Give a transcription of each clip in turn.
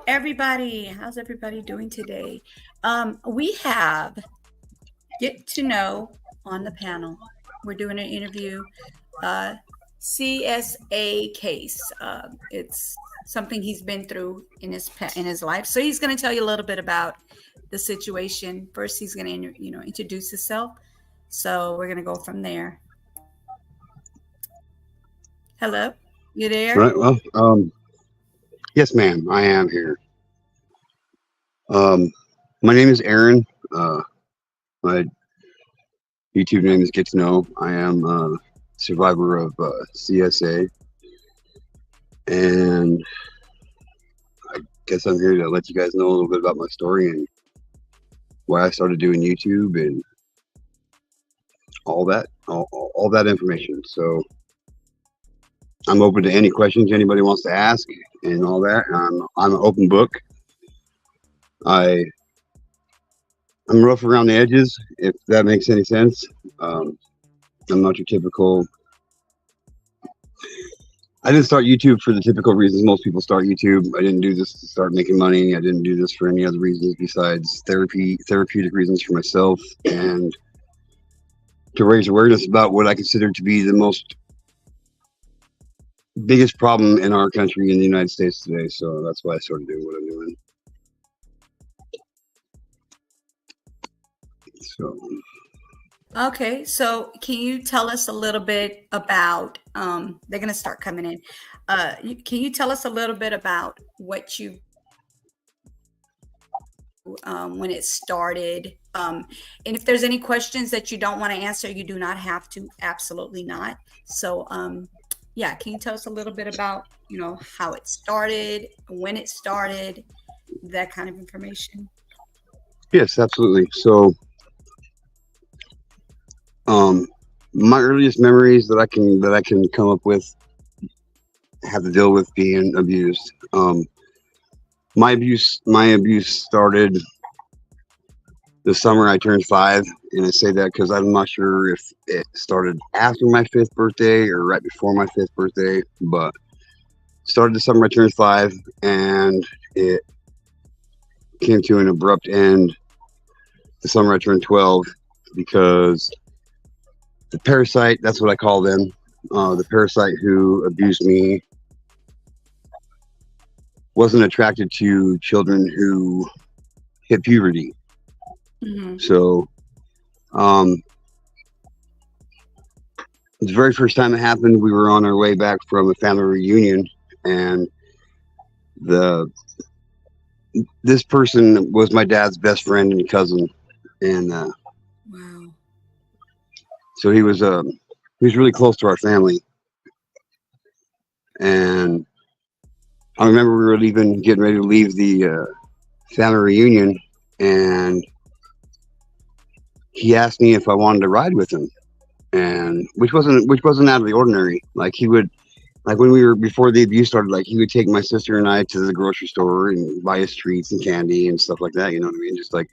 everybody. How's everybody doing today? We have Get to Know on the panel. We're doing an interview, uh, CSA case. It's something he's been through in his life. So he's going to tell you a little bit about the situation. First, he's going to introduce himself. So we're going to go from there. Hello, you there? Right. Well, yes, ma'am. I am here. Um, my name is Aaron. My YouTube name is Get to Know. I am a survivor of CSA, and I guess I'm here to let you guys know a little bit about my story and why I started doing YouTube and all that information. So I'm open to any questions anybody wants to ask and all that. I'm an open book. I I'm rough around the edges, if that makes any sense. Um, I'm not your typical. I didn't start YouTube for the typical reasons most people start YouTube. I didn't do this to start making money. I didn't do this for any other reasons besides therapeutic reasons for myself, and to raise awareness about what I consider to be the most biggest problem in our country in the United States today. So that's why I started doing what I'm doing. So Okay, so can you tell us a little bit about, they're going to start coming in. Can you tell us a little bit about what you, when it started? And if there's any questions that you don't want to answer, you do not have to, absolutely not. So, yeah, can you tell us a little bit about, how it started, when it started, that kind of information? yes, absolutely. So um, my earliest memories that I can come up with have to deal with being abused. My abuse started the summer I turned 5, and I say that because I'm not sure if it started after my 5th birthday or right before my 5th birthday, but started the summer I turned 5, and it came to an abrupt end the summer I turned 12 because the parasite, that's what I call them, the parasite who abused me wasn't attracted to children who hit puberty. Hmm. So um, the very first time it happened, we were on our way back from a family reunion, and the this person was my dad's best friend and cousin, and Wow. so he was really close to our family. And I remember we were getting ready to leave the family reunion, and he asked me if I wanted to ride with him, and which wasn't out of the ordinary. Like he would, like when we were before the abuse started, like he would take my sister and I to the grocery store and buy us treats and candy and stuff like that. You know what I mean? Just like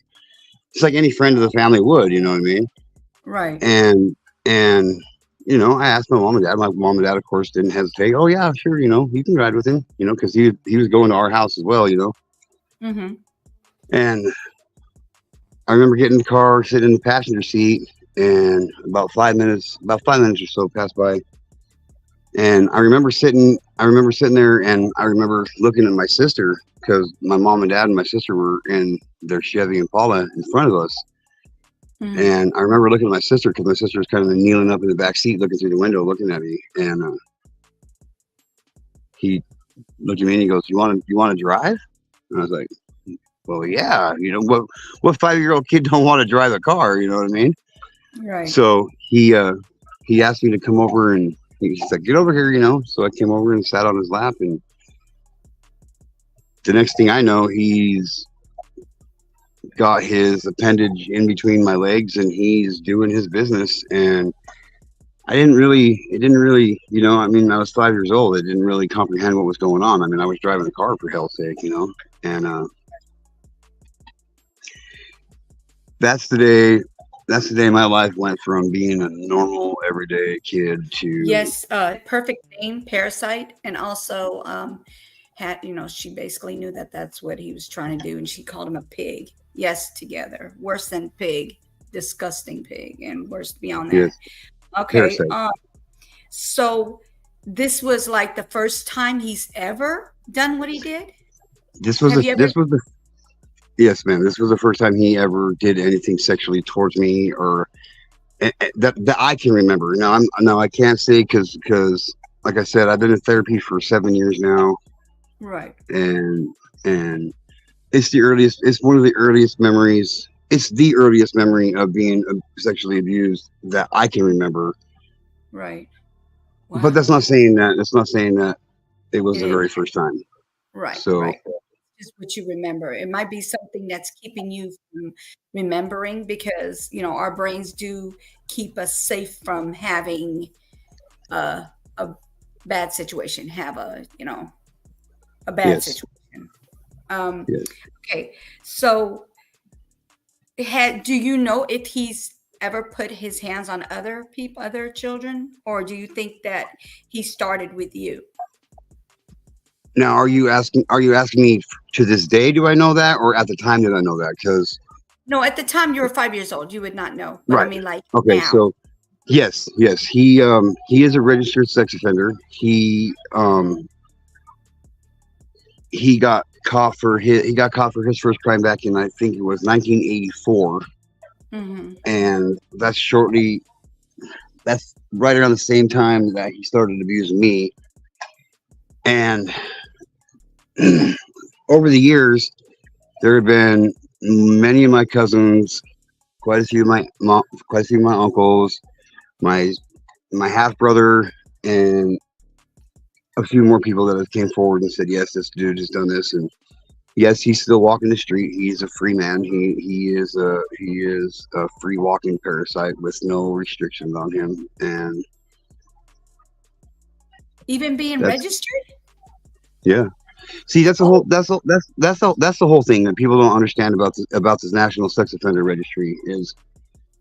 any friend of the family would. You know what I mean? Right. And I asked my mom and dad. My mom and dad, of course, didn't hesitate. Oh yeah, sure. You can ride with him. Because he was going to our house as well. Hmm. And I remember getting in the car, sitting in the passenger seat, and about 5 minutes or so passed by, and I remember sitting there, and I remember looking at my sister because my mom and dad and my sister were in their Chevy Impala in front of us, Hmm. and I remember looking at my sister because my sister was kind of kneeling up in the back seat, looking through the window, looking at me, and he looked at me and he goes, "You want to drive?" And I was like, "Well, yeah. What 5-year-old kid don't want to drive a car? You know what I mean?" Right. So he asked me to come over, and he's like, "Get over here." So I came over and sat on his lap, and the next thing I know, he's got his appendage in between my legs, and he's doing his business. And it didn't really, I mean, I was 5 years old. I didn't really comprehend what was going on. I mean, I was driving a car for hell's sake. And that's the day. That's the day my life went from being a normal everyday kid to Yes, perfect name, Parasite, and also had, she basically knew that that's what he was trying to do, and she called him a pig. Yes, together. Worse than pig, disgusting pig, and worse beyond that. Yes, Okay. parasite. So this was like the first time he's ever done what he did. Have you ever? This was the yes, man. This was the first time he ever did anything sexually towards me, or that I can remember. Now I can't say because like I said, I've been in therapy for 7 years now, Right. and it's the earliest. It's one of the earliest memories. It's the earliest memory of being sexually abused that I can remember. Right. But Wow. that's not saying that. It's not saying that it was the It, very first time. right. So Right. Just what you remember. It might be something that's keeping you from remembering, because our brains do keep us safe from having a bad situation, have a bad yes, situation. Um, yes. okay, so do you know if he's ever put his hands on other people, other children, or do you think that he started with you? Now, are you asking? Are you asking me to this day? Do I know that, or at the time did I know that? Because No, at the time you were 5 years old, you would not know. But I right. mean, like Okay. now. So yes. He is a registered sex offender. He got caught for his first crime back in, I think it was 1984, Hmm. and that's right around the same time that he started abusing me. And over the years, there have been many of my cousins, quite a few of my uncles, my my half brother, and a few more people that have came forward and said, yes, this dude has done this, and yes, he's still walking the street. He's a free man. He is a free walking parasite with no restrictions on him, and Even being that's registered? yeah. See, that's the Oh, whole that's the whole thing that people don't understand about this National Sex Offender Registry is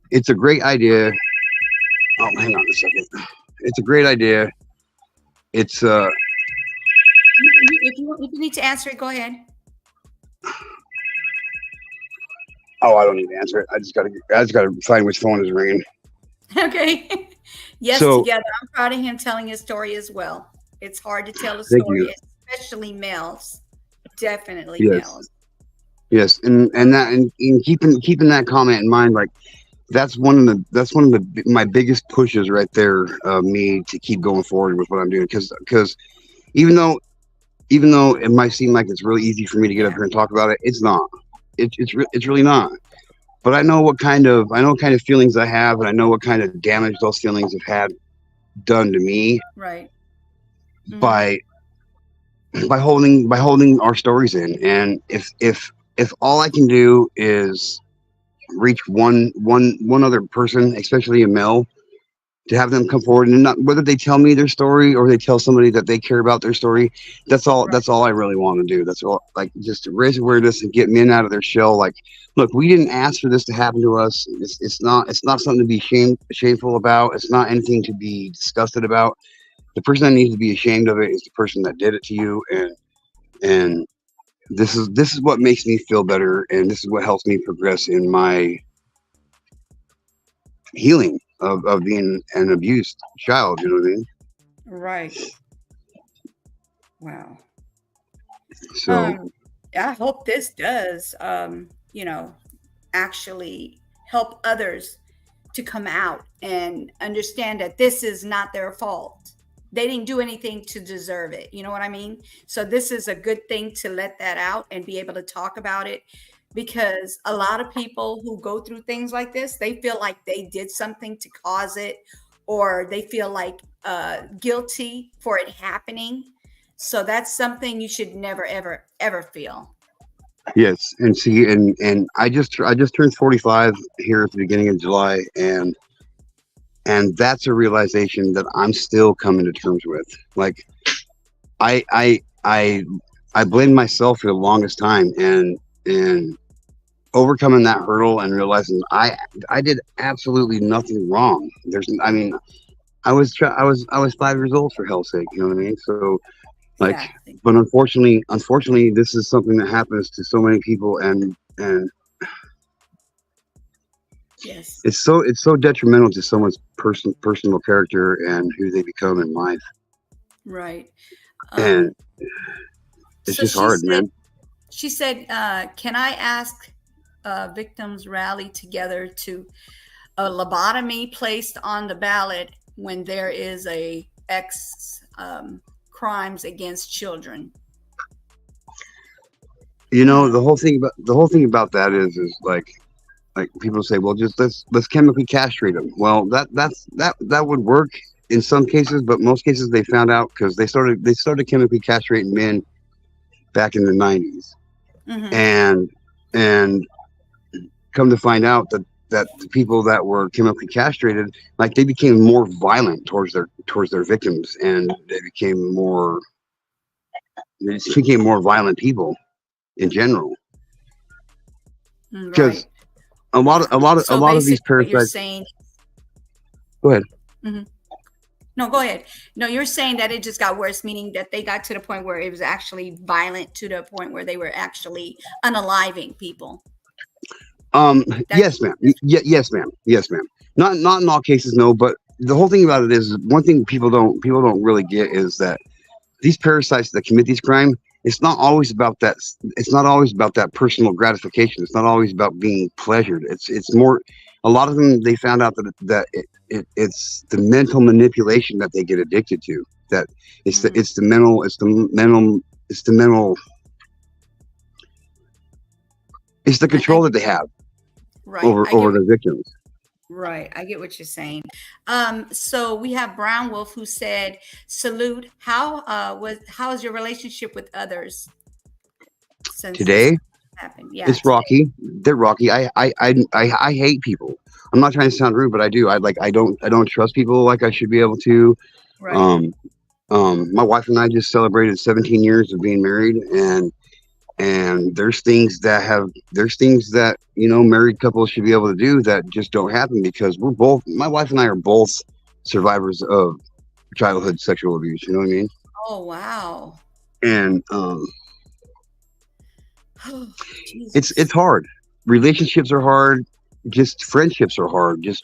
it's a great idea. Oh, hang on a second. It's a great idea. It's if you need to answer it, go ahead. oh, I don't need to answer it. I just gotta find which phone is ringing. Okay. Yes, So together. I'm proud of him telling his story as well. It's hard to tell a thank you. story, especially males. Definitely Yes, males. yes, and keeping that comment in mind, like that's one of the my biggest pushes right there, me to keep going forward with what I'm doing, because even though even though it might seem like it's really easy for me to get up Yeah. here and talk about it, it's not. It's really not. But I know what kind of feelings I have, and I know what kind of damage those feelings have had done to me Right. Hmm. by by holding our stories in. And if all I can do is reach one other person, especially a male, to have them come forward, and not whether they tell me their story or they tell somebody that they care about their story, Right. that's all I really want to do. That's all, like, just to raise awareness and get men out of their shell. Like, look, we didn't ask for this to happen to us. It's not something to be shameful about. It's not anything to be disgusted about. The person that needs to be ashamed of it is the person that did it to you. And this is what makes me feel better, and this is what helps me progress in my healing of being an abused child. You know what I mean? Right. Wow. So Um, I hope this does, actually help others to come out and understand that this is not their fault. They didn't do anything to deserve it. You know what I mean? So this is a good thing to let that out and be able to talk about it, because a lot of people who go through things like this, they feel like they did something to cause it, or they feel like guilty for it happening. So that's something you should never, ever, ever feel. yes, and see, and I just turned 45 here at the beginning of July, and that's a realization that I'm still coming to terms with. Like, I I I I blamed myself for the longest time, and overcoming that hurdle and realizing I did absolutely nothing wrong. I mean, I was 5 years old, for hell's sake. You know what I mean? So Like, exactly. but unfortunately, this is something that happens to so many people, and Yes, it's so detrimental to someone's personal character and who they become in life, right. and it's So just hard, man. she said, can I ask victims rally together to a lobotomy placed on the ballot when there is a X crimes against children? Hmm. The whole thing about that is like people say, well, just let's chemically castrate them. Well, that would work in some cases, but most cases they found out because they started chemically castrating men back in the 90s, Hmm. and and come to find out that the people that were chemically castrated, like they became more violent towards their victims, and they became more violent people in general. Because Right. a lot of these Basically, what you're parasites. saying. Go ahead. Mhm. No, go ahead. No, you're saying that it just got worse, meaning that they got to the point where it was actually violent to the point where they were actually unaliving people. That's Yes, ma'am. Yes, ma'am. Yes, ma'am. Not in all cases, no. But the whole thing about it is one thing people don't really get is that these parasites that commit these crime, it's not always about that. It's not always about that personal gratification. It's not always about being pleasured. It's more. A lot of them, they found out it's the mental manipulation that they get addicted to. That mm, it's the I control that they have right. over I get over what their victims. right. I get what you're saying. So we have Brown Wolf who said, "Salute. How is your relationship with others since this Today, happened?" Yeah, it's today. rocky. They're rocky. I hate people. I'm not trying to sound rude, but I do. I don't trust people like I should be able to. Right. Um, my wife and I just celebrated 17 years of being married, and there's things that married couples should be able to do that just don't happen because my wife and I are both survivors of childhood sexual abuse. You know what I mean? Oh wow. And Oh, it's Jesus. hard. Relationships are hard. Just friendships are hard. Just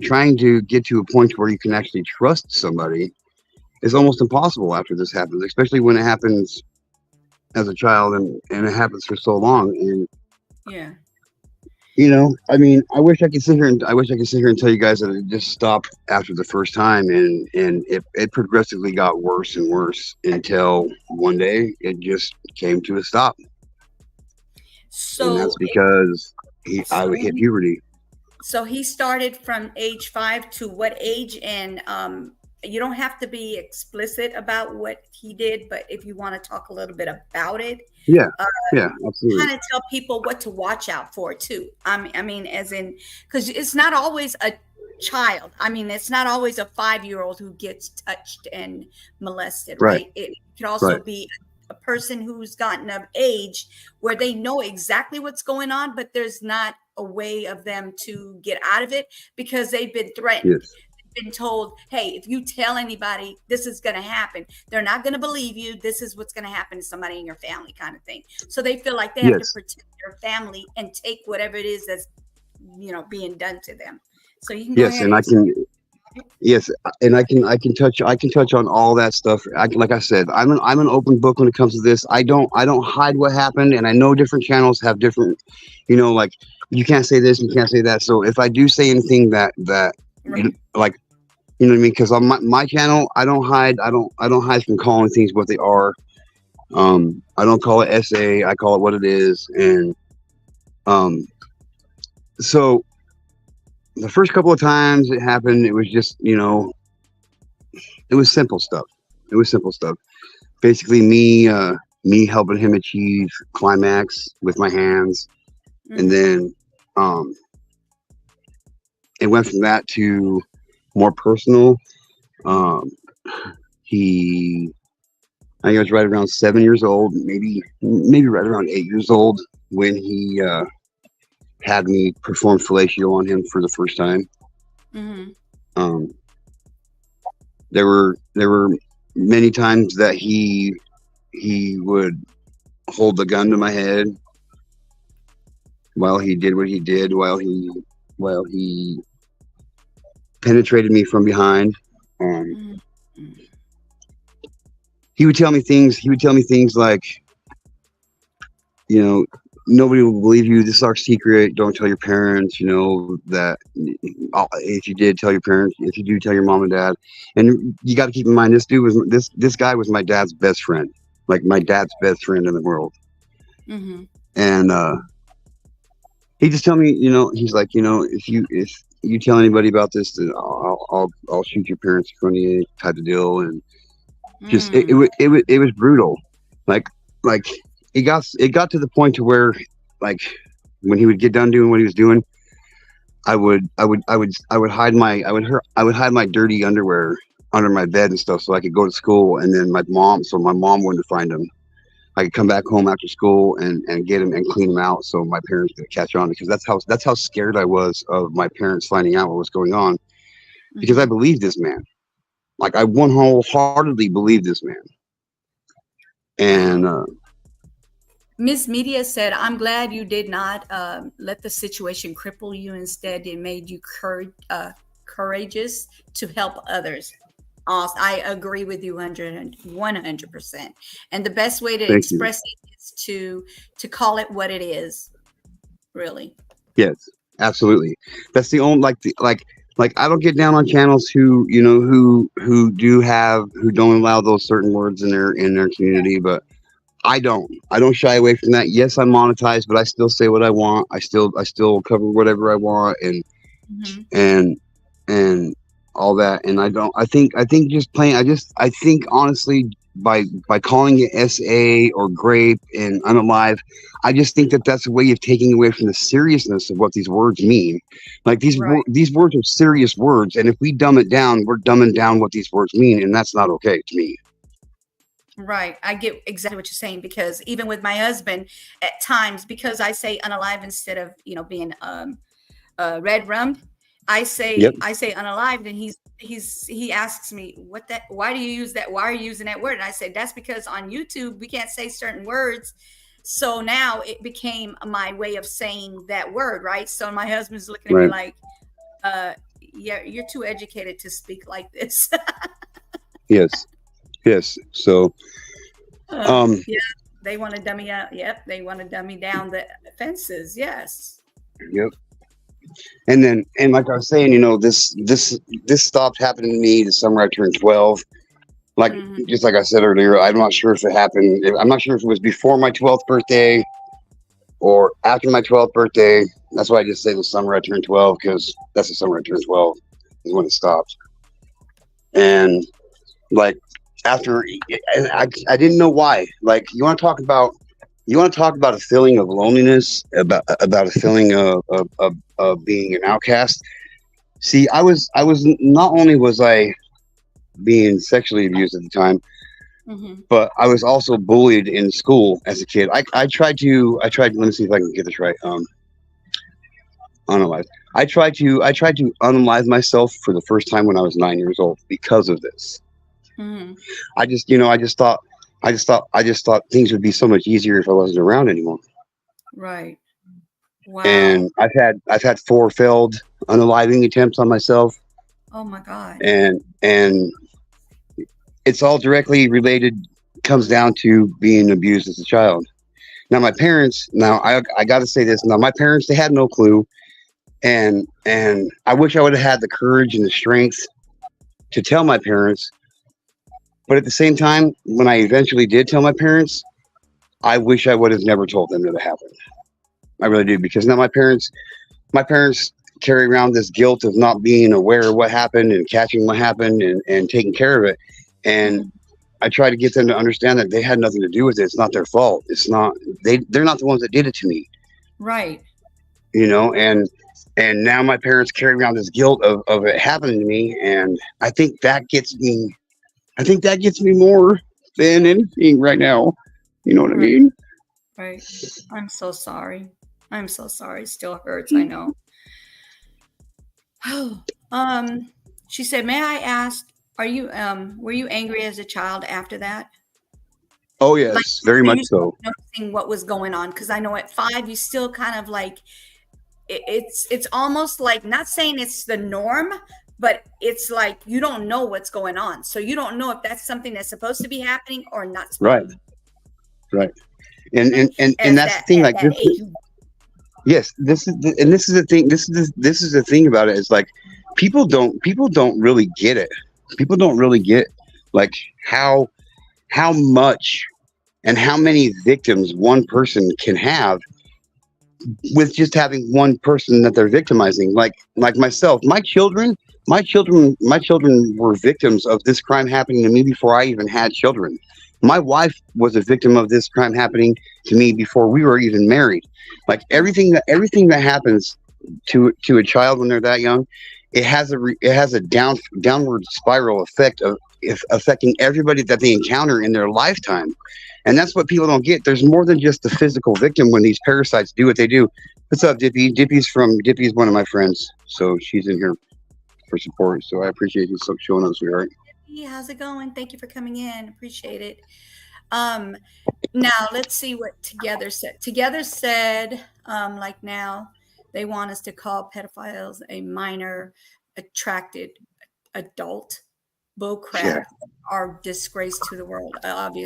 trying to get to a point where you can actually trust somebody is almost impossible after this happens, especially when it happens as a child and it happens for so long. And Yeah. I mean, I wish I could sit here and tell you guys that it just stopped after the first time, and it progressively got worse and worse until one day it just came to a stop, and that's So because I so would hit he puberty. so he started from age 5 to what age? And you don't have to be explicit about what he did, but if you want to talk a little bit about it, Yeah, uh, yeah, absolutely. kind of tell people what to watch out for too. I mean, as in, because it's not always a child. I mean, it's not always a 5-year-old who gets touched and molested, Right, right? It could also right. be a person who's gotten of age where they know exactly what's going on, but there's not a way of them to get out of it because they've been threatened, Yes, been told, hey, if you tell anybody, this is going to happen. They're not going to believe you. This is what's going to happen to somebody in your family, kind of thing. So they feel like they have to yes, protect their family and take whatever it is that's, being done to them. So you can go yes, ahead and I and. can. Yes, and I can touch on all that stuff. Like I said, I'm an open book when it comes to this. I don't hide what happened, and I know different channels have different, like you can't say this, you can't say that. So if I do say anything that like, what I mean, because on my channel, I don't hide from calling things what they are. I don't call it SA. I call it what it is, and um, so the first couple of times it happened, it was just it was simple stuff. It was simple stuff. Basically, me helping him achieve climax with my hands, and Mm-hmm. then um, it went from that to more personal. Mm-hmm. Um, he, I think I was right around 7 years old, maybe right around 8 years old when he had me perform fellatio on him for the first time. Mm-hmm. Um, there were many times that he would hold the gun to my head while he did what he did, while he penetrated me from behind. Um, Mm. he would tell me things. He would tell me things like, you know, nobody will believe you. This is our secret. Don't tell your parents. You know that if you did tell your parents, if you do tell your mom and dad, and you got to keep in mind this guy was my dad's best friend, like my dad's best friend in the world, Mm-hmm. and he just tell me, he's like, if you tell anybody about this, then I'll shoot your parents in front of you, type of deal, and just Mm. it was brutal, like like it got to the point to where, like, when he would get done doing what he was doing, I would hide my dirty underwear under my bed and stuff so I could go to school, and then my mom wouldn't find him. I could come back home after school and get him and clean him out so my parents could catch on, because that's how scared I was of my parents finding out what was going on, because I Mm-hmm. believed this man. Like, I one wholeheartedly believed this man. And Wow. Miss Media said, I'm glad you did not let the situation cripple you. Instead, it made you courageous to help others. I agree with you 100%. And the best way to thank you. express it is to call it what it is, really. Yes, absolutely. That's the only, like I don't get down on channels who don't allow those certain words in their community, but I don't shy away from that. Yes, I'm monetized, but I still say what I want. I still cover whatever I want, Hmm. and and all that. And I think just playing, I think honestly, by calling it SA or grape and unalive, I just think that that's a way of taking away from the seriousness of what these words mean. Like, Right. these words are serious words, and if we dumb it down, we're dumbing down what these words mean, and that's not okay to me. Right. I get exactly what you're saying, because even with my husband, at times, because I say unalive instead of, being red rummed, Yep. I say unalived, and he asks me, why do you use that, why are you using that word? And I say, that's because on YouTube we can't say certain words, so now it became my way of saying that word, right? So my husband's looking at me Right. like, yeah, you're too educated to speak like this. Yes. Yes. So, um, Yeah, they want to dummy out. Yep, they want to dummy down the offenses. Yes. yep. And like I was saying, this stopped happening to me the summer I turned 12. Like, Hmm. just like I said earlier, I'm not sure if it happened. I'm not sure if it was before my 12th birthday or after my 12th birthday. That's why I just say the summer I turned 12, because that's the summer I turned 12 is when it stopped. And, like, after, and I didn't know why. Like, you want to talk about a feeling of loneliness, about a feeling of being an outcast. See, I was not only was I being sexually abused at the time, Hmm. but I was also bullied in school as a kid. I tried. Let me see if I can get this right. Unalive. I tried to unalive myself for the first time when I was 9 years old because of this. Hmm. I just thought things would be so much easier if I wasn't around anymore. Right. And Wow. I've had four failed unaliving attempts on myself, Oh my God. and it's all directly related. Comes down to being abused as a child. Now my parents. Now I got to say this. Now my parents, they had no clue, and I wish I would have had the courage and the strength to tell my parents. But at the same time, when I eventually did tell my parents, I wish I would have never told them that it happened. I really do, because now my parents carry around this guilt of not being aware of what happened and catching what happened and taking care of it. And Hmm. I try to get them to understand that they had nothing to do with it. It's not their fault. It's not they're not the ones that did it to me. Right. And now my parents carry around this guilt of it happening to me, and I think that gets me more than anything right now. You know what I Right. mean? Right. I'm so sorry. I'm so sorry. It still hurts. I know. Oh. She said, may I ask? Are you were you angry as a child after that? Oh Like yes, very after much you so. started noticing what was going on? Because I know at 5 you still kind of like it's almost like, not saying it's the norm, but it's like you don't know what's going on. So you don't know if that's something that's supposed to be happening or not supposed Right, right. And as that's the that thing. at Like that this. age. Yes, and this is the thing. This is the thing about it is like people don't really get it. People don't really get like how how much and how many victims one person can have with just having one person that they're victimizing. Like myself, my children were victims of this crime happening to me before I even had children. My wife was a victim of this crime happening to me before we were even married. Like everything that happens to a child when they're that young, it has a downward spiral effect of if affecting everybody that they encounter in their lifetime. And that's what people don't get. There's more than just the physical victim when these parasites do what they do. What's up, Dippy? Dippy's one of my friends, so she's in here for support. So I appreciate you showing up, sweetheart. Hey, how's it going? Thank you for coming in. Appreciate it. Um, Now let's see what Together said. Together said, like now they want us to call pedophiles a minor attracted adult. Bull Yeah. crap, are disgrace to the world.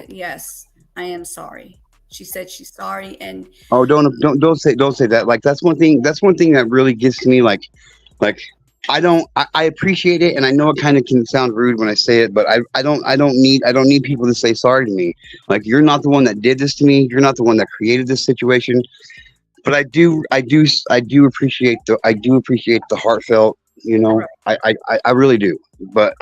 Yes, I am sorry. She said she's sorry, and Oh, don't say that. Like that's one thing. That's one thing that really gets to me. Like I appreciate it, and I know it kind of can sound rude when I say it, but I don't need people to say sorry to me. Like you're not the one that did this to me. You're not the one that created this situation. But I do appreciate the heartfelt. You know, I really do. But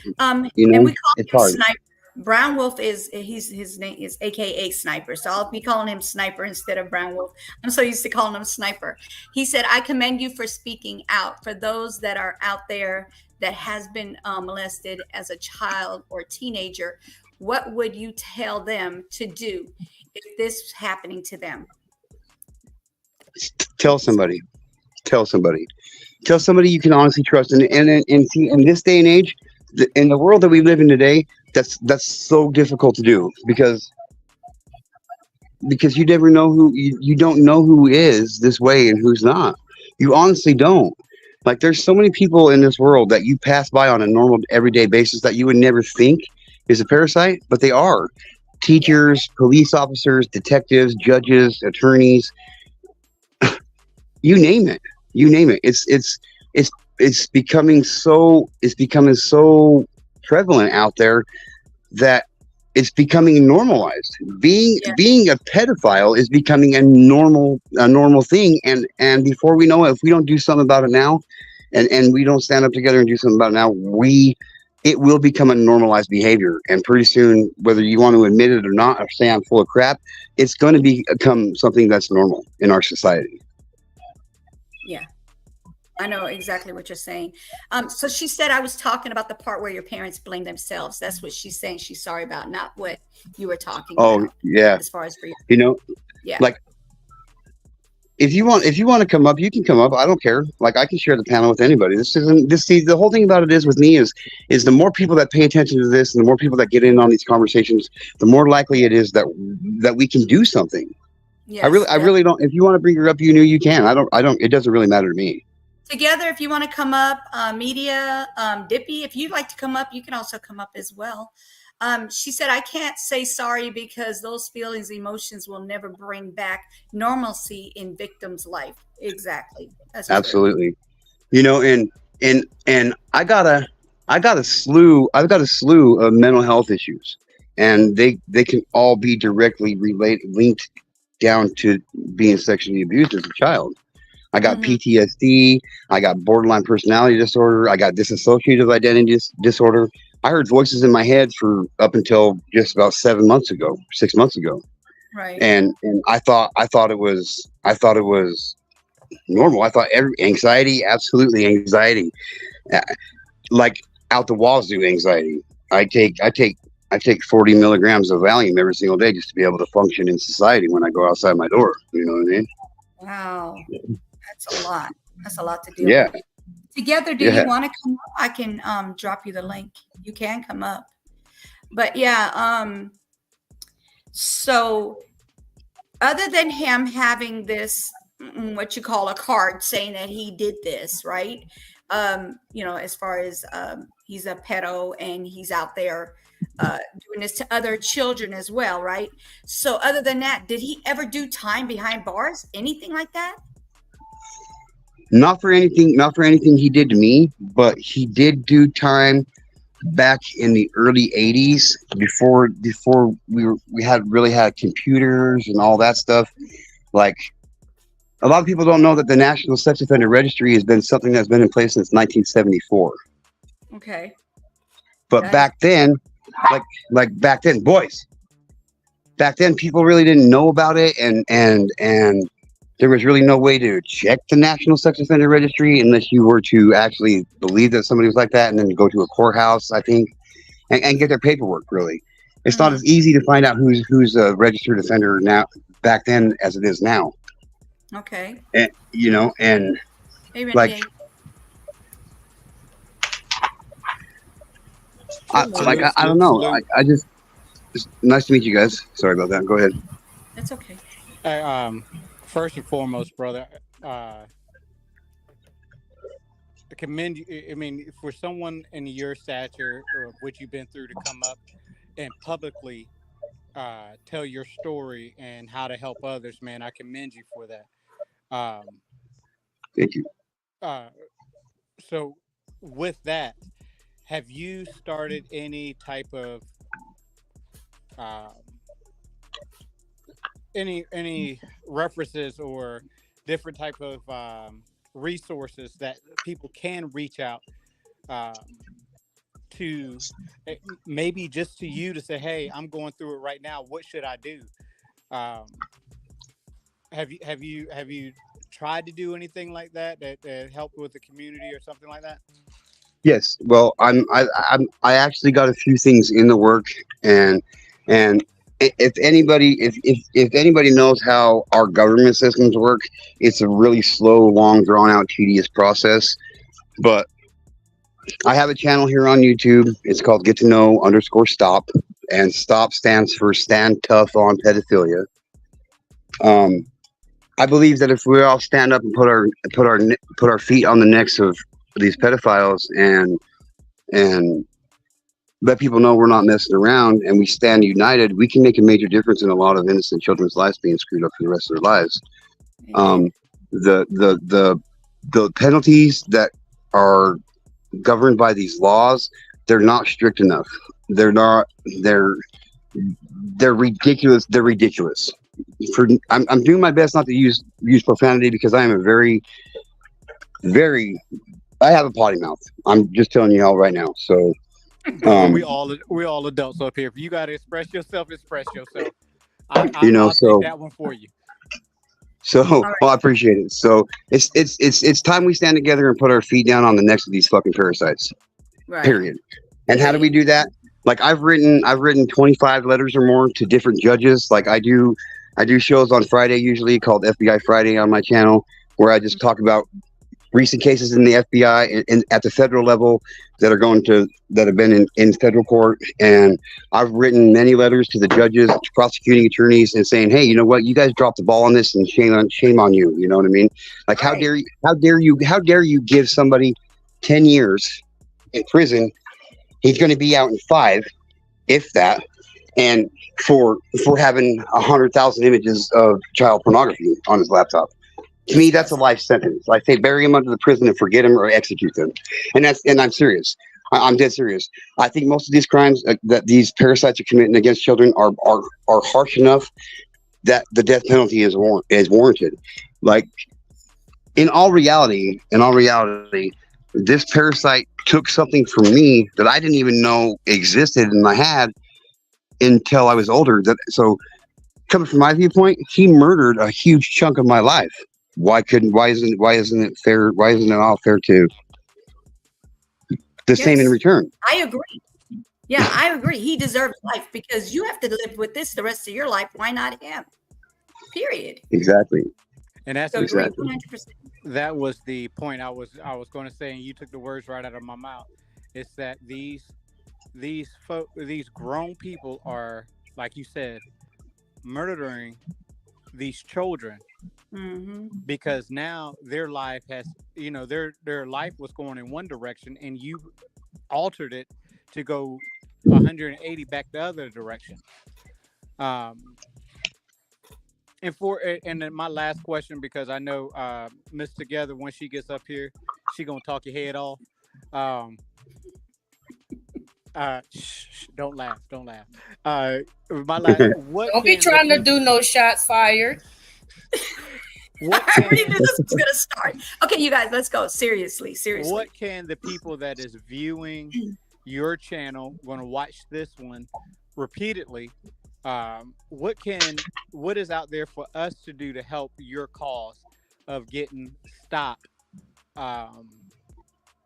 you and know, we call it's him hard. Sniper. Brown Wolf is his name is AKA Sniper. So I'll be calling him Sniper instead of Brown Wolf. I'm so used to calling him Sniper. He said, "I commend you for speaking out for those that are out there that has been molested as a child or teenager. What would you tell them to do if this is happening to them?" Tell somebody. Tell somebody. Tell somebody you can honestly trust. And see, in this day and age, in the world that we live in today, that's so difficult to do because you never know you don't know who is this way and who's not. You honestly don't. Like there's so many people in this world that you pass by on a normal everyday basis that you would never think is a parasite, but they are. Yeah. Teachers, police officers, detectives, judges, attorneys, you name it. You name it. It's it's becoming so prevalent out there that it's becoming normalized. Yeah. Being a pedophile is becoming a normal thing, and before we know it, if we don't do something about it now, and we don't stand up together and do something about it now, we it will become a normalized behavior, and pretty soon, whether you want to admit it or not, or say I'm full of crap, it's going to become something that's normal in our society. Yeah. I know exactly what you're saying. So she said I was talking about the part where your parents blame themselves. That's what she's saying. She's sorry about, not what you were talking Oh about yeah, as far as for you. you know, Yeah. like if you want to come up, you can come up. I don't care. Like I can share the panel with anybody. This isn't this. See, the whole thing about it is with me is the more people that pay attention to this, and the more people that get in on these conversations, the more likely it is that we can do something. Yes. I really don't. If you want to bring her up, you can. I don't. It doesn't really matter to me. Together, if you want to come up, media, Dippy, if you'd like to come up, you can also come up as well. She said, I can't say sorry because those feelings, emotions will never bring back normalcy in victim's life. Exactly. That's true. Absolutely. You know, and I've got a slew of mental health issues, and they can all be directly related linked down to being sexually abused as a child. I got Hmm. PTSD. I got borderline personality disorder. I got dissociative identity disorder. I heard voices in my head for up until just about 7 months ago, 6 months ago, Right. and I thought it was normal. I thought every anxiety, absolutely anxiety, uh, like out the wazoo anxiety. I take I take I take 40 milligrams of Valium every single day just to be able to function in society when I go outside my door. You know what I mean? Wow. That's a lot. That's a lot to deal Yeah. with. together. Do you Yeah. want to come up? I can drop you the link. You can come up. But yeah, so other than him having this, what you call a card saying that he did this, right? As far as he's a pedo and he's out there doing this to other children as well, right? So other than that, did he ever do time behind bars? Anything like that? Not for anything he did to me, but he did do time back in the early 80s before we had computers and all that stuff. Like, a lot of people don't know that the National Sex Offender Registry has been something that's been in place since 1974. Okay. But That is back then, back then, boys, back then people really didn't know about it, and there was really no way to check the National Sex Offender Registry unless you were to actually believe that somebody was like that, and then go to a courthouse, I think, and get their paperwork. Really, it's not as easy to find out who's a registered offender now back then as it is now. okay. And and Hey, like Renee. I don't know. I just it's nice to meet you guys. Sorry about that. Go ahead. That's okay. First and foremost, brother, I commend you. I mean, for someone in your stature or what you've been through to come up and publicly tell your story and how to help others, man, I commend you for that. Thank you. So, with that, have you started any type of um, any references or different type of resources that people can reach out um, to maybe just to you to say, hey, I'm going through it right now, what should I do? um, have you tried to do anything like that helped with the community or something like that? Yes. Well, I actually got a few things in the work, and if anybody knows how our government systems work, it's a really slow, long, drawn out, tedious process. But I have a channel here on YouTube. It's called Get to Know _Stop, and Stop stands for Stand Tough on Pedophilia. I believe that if we all stand up and put our feet on the necks of these pedophiles, and let people know we're not messing around, and we stand united, we can make a major difference in a lot of innocent children's lives being screwed up for the rest of their lives. Amen. The penalties that are governed by these laws, they're not strict enough. They're not. They're ridiculous. They're ridiculous. I'm doing my best not to use profanity, because I am a very, very, I have a potty mouth. I'm just telling you all right now. So we all adults up here. If you got to express yourself, express yourself. I'll so take that one for you. So, All right. well, I appreciate it. So it's time we stand together and put our feet down on the necks of these fucking parasites. Right. Period. And how do we do that? Like, I've written 25 letters or more to different judges. Like, I do shows on Friday, usually called FBI Friday, on my channel, where I just talk about recent cases in the FBI and at the federal level that have been in federal court. And I've written many letters to the judges, to prosecuting attorneys, and saying, hey, you know what, you guys dropped the ball on this, and shame on you. You know what I mean? Like, Right. how dare you give somebody 10 years in prison? He's going to be out in 5, if that, and for having 100,000 images of child pornography on his laptop. To me, that's a life sentence. I say bury him under the prison and forget him, or execute them. And I'm serious. I'm dead serious. I think most of these crimes that these parasites are committing against children are harsh enough that the death penalty is warranted. Like, in all reality, this parasite took something from me that I didn't even know existed in my head until I was older. So coming from my viewpoint, he murdered a huge chunk of my life. Why isn't it fair? Why isn't it all fair to the same in return? I agree. Yeah, I agree. He deserves life, because you have to live with this the rest of your life. Why not him? Period. Exactly. And that's So Exactly. 100%. that was the point I was going to say, and you took the words right out of my mouth. It's that these grown people are, like you said, murdering these children Mm-hmm. because now their life has, their life was going in one direction, and you altered it to go 180 back the other direction. Um, and then my last question, because I know Miss Together, when she gets up here, she gonna talk your head off. Um, don't laugh, don't laugh. My last, what Don't be can the trying to people, do no shots fired. what I already can knew this was gonna start. Okay, you guys, let's go. Seriously. what can the people that is viewing your channel, going to watch this one repeatedly, what is out there for us to do to help your cause of getting stop um,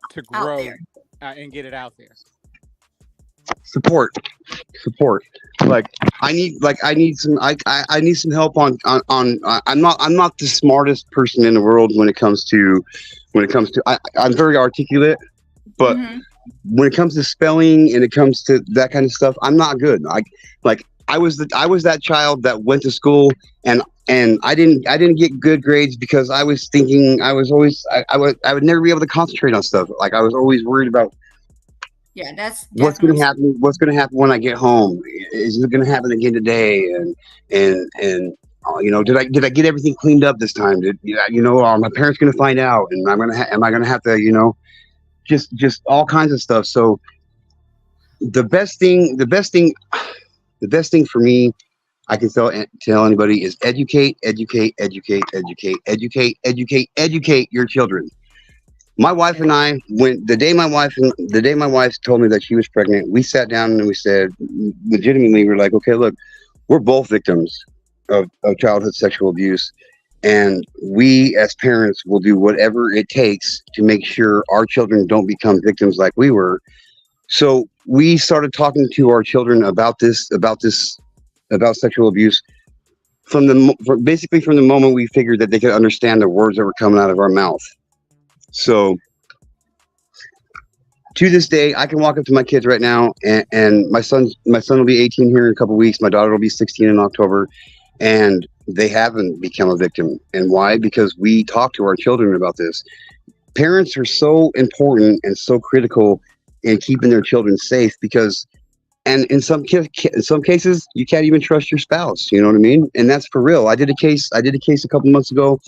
to Out grow there. and get it out there? Support. Like I need some I need some help on I'm not the smartest person in the world I'm very articulate, but Mm-hmm. when it comes to spelling and it comes to that kind of stuff, I'm not good. I was that child that went to school and I didn't get good grades because I was thinking I would never be able to concentrate on stuff. Like I was always worried about Yeah, that's what's going definitely. to happen. What's going to happen when I get home? Is it going to happen again today? And did I get everything cleaned up this time? Are my parents going to find out? And am I going to have to just all kinds of stuff. So the best thing for me I can tell anybody is educate your children. My wife and I went the day my wife told me that she was pregnant. We sat down and we said, legitimately, we're like, okay, look, we're both victims of childhood sexual abuse, and we as parents will do whatever it takes to make sure our children don't become victims like we were. So we started talking to our children about sexual abuse basically from the moment we figured that they could understand the words that were coming out of our mouth. So to this day, I can walk up to my kids right now, and my son will be 18 here in a couple of weeks. My daughter will be 16 in October, and they haven't become a victim. And why? Because we talk to our children about this. Parents are so important and so critical in keeping their children safe because, and in some cases, you can't even trust your spouse. You know what I mean? And that's for real. I did a case a couple months ago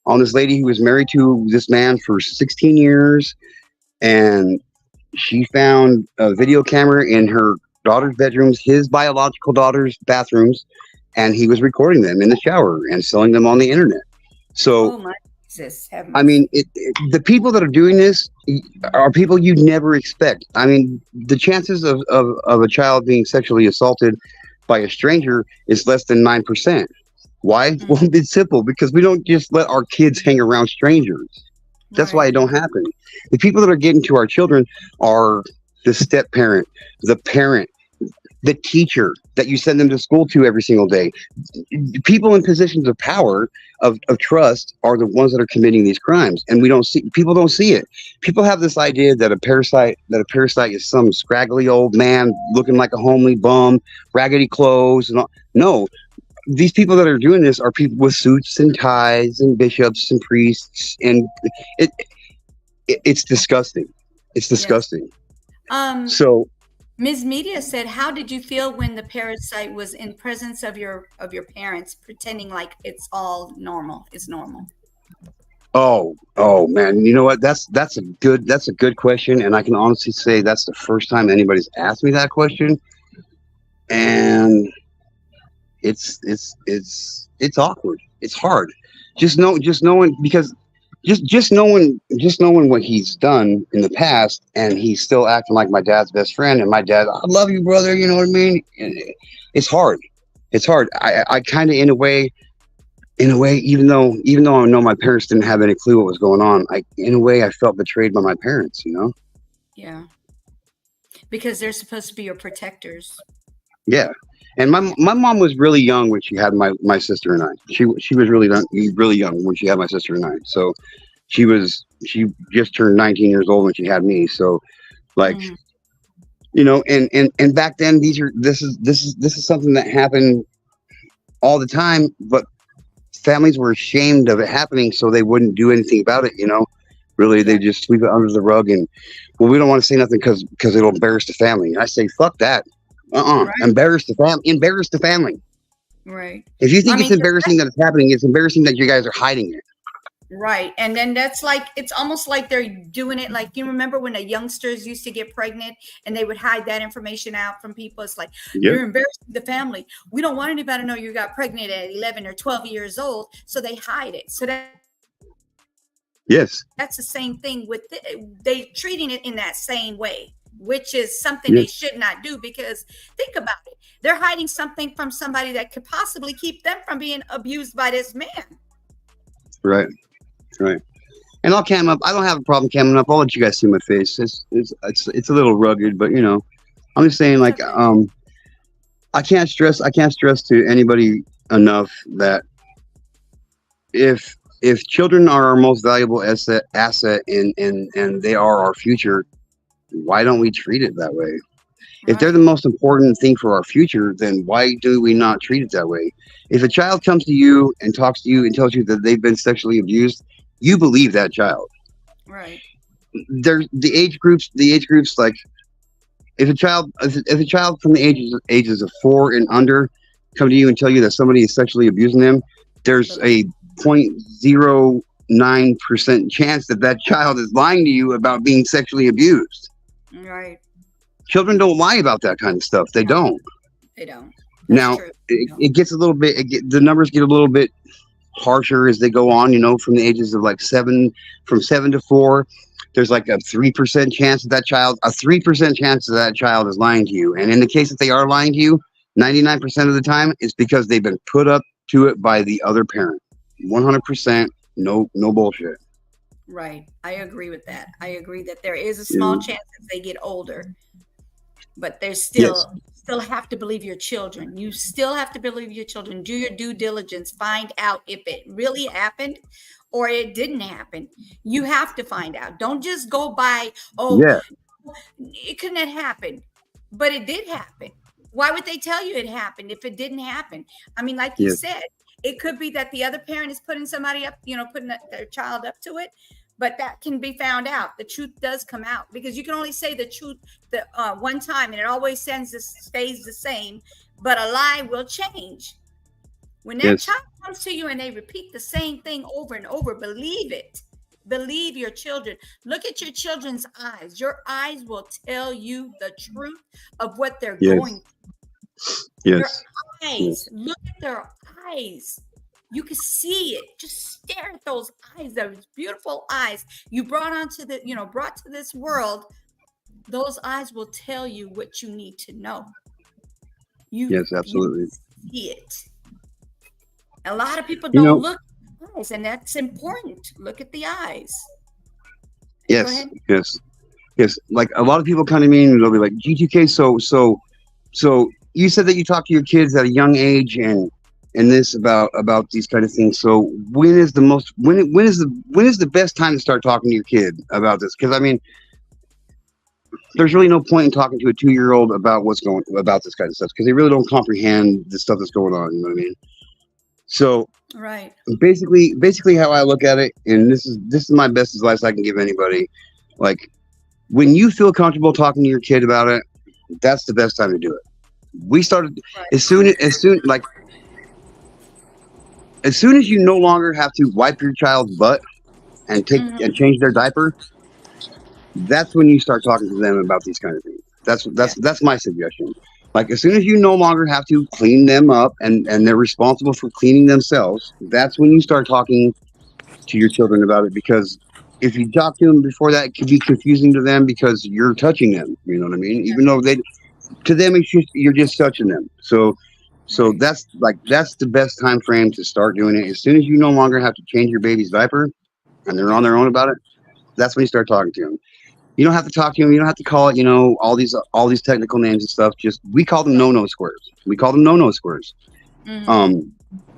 on this lady who was married to this man for 16 years, and she found a video camera in her daughter's bedrooms, his biological daughter's bathrooms, and he was recording them in the shower and selling them on the internet. So, Oh my Jesus heavens. I mean, the people that are doing this are people you'd never expect. I mean, the chances of a child being sexually assaulted by a stranger is less than 9%. Why? Mm. Well, it's simple, because we don't just let our kids hang around strangers. That's why it don't happen. The people that are getting to our children are the step parent, the parent, the teacher that you send them to school to every single day. People in positions of power, of trust, are the ones that are committing these crimes, and people don't see it. People have this idea that a parasite is some scraggly old man looking like a homely bum, raggedy clothes, and all. No. These people that are doing this are people with suits and ties and bishops and priests, and it's disgusting. It's disgusting. Yes. So Ms. Media said, "How did you feel when the parasite was in presence of your parents, pretending like it's all normal? It's normal." oh man, you know what? That's a good question, and I can honestly say that's the first time anybody's asked me that question, and it's awkward. It's hard. Just knowing, because just knowing what he's done in the past, and he's still acting like my dad's best friend, and my dad, I love you, brother. You know what I mean? It's hard. It's hard. I kind of, in a way, even though I know my parents didn't have any clue what was going on, in a way I felt betrayed by my parents. You know? Yeah. Because they're supposed to be your protectors. Yeah. And my mom was really young when she had my sister and I. She was really young when she had my sister and I. So she just turned 19 years old when she had me. So like, Mhm. you know, and back then this is something that happened all the time, but families were ashamed of it happening, so they wouldn't do anything about it, you know. Really, they Yeah. just sweep it under the rug, and well, we don't want to say nothing because it'll embarrass the family. And I say, fuck that. Right. Embarrass the family. Right. If you I think it's mean, embarrassing that it's happening, it's embarrassing that you guys are hiding it. right. And then that's like, it's almost like they're doing it. Like, you remember when the youngsters used to get pregnant and they would hide that information out from people? It's like, Yep. you're embarrassing the family. We don't want anybody to know you got pregnant at 11 or 12 years old. So they hide it. So Yes. that's the same thing with they treating it in that same way, which is something Yes. they should not do, because think about it. They're hiding something from somebody that could possibly keep them from being abused by this man. Right. Right. And I'll cam up. I don't have a problem camming up. I'll let you guys see my face. It's a little rugged, but you know, I'm just saying, like, Okay. I can't stress to anybody enough that if children are our most valuable asset and they are our future, why don't we treat it that way? If they're the Right. most important thing for our future, then why do we not treat it that way? If a child comes to you and talks to you and tells you that they've been sexually abused, you believe that child. Right. There's the age groups like, if a child from the ages of 4 and under come to you and tell you that somebody is sexually abusing them, there's a 0.09% chance that child is lying to you about being sexually abused. Right. Children don't lie about that kind of stuff. They don't. They don't. That's Now true. it gets a little bit. The numbers get a little bit harsher as they go on. You know, from the ages of like 7 to 4, there's like a 3% chance that child, a 3% chance that child is lying to you. And in the case that they are lying to you, 99% of the time, it's because they've been put up to it by the other parent. 100%, no bullshit. Right. I agree with that. I agree that there is a small Yeah. chance as they get older, but there's Yes. still have to believe your children. You still have to believe your children. Do your due diligence. Find out if it really happened or it didn't happen. You have to find out. Don't just go by, oh, Yeah. it couldn't have happened, but it did happen. Why would they tell you it happened if it didn't happen? I mean, like you Yes. said, it could be that the other parent is putting somebody up, putting their child up to it, but that can be found out. The truth does come out, because you can only say the truth the one time, and it always stays the same. But a lie will change. When that Yes. child comes to you and they repeat the same thing over and over, believe it. Believe your children. Look at your children's eyes. Your eyes will tell you the truth of what they're Yes. going through. Their Yes. eyes. Look at their eyes. You can see it. Just stare at those eyes, those beautiful eyes you brought to this world. Those eyes will tell you what you need to know. Yes. Absolutely. You see it. A lot of people You don't know. look at the eyes, and that's important. Look at the eyes. Go Yes. ahead. Yes. Yes. Like a lot of people come to me and they'll be like, G2K. So you said that you talk to your kids at a young age and this about these kind of things. So when is the best time to start talking to your kid about this? Because I mean, there's really no point in talking to a 2-year-old about about this kind of stuff, because they really don't comprehend the stuff that's going on. You know what I mean? So Right. basically how I look at it, and this is my best advice I can give anybody. Like, when you feel comfortable talking to your kid about it, that's the best time to do it. We started Right. as soon as you no longer have to wipe your child's butt and change their diaper, that's when you start talking to them about these kind of things. That's my suggestion. Like, as soon as you no longer have to clean them up and they're responsible for cleaning themselves, that's when you start talking to your children about it. Because if you talk to them before that, it could be confusing to them because you're touching them. You know what I mean? Even though to them, it's just, you're just touching them. So Right. that's the best time frame to start doing it. As soon as you no longer have to change your baby's diaper and they're on their own about it, that's when you start talking to them. You don't have to talk to them. You don't have to call it, all these technical names and stuff. Just, we call them no-no squares. We call them no-no squares. Mhm.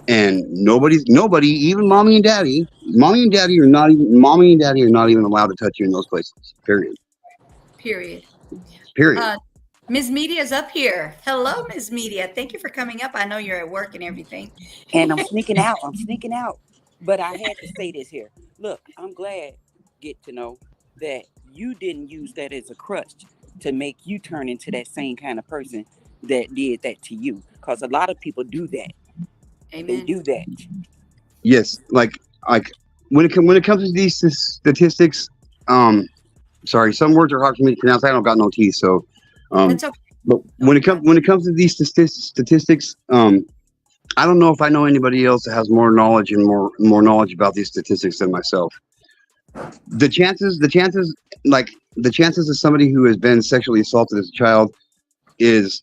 and nobody, even mommy and daddy are not even allowed to touch you in those places. Period. Period. Period. Ms. Media's up here. Hello, Ms. Media. Thank you for coming up. I know you're at work and everything. And I'm sneaking out. But I had to say this here. Look, I'm glad get to know that you didn't use that as a crutch to make you turn into that same kind of person that did that to you. Because a lot of people do that. They Amen. do that. Yes, like when it comes to these statistics, sorry, some words are hard for me to pronounce. I don't got no teeth, so That's okay. but when it comes to these statistics, I don't know if I know anybody else that has more knowledge and more knowledge about these statistics than myself. The chances of somebody who has been sexually assaulted as a child is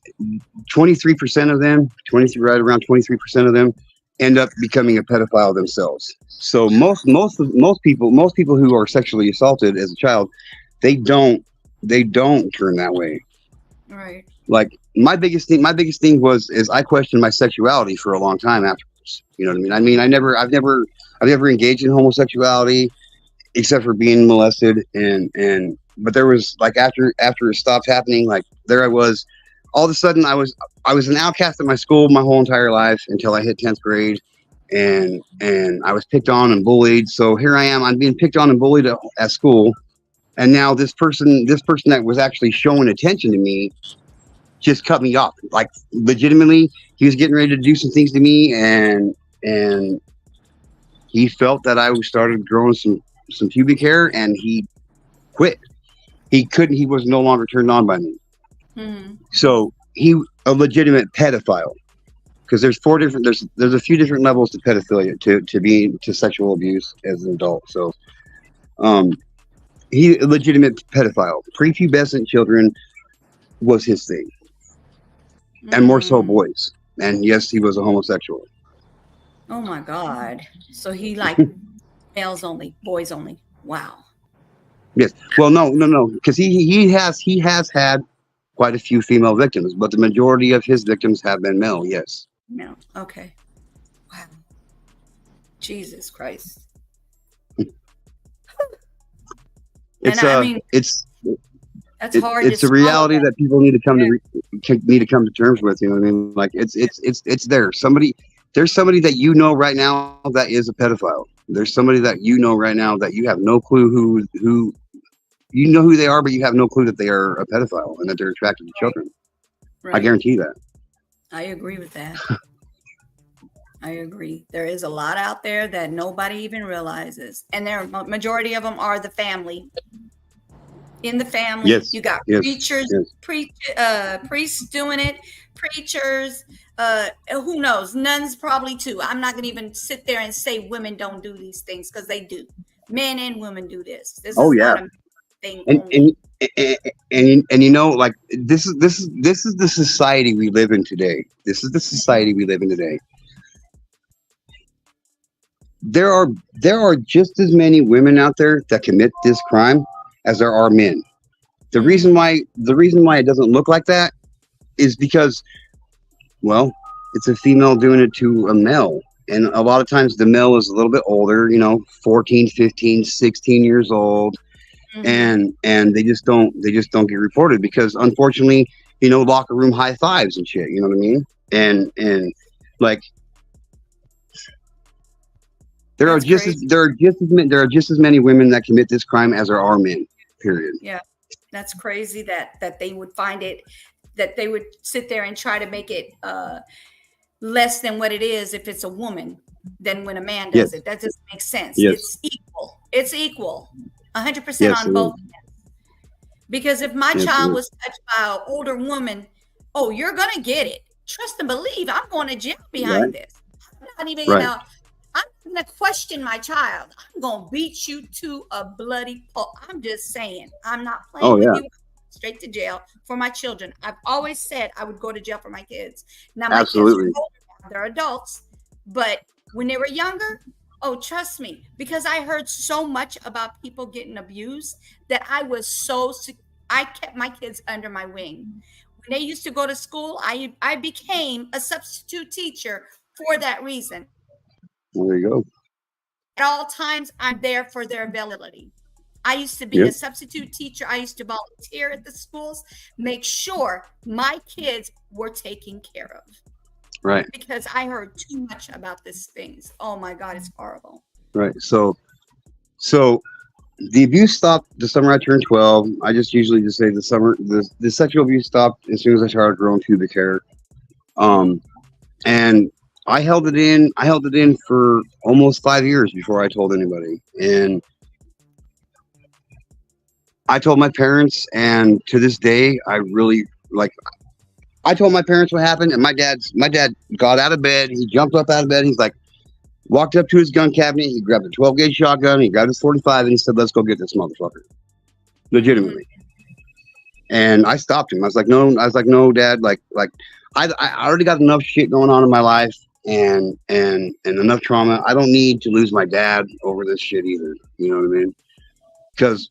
23% of them, right around 23% of them end up becoming a pedophile themselves. So most people who are sexually assaulted as a child, they don't turn that way. Right. Like my biggest thing is I questioned my sexuality for a long time afterwards. You know what I mean? I've never engaged in homosexuality except for being molested, but there was like after it stopped happening, like there I was, all of a sudden I was an outcast at my school my whole entire life until I hit 10th grade, and I was picked on and bullied. So here I am, I'm being picked on and bullied at school, and now this person that was actually showing attention to me just cut me off. Like legitimately, he was getting ready to do some things to me, and he felt that I started growing some pubic hair, and he quit. He was no longer turned on by me. Mm-hmm. So he a legitimate pedophile, because there's a few different levels to pedophilia to sexual abuse as an adult. So he a legitimate pedophile. Prepubescent children was his thing, and more so boys. And yes, he was a homosexual. Oh my God. So he like males only, boys only. Wow. Yes. Well, no, because he has had quite a few female victims, but the majority of his victims have been male. Yes. No. Okay. Wow. Jesus Christ. It's And I mean, it's hard. it's to a reality swallow that people need to come to terms with. You know what I mean? Like it's there. There's somebody that you know right now that is a pedophile. There's somebody that you know right now that you have no clue who you know who they are, but you have no clue that they are a pedophile and that they're attracted to children. Right. I guarantee that. I agree with that. I agree. There is a lot out there that nobody even realizes, and there majority of them are the family. In the family, Yes. You got Yes. preachers, Yes. priests doing it, preachers. Who knows? Nuns probably too. I'm not gonna even sit there and say women don't do these things, because they do. Men and women do this. This Oh is yeah. not a thing only. And you know, like this is the society we live in today. This is the society we live in today. There are just as many women out there that commit this crime as there are men. The reason why it doesn't look like that is because, well, it's a female doing it to a male, and a lot of times the male is a little bit older, 14, 15, 16 years old. And they just don't get reported because, unfortunately, locker room high fives and shit, you know what I mean? And like there are just as many women that commit this crime as there are men. Period. Yeah, that's crazy that they would find it, that they would sit there and try to make it less than what it is if it's a woman than when a man does it. That doesn't make sense. Yes. It's equal. It's equal. 100% on both ends. Because if my child was touched by an older woman, oh, you're gonna get it. Trust and believe. I'm going to jail behind this. I'm not even gonna. I'm gonna question my child. I'm gonna beat you to a bloody pulp. I'm just saying. I'm not playing with you. Straight to jail for my children. I've always said I would go to jail for my kids. Now my kids are older now. They're adults, but when they were younger, oh, trust me, because I heard so much about people getting abused that I kept my kids under my wing. When they used to go to school, I became a substitute teacher for that reason. Well, there you go. At all times, I'm there for their availability. I used to be Yep. a substitute teacher. I used to volunteer at the schools, make sure my kids were taken care of. Right. Because I heard too much about these things. Oh my God, it's horrible. Right. So the abuse stopped the summer I turned 12. I just usually just say the sexual abuse stopped as soon as I started growing pubic hair. And I held it in for almost 5 years before I told anybody. And I told my parents, and to this day, I told my parents what happened, and my dad got out of bed. He jumped up out of bed. He's like, walked up to his gun cabinet. He grabbed a 12 gauge shotgun. He grabbed his 45, and he said, "Let's go get this motherfucker." Legitimately. And I stopped him. I was like, no, Dad. I already got enough shit going on in my life, and enough trauma. I don't need to lose my dad over this shit either. You know what I mean? Because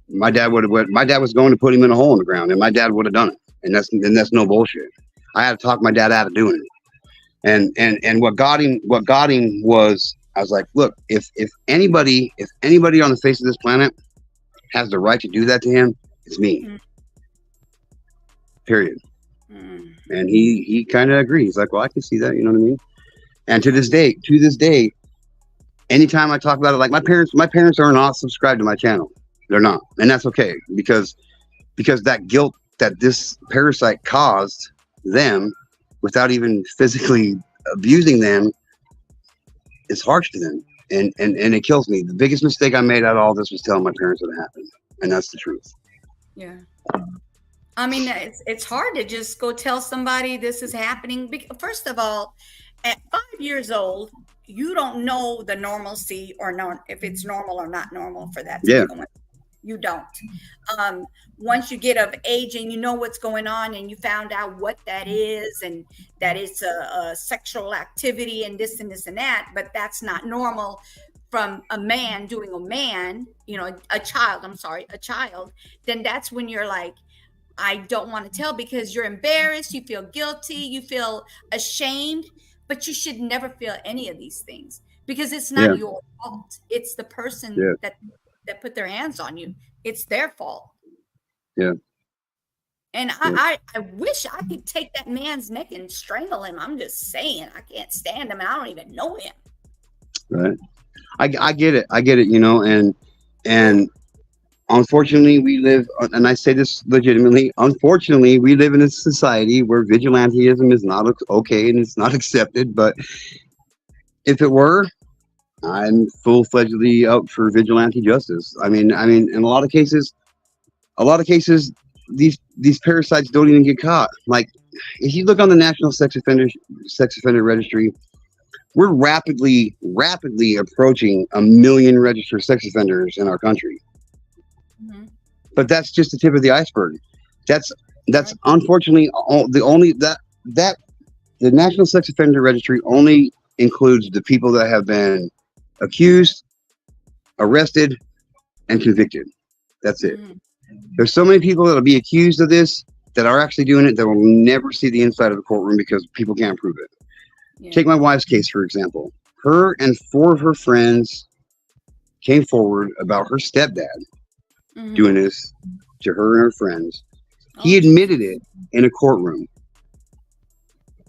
my dad was going to put him in a hole in the ground, and my dad would have done it. And that's no bullshit. I had to talk my dad out of doing it. And what got him was, I was like, look, if anybody on the face of this planet has the right to do that to him, it's me. Period. And he kind of agrees. He's like, well, I can see that, you know what I mean? And to this day, anytime I talk about it, like my parents are not subscribed to my channel. They're not. And that's okay, because that guilt that this parasite caused them without even physically abusing them is harsh to them. And it kills me. The biggest mistake I made out of all this was telling my parents what happened. And that's the truth. Yeah. I mean, it's hard to just go tell somebody this is happening. First of all, at 5 years old, you don't know the normalcy or not, if it's normal or not normal for that to be going on. You don't. Once you get of age and you know what's going on and you found out what that is, and that it's a sexual activity and this and this and that, but that's not normal from a man doing a man, a child, then that's when you're like, I don't want to tell, because you're embarrassed, you feel guilty, you feel ashamed, but you should never feel any of these things, because it's not your fault. It's the person that put their hands on you. It's their fault. Yeah. And I wish I could take that man's neck and strangle him. I'm just saying, I can't stand him. And I don't even know him. Right. I get it. And unfortunately we live, and I say this legitimately, unfortunately we live in a society where vigilantism is not okay and it's not accepted. But if it were, I'm full-fledgedly out for vigilante justice. I mean, in a lot of cases, these parasites don't even get caught. Like, if you look on the National Sex Offender Registry, we're rapidly approaching 1 million registered sex offenders in our country. But that's just the tip of the iceberg. That's unfortunately the National Sex Offender Registry only includes the people that have been accused, arrested, and convicted. That's it. There's so many people that'll be accused of this that are actually doing it that will never see the inside of the courtroom because people can't prove it. Take my wife's case, for example. Her and 4 of her friends came forward about her stepdad doing this to her and her friends. He admitted it in a courtroom,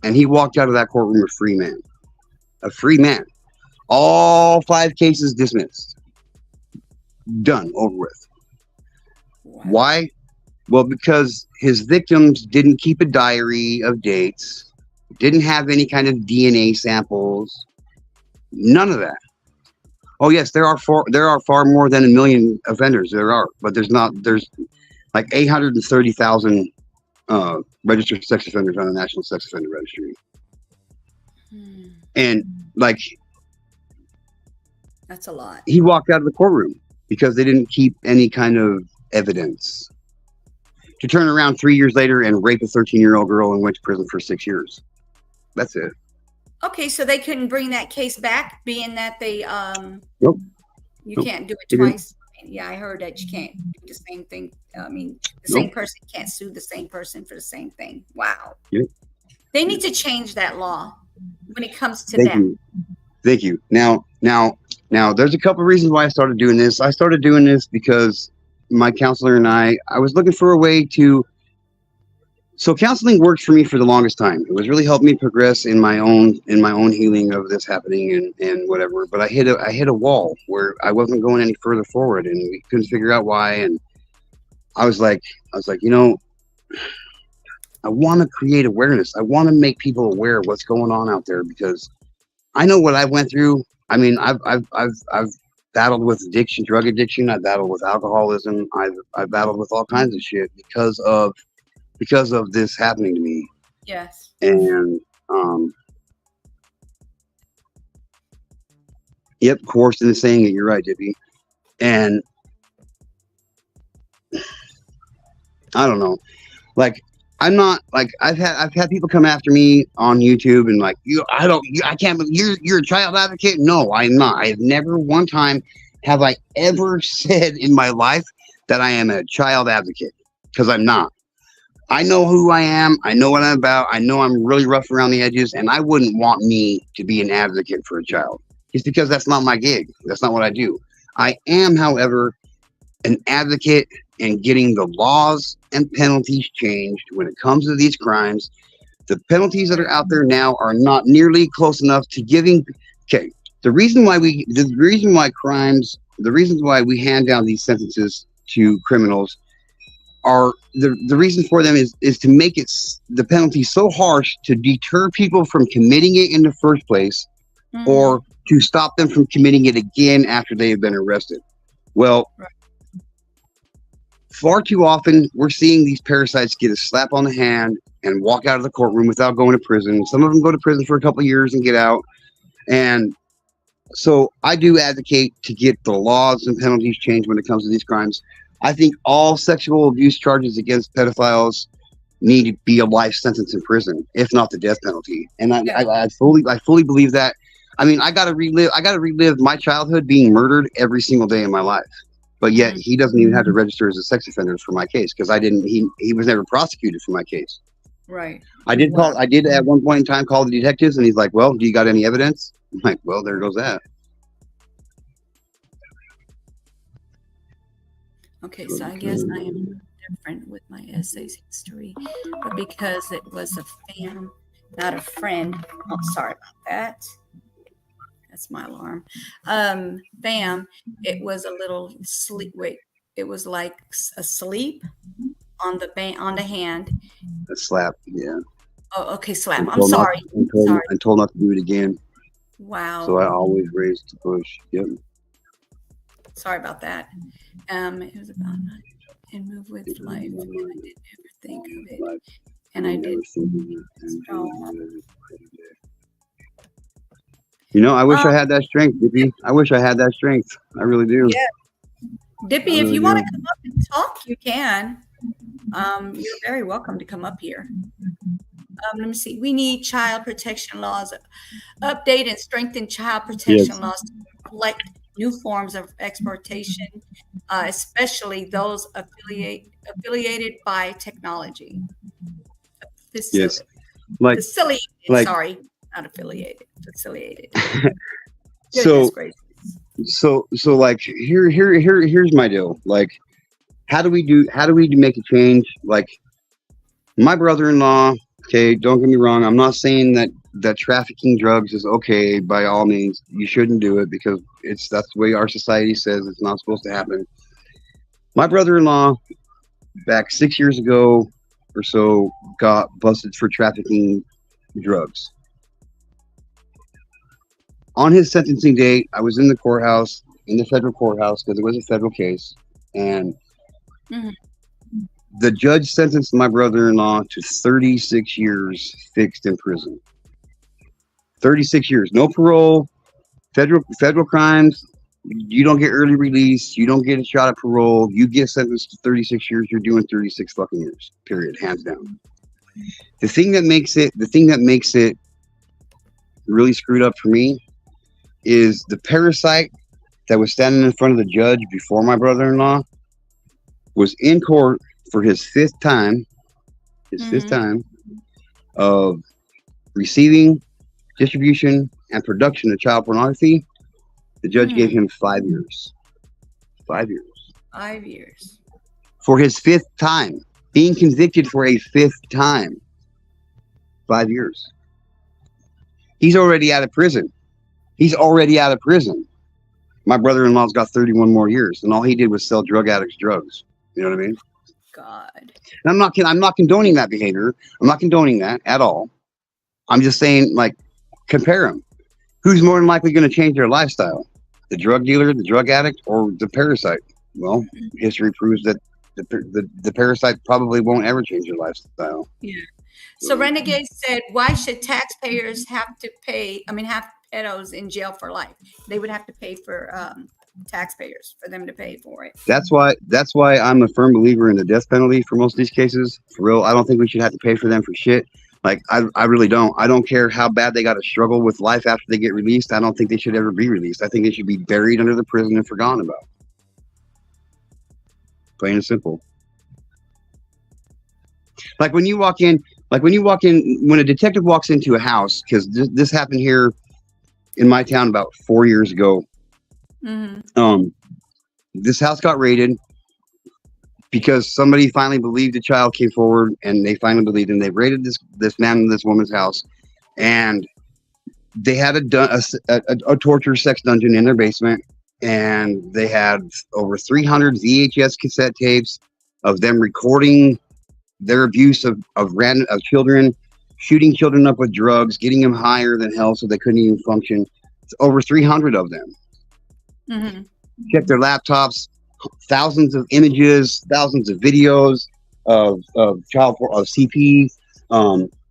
and he walked out of that courtroom a free man. A free man. All 5 cases dismissed. Done. Over with. Why? Well, because his victims didn't keep a diary of dates, didn't have any kind of DNA samples, none of that. Oh yes, there are far more than 1 million offenders. There are, but there's like 830,000 registered sex offenders on the National Sex Offender Registry. And like, that's a lot. He walked out of the courtroom because they didn't keep any kind of evidence, to turn around 3 years later and rape a 13-year-old girl and went to prison for 6 years. That's it. Okay, so they couldn't bring that case back, being that they Nope. You can't do it twice. Yeah, I heard that you can't do the same thing. I mean, the same person can't sue the same person for the same thing. Wow. Yep. They need to change that law when it comes to that. Thank you. Now, there's a couple of reasons why I started doing this. I started doing this because my counselor and I was looking for a way to. So counseling worked for me for the longest time. It was really helped me progress in my own healing of this happening and whatever. But I hit a wall where I wasn't going any further forward, and we couldn't figure out why. And I was like, you know, I want to create awareness. I want to make people aware of what's going on out there, because I know what I went through. I mean, I've battled with addiction, drug addiction. I've battled with alcoholism. I've battled with all kinds of shit because of this happening to me. Yes. And yep, coerced into saying it. You're right, Dippy. And I don't know, like, I'm not like, I've had people come after me on YouTube and like, I can't believe you're a child advocate. No, I'm not. I have never one time have I ever said in my life that I am a child advocate, because I'm not. I know who I am. I know what I'm about. I know I'm really rough around the edges, and I wouldn't want me to be an advocate for a child. It's because that's not my gig. That's not what I do. I am, however, an advocate in getting the laws and penalties changed when it comes to these crimes. The penalties that are out there now are not nearly close enough to giving. Okay, the reason why we hand down these sentences to criminals are the reason for them is to make it the penalty so harsh to deter people from committing it in the first place, or to stop them from committing it again after they have been arrested. Well, far too often we're seeing these parasites get a slap on the hand and walk out of the courtroom without going to prison. Some of them go to prison for a couple of years and get out. And so I do advocate to get the laws and penalties changed when it comes to these crimes. I think all sexual abuse charges against pedophiles need to be a life sentence in prison, if not the death penalty. And I fully believe that. I mean, I gotta relive my childhood being murdered every single day in my life. But yet he doesn't even have to register as a sex offender for my case, because he was never prosecuted for my case. Right. I did at one point in time call the detectives, and he's like, well, do you got any evidence? I'm like, well, there goes that. Okay, so I guess I am different with my essays history, but because it was a fam, not a friend. Oh, sorry about that. That's my alarm. Fam, it was a little sleep. Wait, it was like a sleep on the hand. A slap, yeah. Oh, okay, slap. I'm sorry. I'm told not to do it again. Wow. So I always raised the push. Yep. Sorry about that. It was about and move with life, and I didn't ever think of it, and I did. You know, I wish I had that strength, Dippy. I wish I had that strength. I really do. Yeah, Dippy, if you want to come up and talk, you can. You're very welcome to come up here. Let me see. We need child protection laws, update and strengthen child protection laws to reflect new forms of exploitation, especially those affiliated by technology. Yes, like facilitated. Sorry, not affiliated. Facilitated. So like here's my deal. Like, how do we make a change? Like, my brother-in-law. Okay, don't get me wrong. I'm not saying that trafficking drugs is okay by all means. You shouldn't do it, because that's the way our society says it's not supposed to happen. My brother-in-law, back 6 years ago or so, got busted for trafficking drugs. On his sentencing date, I was in the courthouse, in the federal courthouse, because it was a federal case, and the judge sentenced my brother-in-law to 36 years fixed in prison. 36 years, no parole, federal crimes. You don't get early release. You don't get a shot at parole. You get sentenced to 36 years. You're doing 36 fucking years, period, hands down. The thing that makes it really screwed up for me is the parasite that was standing in front of the judge before my brother-in-law was in court for his fifth time of receiving, distribution, and production of child pornography, the judge gave Mhm. him 5 years. 5 years. 5 years. For his 5th time. Being convicted for a 5th time. 5 years. He's already out of prison. He's already out of prison. My brother-in-law's got 31 more years, and all he did was sell drug addicts drugs. You know what I mean? God. And I'm not condoning that behavior. I'm not condoning that at all. I'm just saying, like, compare them. Who's more than likely going to change their lifestyle? The drug dealer, the drug addict, or the parasite? Well, history proves that the parasite probably won't ever change their lifestyle. Yeah. So Renegade said, why should taxpayers have to pay? I mean, have pedos in jail for life? They would have to pay for taxpayers for them to pay for it. That's why I'm a firm believer in the death penalty for most of these cases. For real, I don't think we should have to pay for them for shit. Like, I really don't. I don't care how bad they got to struggle with life after they get released. I don't think they should ever be released. I think they should be buried under the prison and forgotten about. Plain and simple. Like when you walk in, when a detective walks into a house, because this happened here in my town about 4 years ago. Mm-hmm. This house got raided because somebody finally believed a child came forward, and they finally believed him. They raided this man and this woman's house, and they had a torture sex dungeon in their basement, and they had over 300 VHS cassette tapes of them recording their abuse of children, shooting children up with drugs, getting them higher than hell so they couldn't even function. It's over 300 of them. Mm-hmm. Check their laptops, thousands of images, thousands of videos of CP,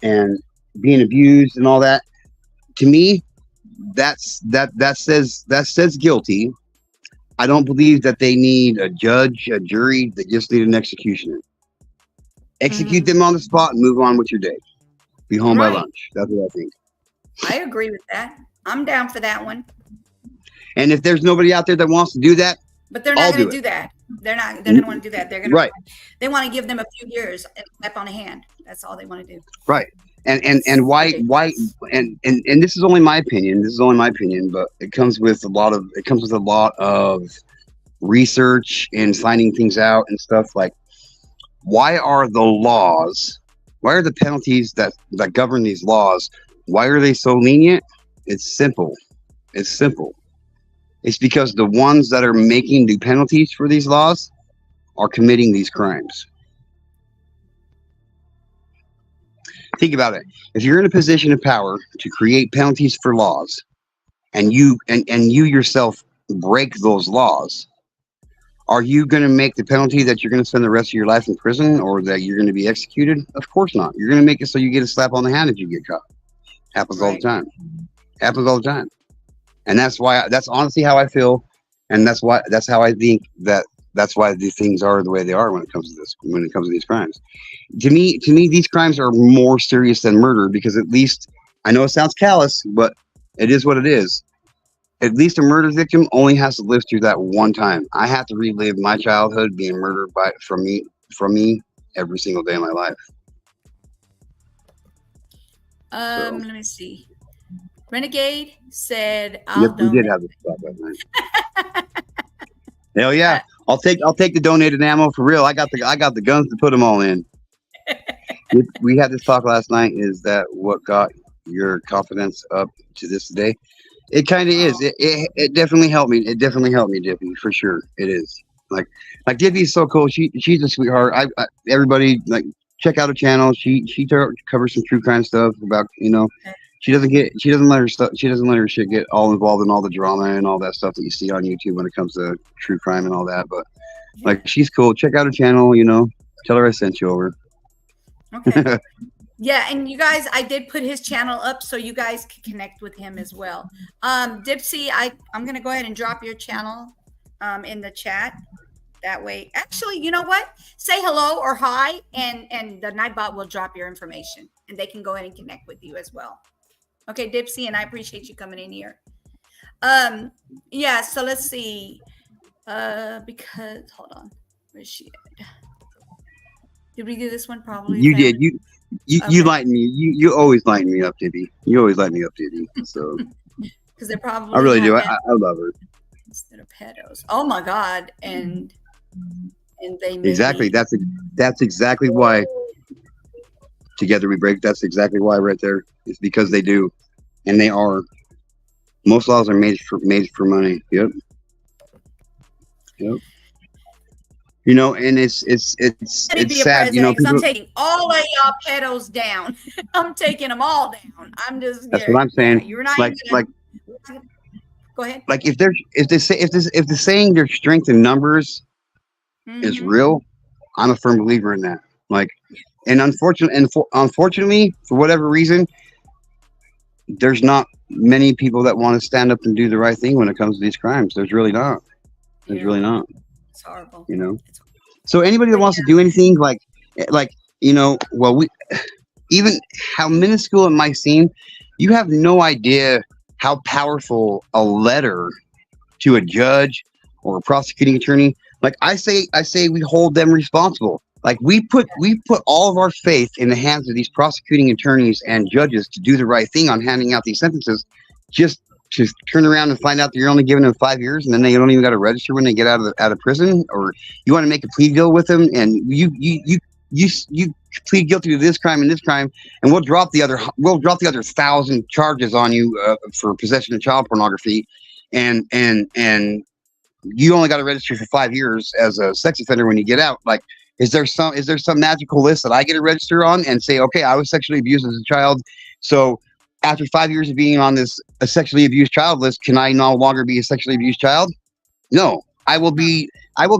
and being abused and all that. To me, that says guilty. I don't believe that they need a judge, a jury. They just need an executioner. Execute them on the spot and move on with your day. Be home by lunch. That's what I think. I agree with that. I'm down for that one. And if there's nobody out there that wants to do that, but they're not going to do that. They're going to want to do that. They're going to They want to give them a few years and slap on a hand. That's all they want to do. Right. And why and this is only my opinion. This is only my opinion, but it comes with a lot of research and finding things out and stuff. Like, why are the penalties that govern these laws, why are they so lenient? It's simple. It's because the ones that are making the penalties for these laws are committing these crimes. Think about it. If you're in a position of power to create penalties for laws, and you yourself break those laws, are you going to make the penalty that you're going to spend the rest of your life in prison, or that you're going to be executed? Of course not. You're going to make it so you get a slap on the hand if you get caught. Happens all the time. And that's honestly how I feel, and that's how I think that's why these things are the way they are when it comes to these crimes. To me, these crimes are more serious than murder, because at least, I know it sounds callous, but it is what it is. At least a murder victim only has to live through that one time. I have to relive my childhood being murdered from me every single day of my life. Let me see. Renegade said, "Yep, we did have this talk last night." Hell yeah! I'll take the donated ammo for real. I got the guns to put them all in. We had this talk last night. Is that what got your confidence up to this day? It kind of is. It definitely helped me. It definitely helped me, Dippy, for sure. It is. Like Dippy is so cool. She's a sweetheart. Everybody, like, check out her channel. She covers some true crime stuff about, She doesn't let her shit get all involved in all the drama and all that stuff that you see on YouTube when it comes to true crime and all that. But like, she's cool. Check out her channel. Tell her I sent you over. Okay. Yeah, and you guys, I did put his channel up so you guys can connect with him as well. Dipsy, I'm gonna go ahead and drop your channel in the chat. That way, actually, you know what? Say hello or hi, and the Nightbot will drop your information, and they can go ahead and connect with you as well. Okay, Dipsy, and I appreciate you coming in here. Yeah, so let's see. Because hold on, where's she at? Did we do this one? Probably. You did. You lighten me. You always lighten me up, Dibby. You always light me up, Dibby. So because they're probably I really do. not I love her. instead of pedos. Oh my God. And they Exactly. maybe That's exactly why together we break. That's exactly why right there. It's because they do, and they are. Most laws are made for money. Yep. Yep. You know, and it's let me be a sad. You know, president because I'm people. taking all of y'all pedos down. I'm taking them all down. I'm just That's what I'm yeah, saying. you're not Like even gonna go ahead. like if the saying there's strength in numbers is Mhm. real, I'm a firm believer in that. Like, and unfortunately, for whatever reason, there's not many people that want to stand up and do the right thing when it comes to these crimes. There's really not. There's Yeah, really not. it's horrible. You know. It's, So anybody that but wants to do anything like you know, well, we even how minuscule it might seem, you have no idea how powerful a letter to a judge or a prosecuting attorney. Like I say we hold them responsible. Like we put all of our faith in the hands of these prosecuting attorneys and judges to do the right thing on handing out these sentences, just to turn around and find out that you're only giving them 5 years and then they don't even got to register when they get out of prison, or you want to make a plea deal with them and you plead guilty to this crime and this crime, and we'll drop the other 1,000 charges on you for possession of child pornography, and you only got to register for 5 years as a sex offender when you get out. Like, is there some magical list that I get to register on and say, okay, I was sexually abused as a child, so after 5 years of being on this a sexually abused child list, can I no longer be a sexually abused child? No, I will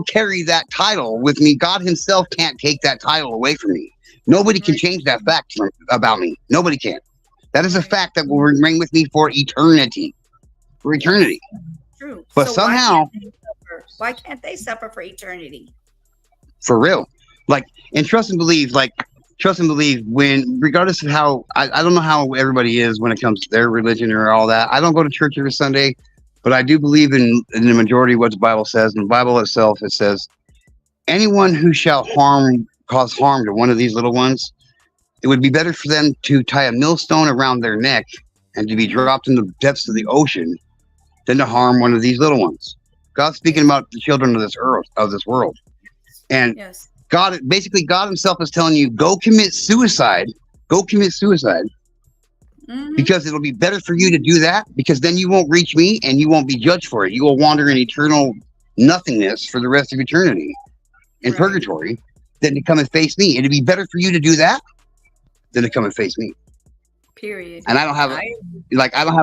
carry that title with me. God himself can't take that title away from me. Nobody can change that fact about me. Nobody can. That is a fact that will remain with me for eternity. For eternity. true. But So somehow, why can't they suffer for eternity? for real, like, and trust and believe, when, regardless of how, I don't know how everybody is when it comes to their religion or all that. I don't go to church every Sunday, but I do believe in the majority of what the Bible says. In the Bible itself, it says, anyone who shall cause harm to one of these little ones, it would be better for them to tie a millstone around their neck and to be dropped in the depths of the ocean than to harm one of these little ones. God's speaking about the children of this earth, of this world. And Yes. God himself is telling you, go commit suicide. Go commit suicide. Mhm. Because it'll be better for you to do that, because then you won't reach me and you won't be judged for it. You will wander in eternal nothingness for the rest of eternity in Right. purgatory than to come and face me. It'd be better for you to do that than to come and face me. Period. And I don't have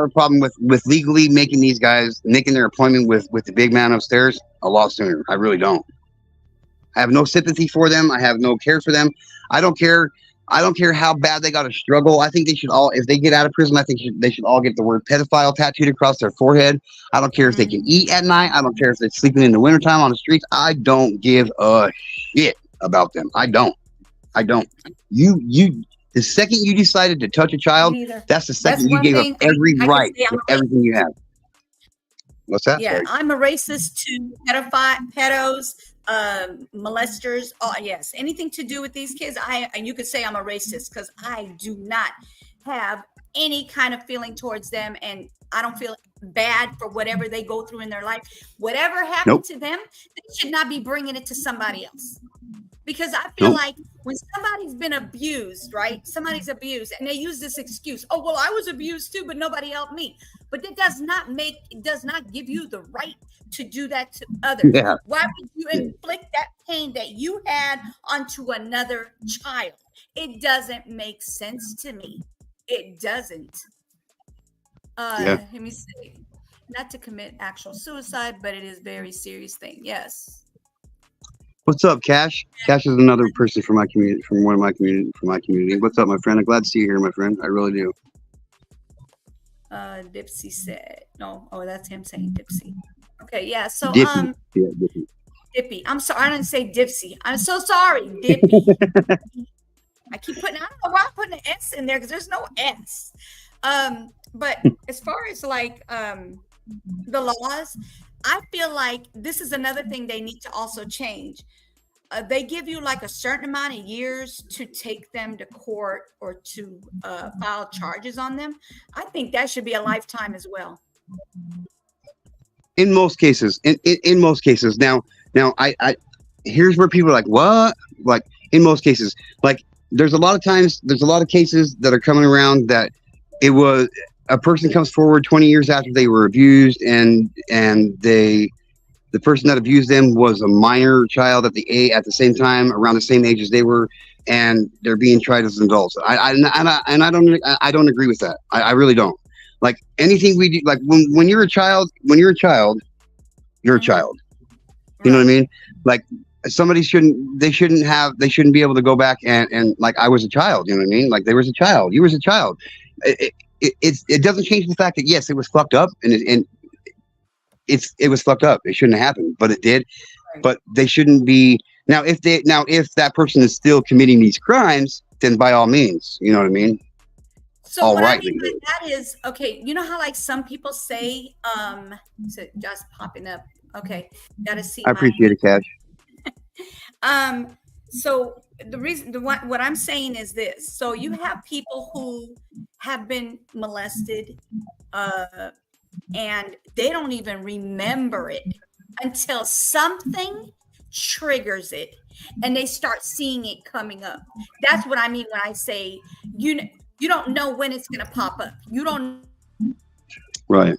a problem with legally making these guys making their appointment with the big man upstairs a lot sooner. I really don't. I have no sympathy for them. I have no care for them. I don't care how bad they got to struggle. I think they should all, if they get out of prison, I think they should all get the word pedophile tattooed across their forehead. I don't care if they can eat at night. I don't care if they're sleeping in the wintertime on the streets. I don't give a shit about them. I don't. The second you decided to touch a child, that's the second you gave up every right to everything you have. What's that? Yeah, Sorry. I'm a racist to pedos, molesters. Oh, yes, anything to do with these kids. And you could say I'm a racist because I do not have any kind of feeling towards them, and I don't feel bad for whatever they go through in their life. Whatever happened to them, they should not be bringing it to somebody else. Because I feel like when somebody's been abused, right? Somebody's abused and they use this excuse. Oh, well, I was abused too, but nobody helped me. But it does not give you the right to do that to others. Yeah. Why would you inflict that pain that you had onto another child? It doesn't make sense to me. It doesn't. Let me see. Not to commit actual suicide, but it is a very serious thing. Yes. What's up, Cash? Cash is another person from my community, from my community. What's up, my friend? I'm glad to see you here, my friend. I really do. Dipsy said, no. Oh, that's him saying Dipsy. Okay, yeah. So, Dippy. Yeah, Dippy. Dippy. I'm sorry, I didn't say Dipsy. I'm so sorry, Dippy. I don't know why I'm putting an S in there because there's no S. But as far as like the laws, I feel like this is another thing they need to also change. They give you like a certain amount of years to take them to court or to file charges on them. I think that should be a lifetime as well. In most cases, in most cases. Now I here's where people are like, what? Like, in most cases, like, there's a lot of cases that are coming around that it was a person comes forward 20 years after they were abused, and the person that abused them was a minor child at the same time, around the same age as they were, and they're being tried as adults. I don't agree with that. I really don't. Like, anything we do, like, when you're a child, you're a child. You know what I mean? Like, somebody shouldn't be able to go back and like, I was a child. You know what I mean? Like, there was a child. You was a child. It doesn't change the fact that, yes, it was fucked up, and it was fucked up. It shouldn't have happened, but it did. But they shouldn't be. Now, if that person is still committing these crimes, then by all means, you know what I mean? So All what right, I mean by that is, okay, you know how, like, some people say, so just popping up. Okay, gotta see. I appreciate it, Cash. So what I'm saying is this. So you have people who have been molested, and they don't even remember it until something triggers it, and they start seeing it coming up. That's what I mean when I say you don't know when it's going to pop up. You don't Right.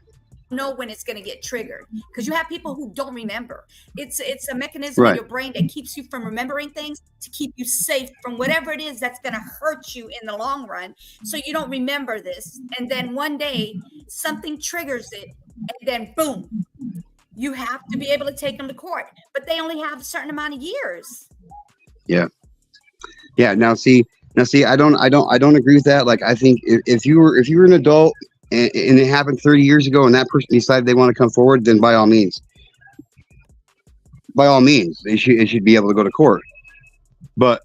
know when it's going to get triggered, because you have people who don't remember. It's a mechanism Right. in your brain that keeps you from remembering things, to keep you safe from whatever it is that's going to hurt you in the long run. So you don't remember this, and then one day something triggers it, and then boom, you have to be able to take them to court, but they only have a certain amount of years. Yeah. Now see, I don't agree with that. Like, I think if you were an adult, and it happened 30 years ago, and that person decided they want to come forward, then by all means, it should be able to go to court. But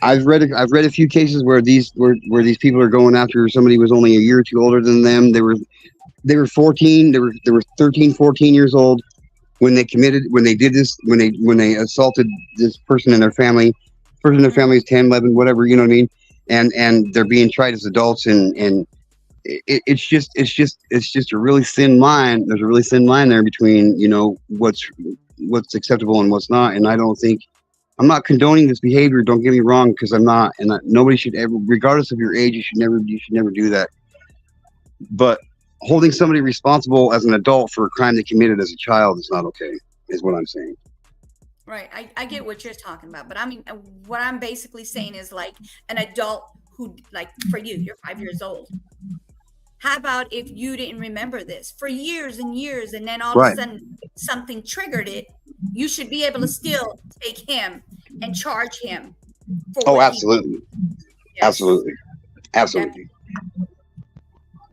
I've read a few cases where these people are going after somebody who was only a year or two older than them. They were 14. They were 13, 14 years old when they did this, when they assaulted this person in their family. Person in their family is 10, 11, whatever, you know what I mean? And they're being tried as adults, and it's just a really thin line. There's a really thin line there between, you know, what's acceptable and what's not. And I'm not condoning this behavior. Don't get me wrong, because I'm not, and nobody should ever, regardless of your age, you should never do that. But holding somebody responsible as an adult for a crime they committed as a child is not okay, is what I'm saying. Right. I get what you're talking about, but I mean, what I'm basically saying is, like, an adult who, like, for you're 5 years old. How about if you didn't remember this for years and years, and then all Right. of a sudden something triggered it? You should be able to still take him and charge him for Oh, what absolutely. Yes. Absolutely.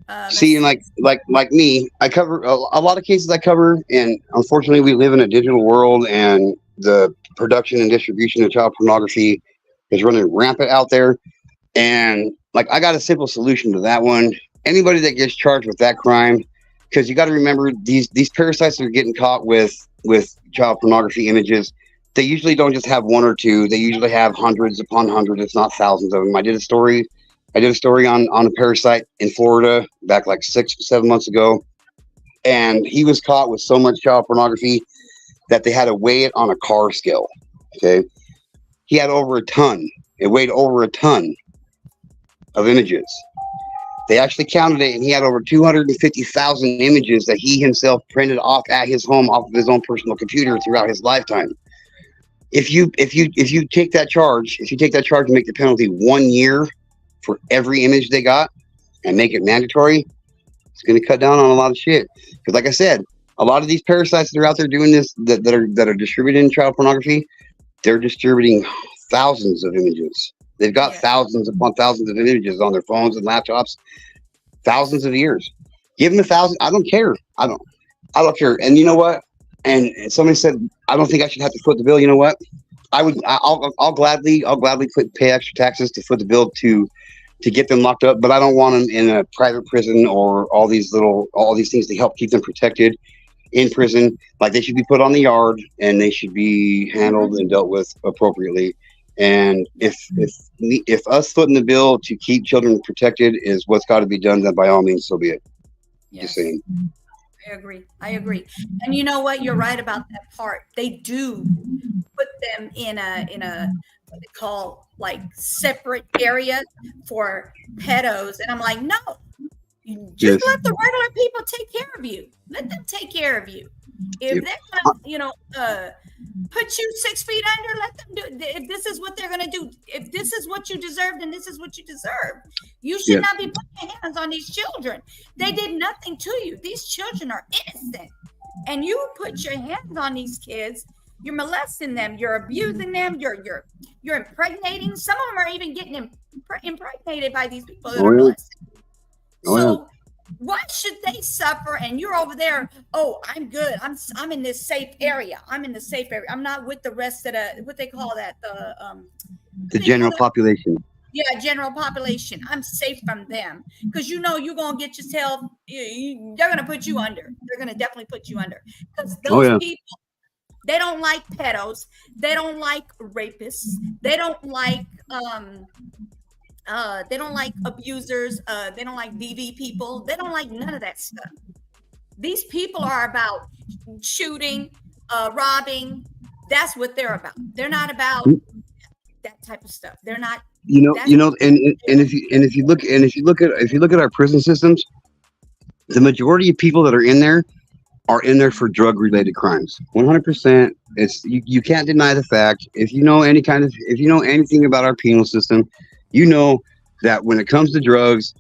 Let's See, and like me, I cover a lot of cases. I cover, and unfortunately, we live in a digital world, and the production and distribution of child pornography is running rampant out there. And, like, I got a simple solution to that one. Anybody that gets charged with that crime, because you got to remember, these parasites that are getting caught with child pornography images, they usually don't just have one or two. They usually have hundreds upon hundreds, if not thousands of them. I did a story on a parasite in Florida back like 6-7 months ago, and he was caught with so much child pornography that they had to weigh it on a car scale. Okay, he had over a ton. It weighed over a ton of images. They actually counted it, and he had over 250,000 images that he himself printed off at his home, off of his own personal computer throughout his lifetime. If you take that charge, and make the penalty 1 year for every image they got, and make it mandatory, it's going to cut down on a lot of shit. Because, like I said, a lot of these parasites that are out there doing this, that are distributing child pornography, they're distributing thousands of images. They've got thousands upon thousands of images on their phones and laptops, thousands of years. Give them 1,000. I don't care. I don't care. And you know what? And somebody said, I don't think I should have to foot the bill. You know what? I'll gladly pay extra taxes to foot the bill to get them locked up, but I don't want them in a private prison or all these things to help keep them protected in prison. Like, they should be put on the yard, and they should be handled and dealt with appropriately. And if us footing the bill to keep children protected is what's got to be done, then by all means, so be it. Just Yes. saying. I agree. I agree. And you know what? You're right about that part. They do put them in a what they call like separate area for pedos. And I'm like, no, you just Yes. let the regular people take care of you. Let them take care of you. If Yep. they're gonna, put you 6 feet under, let them do. If this is what they're gonna do, if this is what you deserve, then this is what you deserve. You should Yes. not be putting your hands on these children. They did nothing to you. These children are innocent, and you put your hands on these kids. You're molesting them. You're abusing them. You're impregnating. Some of them are even getting impregnated by these people that Oh, are yeah. molested. Oh, yeah. So why should they suffer and you're over there? Oh, I'm good. I'm in this safe area. I'm in the safe area. I'm not with the rest of the what they call that The general population. Yeah, general population. I'm safe from them because you're gonna get yourself. They're gonna put you under. They're gonna definitely put you under because Oh, those yeah. people. They don't like pedos. They don't like rapists. They don't like abusers. They don't like DV people. They don't like none of that stuff. These people are about shooting, robbing. That's what they're about. They're not about that type of stuff. They're not. And if you look at our prison systems, the majority of people that are in there for drug related crimes. 100%. It's you can't deny the fact. If you know anything about our penal system, you know that when it comes to drugs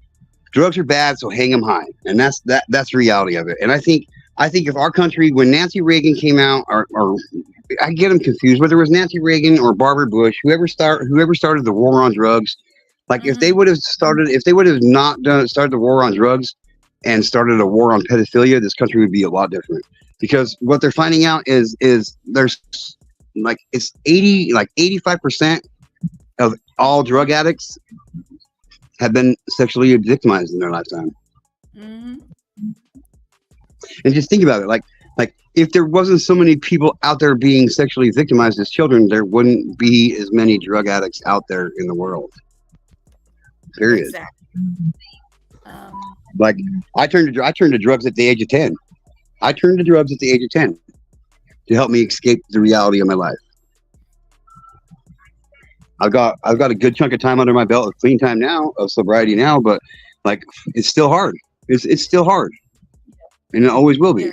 are bad, so hang them high. And that's the reality of it. And I think if our country, when Nancy Reagan came out, or I get them confused, whether it was Nancy Reagan or Barbara Bush, whoever started the war on drugs, like if they would have not started the war on drugs and started a war on pedophilia, this country would be a lot different. Because what they're finding out is there's like it's 85% of all drug addicts have been sexually victimized in their lifetime. Mm-hmm. And just think about it, like if there wasn't so many people out there being sexually victimized as children, there wouldn't be as many drug addicts out there in the world. Period. Exactly. Like I turned to drugs at the age of 10. I turned to drugs at the age of 10 to help me escape the reality of my life. I've got a good chunk of time under my belt of clean time now, of sobriety now, but like it's still hard. It's still hard, and it always will be.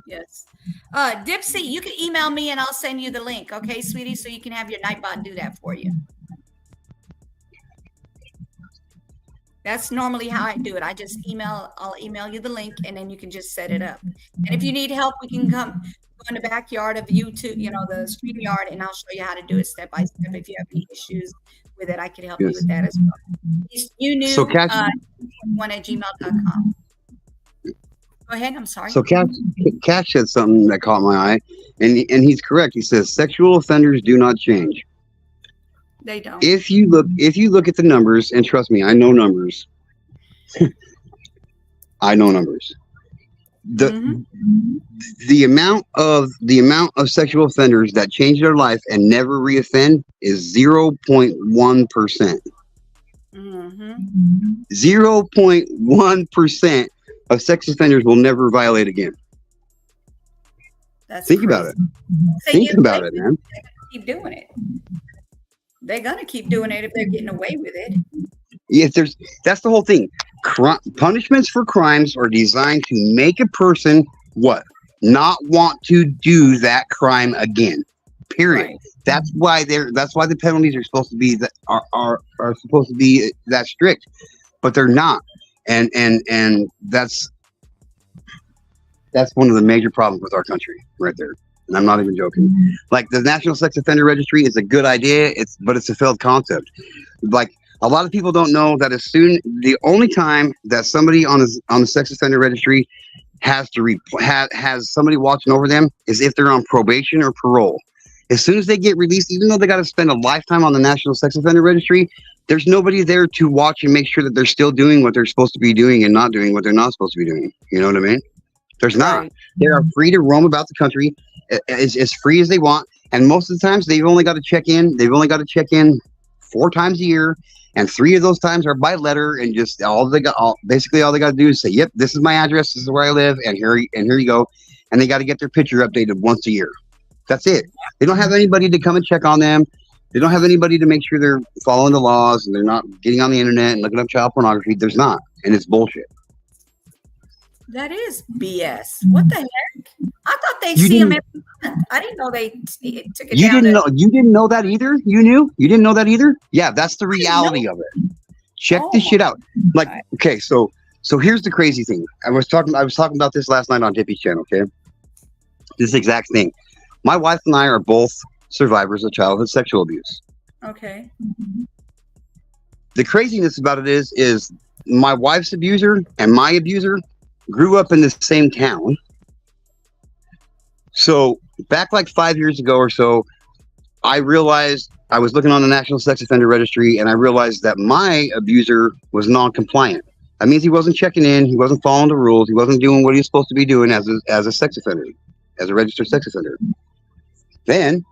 Yes. Dipsy, you can email me and I'll send you the link, okay, sweetie, so you can have your Nightbot do that for you. That's normally how I do it. I'll email you the link and then you can just set it up. And if you need help, we can go in the backyard of YouTube, the StreamYard, and I'll show you how to do it step by step. If you have any issues with it, I can help you with that as well. You knew one at gmail.com. Go ahead. I'm sorry. So Cash said something that caught my eye, and he's correct. He says sexual offenders do not change. They don't. If you look at the numbers, and trust me, I know numbers. I know numbers. The amount of sexual offenders that change their life and never reoffend is 0.1%. 0.1% of sex offenders will never violate again. That's Think crazy. about it. Think about it, man. Keep doing it. They're gonna keep doing it if they're getting away with it. Yeah, that's the whole thing. Punishments for crimes are designed to make a person not want to do that crime again. Period. Right. That's why the penalties are supposed to be are supposed to be that strict, but they're not. And that's one of the major problems with our country right there. And I'm not even joking. Like the National Sex Offender Registry is a good idea, but it's a failed concept. Like a lot of people don't know that the only time that somebody on the sex offender registry has somebody watching over them is if they're on probation or parole. As soon as they get released, even though they got to spend a lifetime on the National Sex Offender Registry, there's nobody there to watch and make sure that they're still doing what they're supposed to be doing and not doing what they're not supposed to be doing. You know what I mean? There's not. They are free to roam about the country as free as they want. And most of the times they've only got to check in. They've only got to check in 4 times a year, and 3 of those times are by letter, and just basically all they got to do is say, "Yep, this is my address, this is where I live, and here you go," and they got to get their picture updated once a year. That's it. They don't have anybody to come and check on them. They don't have anybody to make sure they're following the laws and they're not getting on the internet and looking up child pornography. There's not, and it's bullshit. That is BS. What the heck? I thought they You see them didn't- every month. I didn't know they took it You down. didn't know that either? You knew? You didn't know that either? Yeah, that's the reality of it. Check Oh this shit my out. Like, God. okay, so here's the crazy thing. I was talking about this last night on Dippy's channel, okay? This exact thing. My wife and I are both survivors of childhood sexual abuse. Okay. The craziness about it is my wife's abuser and my abuser grew up in the same town. So back like 5 years ago or so, I realized I was looking on the National Sex Offender Registry, and I realized that my abuser was non-compliant. That means he wasn't checking in, he wasn't following the rules, he wasn't doing what he was supposed to be doing as a sex offender, as a registered sex offender. Then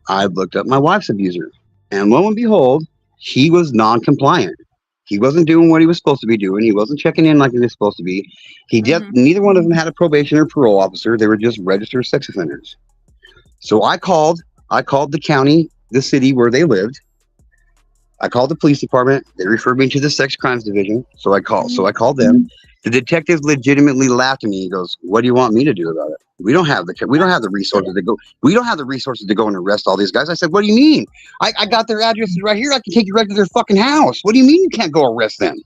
I looked up my wife's abuser, and lo and behold, he was non-compliant. He wasn't doing what he was supposed to be doing. He wasn't checking in like he was supposed to be. Neither one of them had a probation or parole officer. They were just registered sex offenders. So I called the county, the city where they lived. I called the police department. They referred me to the sex crimes division. So I called them. The detective legitimately laughed at me. He goes, "What do you want me to do about it? We don't have the resources to go. We don't have the resources to go and arrest all these guys." I said, "What do you mean? I got their addresses right here. I can take you right to their fucking house. What do you mean you can't go arrest them?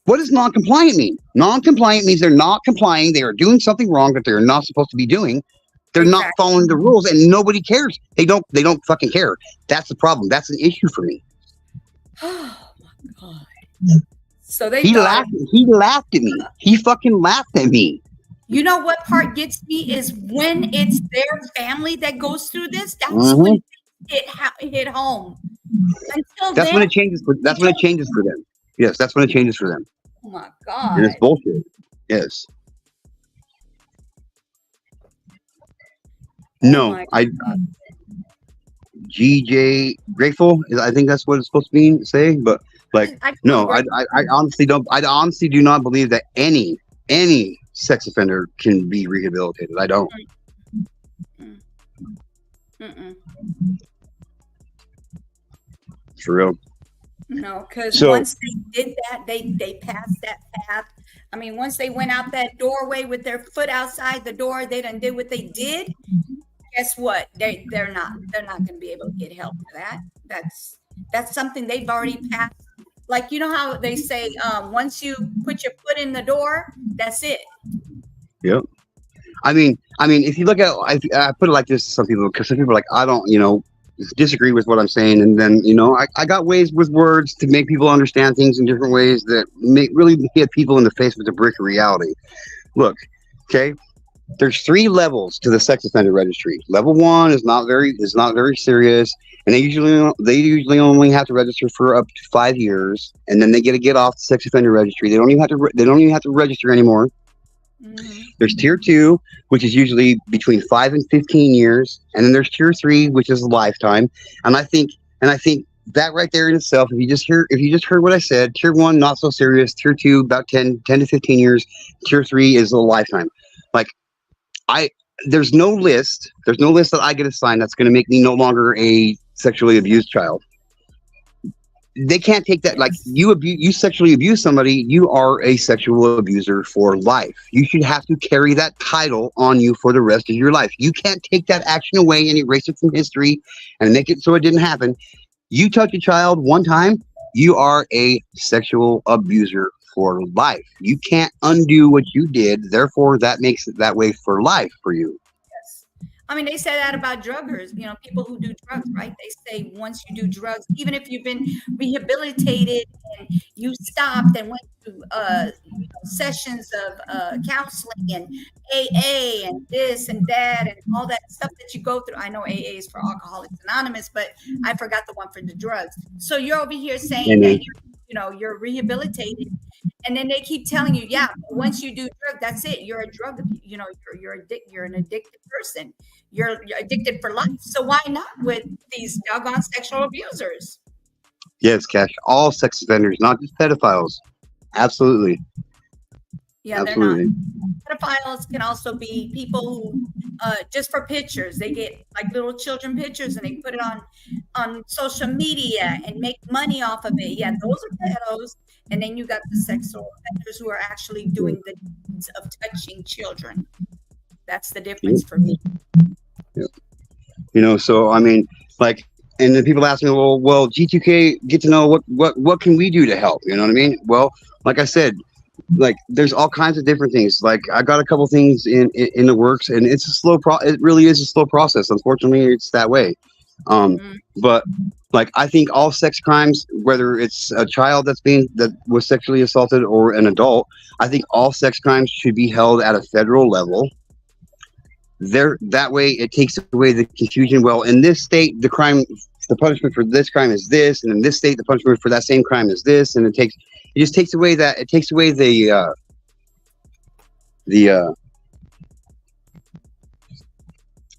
What does non-compliant mean? Non-compliant means they're not complying. They are doing something wrong that they're not supposed to be doing. They're not following the rules, and nobody cares. They don't fucking care. That's the problem. That's an issue for me." Oh my God. So He laughed at me. He fucking laughed at me. You know what part gets me is when it's their family that goes through this. That's Mhm. when it hit home. Until That's then, when it changes. That's when it changes for them. Yes, that's when it changes for them. oh my And it's God. bullshit. Yes. Oh No, my God. GJ grateful. I think that's what it's supposed to be saying. But like, no, I honestly don't. I honestly do not believe that any sex offender can be rehabilitated. I don't. Mm-mm. For real. No, because So- once they did that, they passed that path. I mean, once they went out that doorway with their foot outside the door, they done did what they did. Guess what? They're not going to be able to get help for that. That's something they've already passed. Like, you know how they say, once you put your foot in the door, that's it. Yep. I mean, if you look at, I put it like this to some people, because some people are like, I don't, disagree with what I'm saying, and then I got ways with words to make people understand things in different ways that really hit people in the face with a brick of reality. Look, okay, there's 3 levels to the sex offender registry. Level 1 is not very serious, and they usually only have to register for up to 5 years, and then they get off the sex offender registry. They don't even have to register anymore. Mm-hmm. There's tier 2, which is usually between 5 and 15 years, and then there's tier 3, which is a lifetime. And I think that right there in itself, if you just heard what I said, tier 1 not so serious, tier 2 about 10 to 15 years, tier 3 is a lifetime. Like, there's no list that I get assigned that's going to make me no longer a sexually abused child. They can't take that. Like, you sexually abuse somebody, you are a sexual abuser for life. You should have to carry that title on you for the rest of your life. You can't take that action away and erase it from history and make it so it didn't happen. You touch a child one time, you are a sexual abuser for life. You can't undo what you did. Therefore, that makes it that way for life for you. I mean, they say that about druggers, people who do drugs, right? They say once you do drugs, even if you've been rehabilitated and you stopped and went to sessions of counseling and AA and this and that and all that stuff that you go through. I know AA is for Alcoholics Anonymous, but I forgot the one for the drugs. So you're over here saying that you're rehabilitated. And then they keep telling you, yeah, once you do drugs, that's it. You're a drug, you're an addicted person. You're addicted for life. So why not with these doggone sexual abusers? Yes, Cash. All sex offenders, not just pedophiles. Absolutely. Yeah, they're not. Absolutely. Pedophiles can also be people who, just for pictures, they get like little children pictures and they put it on social media and make money off of it. Yeah, those are pedos. And then you got the sexual offenders who are actually doing the deeds of touching children. That's the difference for me. You know, so I mean, like, and then people ask me, well, G2K, get to know what can we do to help? You know what I mean? Well, like I said, like there's all kinds of different things. Like I got a couple things in the works, and it's a slow it really is a slow process. Unfortunately, it's that way. But like I think all sex crimes, whether it's a child that was sexually assaulted or an adult, I think all sex crimes should be held at a federal level. That way it takes away the confusion. Well, in this state, the punishment for this crime is this, and in this state, the punishment for that same crime is this, and it just takes away the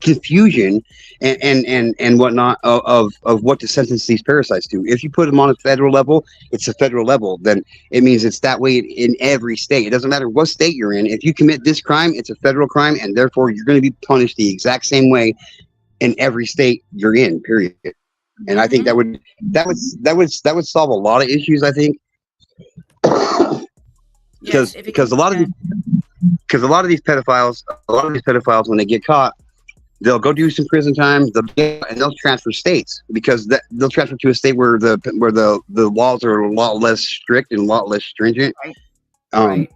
confusion and whatnot of what to sentence these parasites to. If you put them on a federal level, it's a federal level. Then it means it's that way in every state. It doesn't matter what state you're in. If you commit this crime, it's a federal crime, and therefore you're going to be punished the exact same way in every state you're in. Period. And I think that would solve a lot of issues. I think because a lot of these pedophiles, when they get caught, they'll go do some prison time. They'll transfer states because they'll transfer to a state where the laws are a lot less strict and a lot less stringent. Right.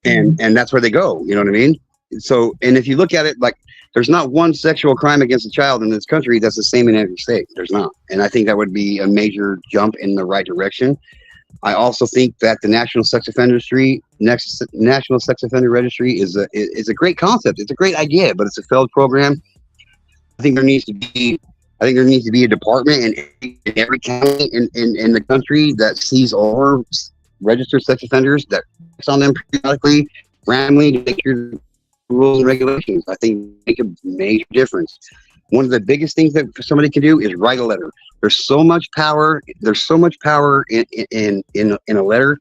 And that's where they go. You know what I mean? So, and if you look at it, like there's not one sexual crime against a child in this country that's the same in every state. There's not. And I think that would be a major jump in the right direction. I also think that the National Sex Offender Registry is a great concept. It's a great idea, but it's a failed program. I think there needs to be a department in every county in the country that sees over registered sex offenders, that checks on them periodically, randomly, to make sure rules and regulations. I think make a major difference. One of the biggest things that somebody can do is write a letter. There's so much power. There's so much power in a letter.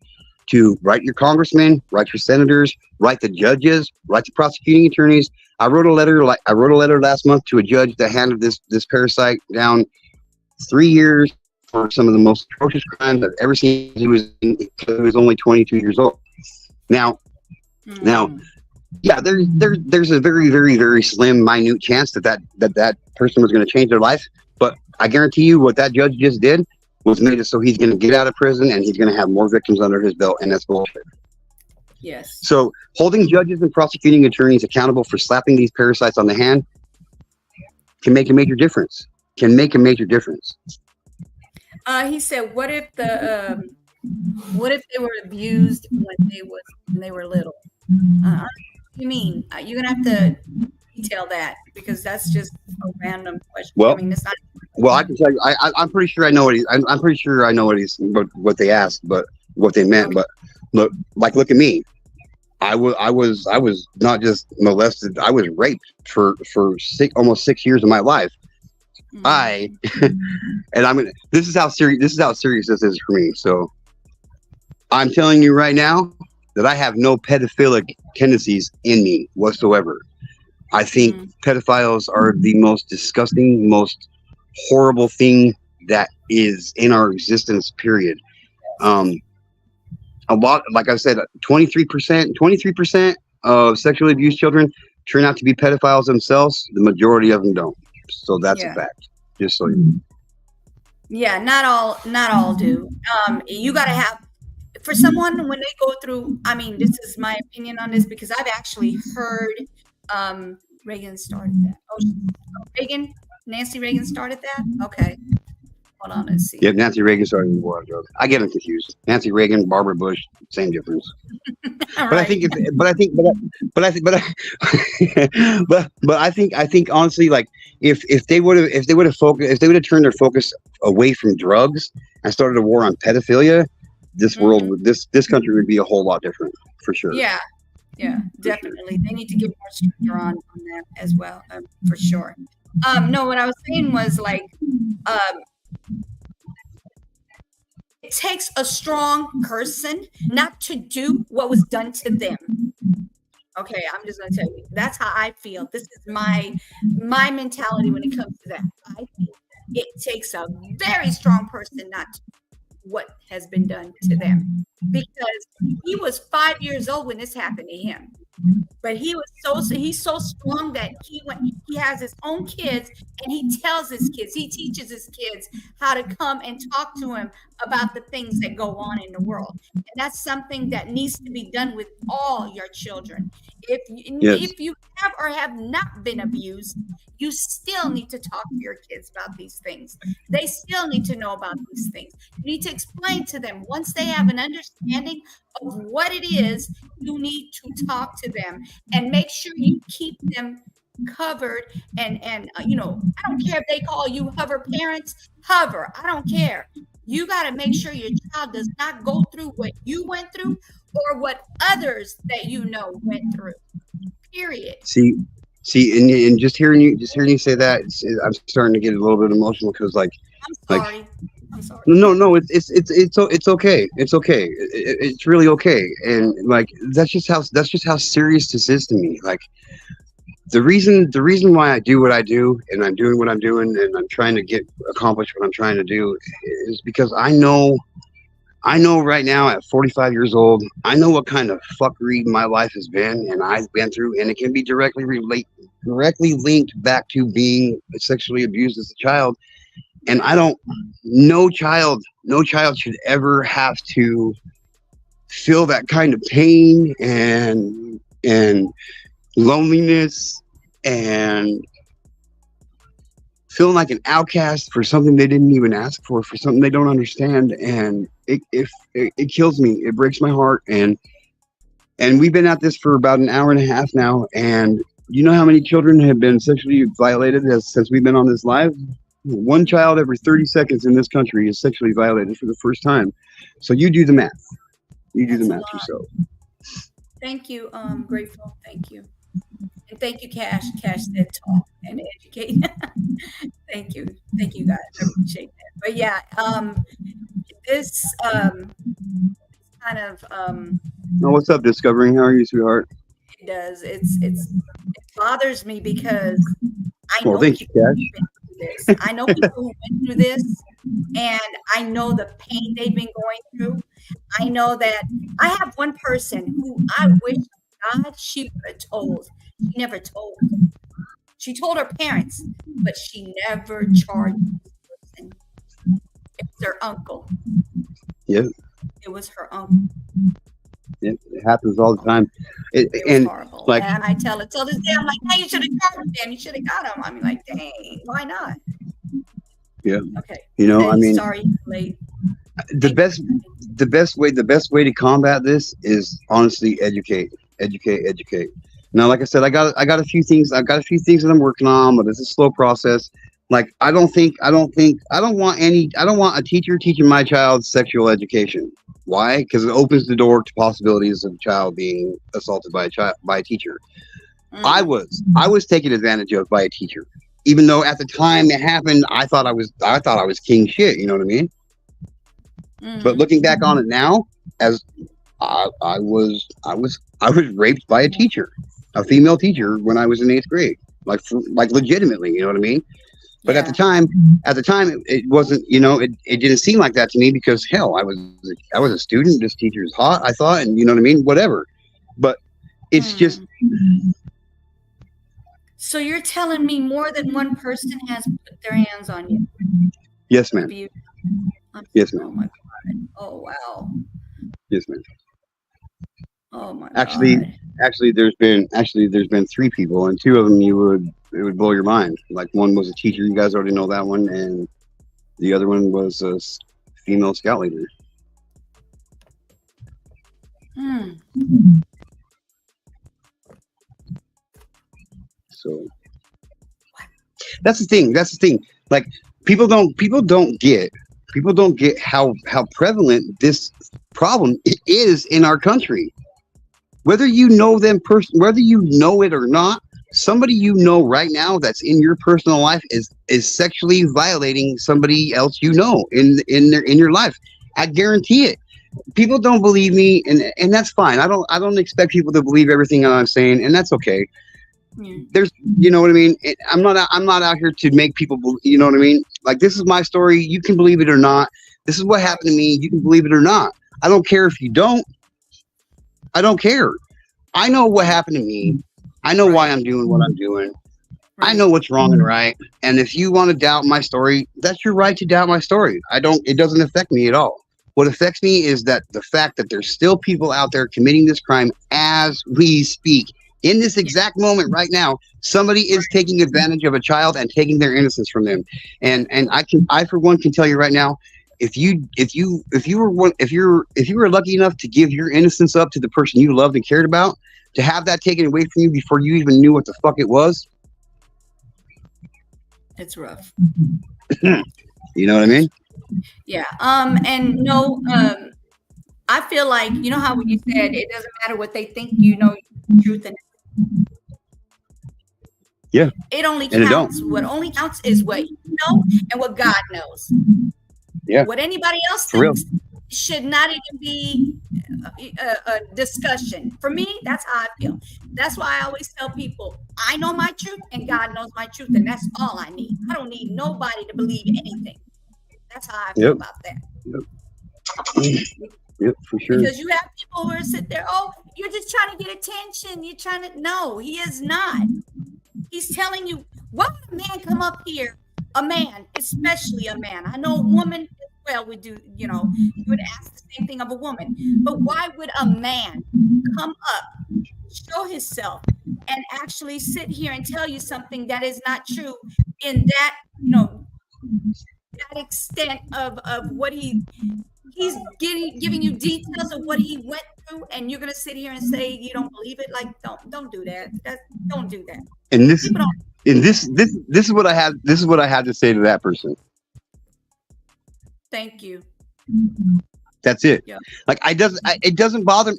To write your congressman, write your senators, write the judges, write the prosecuting attorneys. I wrote a letter last month to a judge that handed this parasite down 3 years for some of the most atrocious crimes I've ever seen. He was only 22 years old. Now, yeah, there's a very, very, very slim, minute chance that person was going to change their life. But I guarantee you, what that judge just did was made it so he's going to get out of prison and he's going to have more victims under his belt, and that's bullshit. Yes. So holding judges and prosecuting attorneys accountable for slapping these parasites on the hand can make a major difference. He said, what if they were abused when they were little? What do you mean? You're gonna have to detail that, because that's just a random question. Well, I mean, it's not. Well, I can tell you, I'm pretty sure I know what they asked, but what they meant. Okay. But look at me. I was not just molested. I was raped for almost 6 years of my life. Mm-hmm. This is how serious this is for me. So I'm telling you right now that I have no pedophilic tendencies in me whatsoever. I think pedophiles are the most disgusting, most horrible thing that is in our existence, period. A lot, like I said, 23% of sexually abused children turn out to be pedophiles themselves. The majority of them don't. So that's a fact. Just so you know. Yeah, not all do. You got to have, for someone when they go through, I mean, this is my opinion on this, because I've actually heard Reagan started that. Nancy Reagan started that? Okay. Hold on, let's see. Yep, Nancy Reagan started the war on drugs. I get them confused. Nancy Reagan, Barbara Bush, same difference. But I think honestly, like if they would have turned their focus away from drugs and started a war on pedophilia, this this country would be a whole lot different, for sure. Yeah, definitely. They need to get more stricter on that as well, for sure. No, what I was saying was like, takes a strong person not to do what was done to them. Okay, I'm just gonna tell you, that's how I feel. This is my mentality when it comes to that. I think it takes a very strong person not to do what has been done to them, because he was 5 years old when this happened to him. But he's so strong that he has his own kids, and he tells his kids, he teaches his kids how to come and talk to him about the things that go on in the world. And that's something that needs to be done with all your children. Yes. If you have or have not been abused, you still need to talk to your kids about these things. They still need to know about these things. You need to explain to them. Once they have an understanding of what it is, you need to talk to them and make sure you keep them covered. And I don't care if they call you hover parents, hover. I don't care. You got to make sure your child does not go through what you went through or what others that you know went through. Period. See, and just hearing you say that, I'm starting to get a little bit emotional because, like, I'm sorry. No, it's okay. It's okay. It's really okay. And like, that's just how serious this is to me. Like, the reason why I do what I do, and I'm doing what I'm doing, and I'm trying to accomplish what I'm trying to do, is because I know right now at 45 years old, I know what kind of fuckery my life has been and I've been through, and it can be directly linked back to being sexually abused as a child. And no child should ever have to feel that kind of pain and loneliness and feeling like an outcast for something they didn't even ask for something they don't understand. And it kills me. It breaks my heart. And we've been at this for about an hour and a half now. And you know how many children have been sexually violated since we've been on this live? One child every 30 seconds in this country is sexually violated for the first time. So you do the math. You do the math yourself. Thank you, Grateful. Thank you. And thank you, Cash. Cash said talk and educate. Thank you. Thank you, guys. I appreciate that. But yeah, this kind of Oh, what's up, Discovering? How are you, sweetheart? It does. It bothers me because I know thank you, Cash. this. I know people who went through this, and I know the pain they've been going through. I know that I have one person who I wish God she would have told. She never told. She told her parents, but she never charged this person. It was her uncle. Yeah. It was her uncle. It happens all the time. It was horrible. Like, and I tell it till this day, I'm like, hey, you should have charged him. You should have got him. I'm like, dang, why not? Yeah. Okay. You know, Hey, I mean, sorry, late. the best way to combat this is honestly educate. Now, like I said, I got a few things that I'm working on, but it's a slow process. Like, I don't want a teacher teaching my child sexual education. Why? Because it opens the door to possibilities of a child being assaulted by a teacher. I was taken advantage of by a teacher, even though at the time it happened, I thought I was king shit. You know what I mean? But looking back on it now, as I was raped by a teacher, a female teacher, when I was in 8th grade, like legitimately. You know what I mean? But Yeah. at the time, it wasn't, it didn't seem like that to me because hell, I was a student. This teacher's hot, I thought, and you know what I mean? Whatever. But it's just. So you're telling me more than one person has put their hands on you? Yes, ma'am. Yes, ma'am. Oh my God. Oh wow. Yes, ma'am. Oh my God. Actually, there's been 3 people, and 2 of them it would blow your mind. Like, one was a teacher, you guys already know that one, and the other one was a female scout leader. So that's the thing. Like, people don't get how prevalent this problem is in our country. Whether you know them whether you know it or not, somebody you know right now that's in your personal life is sexually violating somebody else you know in your life. I guarantee it. People don't believe me, and that's fine. I don't expect people to believe everything I'm saying, and that's okay. Yeah. There's, you know what I mean? I'm not out here to make people you know what I mean? Like, this is my story. You can believe it or not. This is what happened to me. You can believe it or not. I don't care if you don't. I don't care. I know what happened to me. I know why I'm doing what I'm doing. I know what's wrong and right. And if you want to doubt my story, that's your right to doubt my story. It doesn't affect me at all. What affects me is that the fact that there's still people out there committing this crime as we speak. In this exact moment right now, somebody is taking advantage of a child and taking their innocence from them. And I for one can tell you right now, if you were lucky enough to give your innocence up to the person you loved and cared about, to have that taken away from you before you even knew what the fuck it was, it's rough. You know what I mean? Yeah. And no, I feel like, you know how when you said it doesn't matter what they think, you know the truth, and Yeah. it only And it don't. counts. What only counts is what you know and what God knows. Yeah. What anybody else For real. thinks should not even be a discussion. For me, that's how I feel. That's why I always tell people, I know my truth and God knows my truth, and that's all I need. I don't need nobody to believe anything. That's how I feel about that. Yep, for sure. Because you have people who are sit there, oh, you're just trying to get attention. You're trying to, no, he is not. He's telling you, why would a man come up here? A man, especially a man. I know a woman as well would do, you know, you would ask the same thing of a woman. But why would a man come up, show himself, and actually sit here and tell you something that is not true in that, you know, that extent of what he's giving you details of what he went through, and you're gonna sit here and say you don't believe it? Like, don't do that. Don't do that. And this is what I have. This is what I had to say to that person. Thank you. That's it. Yeah. Like, it doesn't bother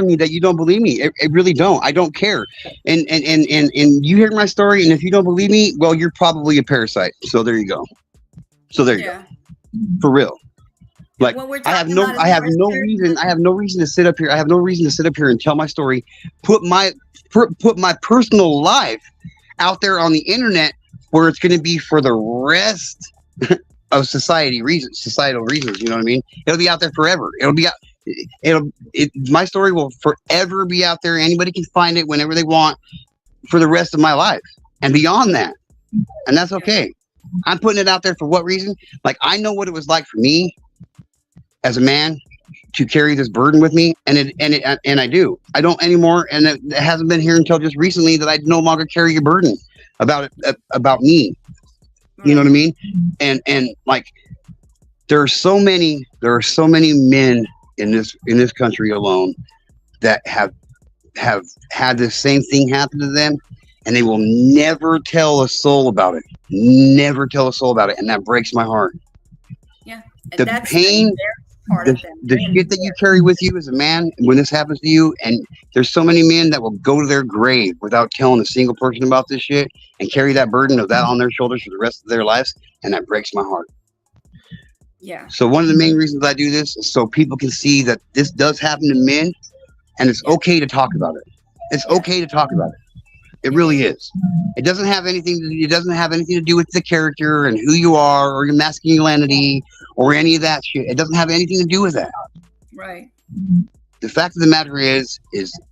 me that you don't believe me. It really don't. I don't care. And you hear my story, and if you don't believe me, well, you're probably a parasite. So there you go. So there you go. For real. Like, I have no reason to sit up here. I have no reason to sit up here and tell my story, put my personal life out there on the internet where it's going to be for the rest of societal reasons. You know what I mean? It'll be out there forever. My story will forever be out there. Anybody can find it whenever they want for the rest of my life and beyond that. And that's okay. I'm putting it out there for what reason? Like, I know what it was like for me as a man to carry this burden with me, and I do. I don't anymore, and it hasn't been here until just recently that I no longer carry a burden about me. You know what I mean? And like, there are so many men in this country alone that have had the same thing happen to them, and they will never tell a soul about it. Never tell a soul about it, and that breaks my heart. Yeah, and the that's pain. The shit that you carry with you as a man when this happens to you, and there's so many men that will go to their grave without telling a single person about this shit and carry that burden of that on their shoulders for the rest of their lives, and that breaks my heart. Yeah. So one of the main reasons I do this is so people can see that this does happen to men, and it's okay to talk about it. It's okay to talk about it. It really is. It doesn't have anything to do with the character and who you are or your masculinity or any of that shit. It doesn't have anything to do with that. Right. The fact of the matter is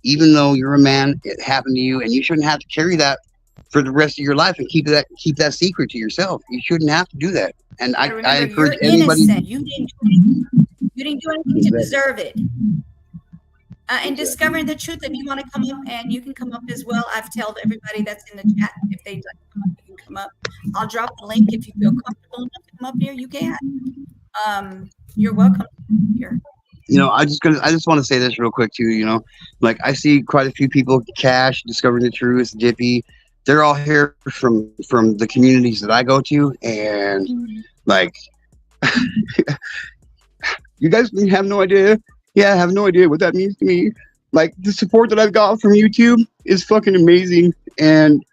even though you're a man, it happened to you, and you shouldn't have to carry that for the rest of your life and keep that secret to yourself. You shouldn't have to do that. And I encourage anybody. You didn't do anything to deserve it. And discovering the truth, if you want to come up, and you can come up as well. I've told everybody that's in the chat, if they'd like to come up, you can come up. I'll drop the link. If you feel comfortable enough to come up here, you can. You're welcome here. You know, I just want to say this real quick too. You know, like, I see quite a few people, Cash, Discovering the Truth, Dippy. They're all here from the communities that I go to, and like, you guys have no idea. Yeah, I have no idea what that means to me. Like, the support that I've got from YouTube is fucking amazing, and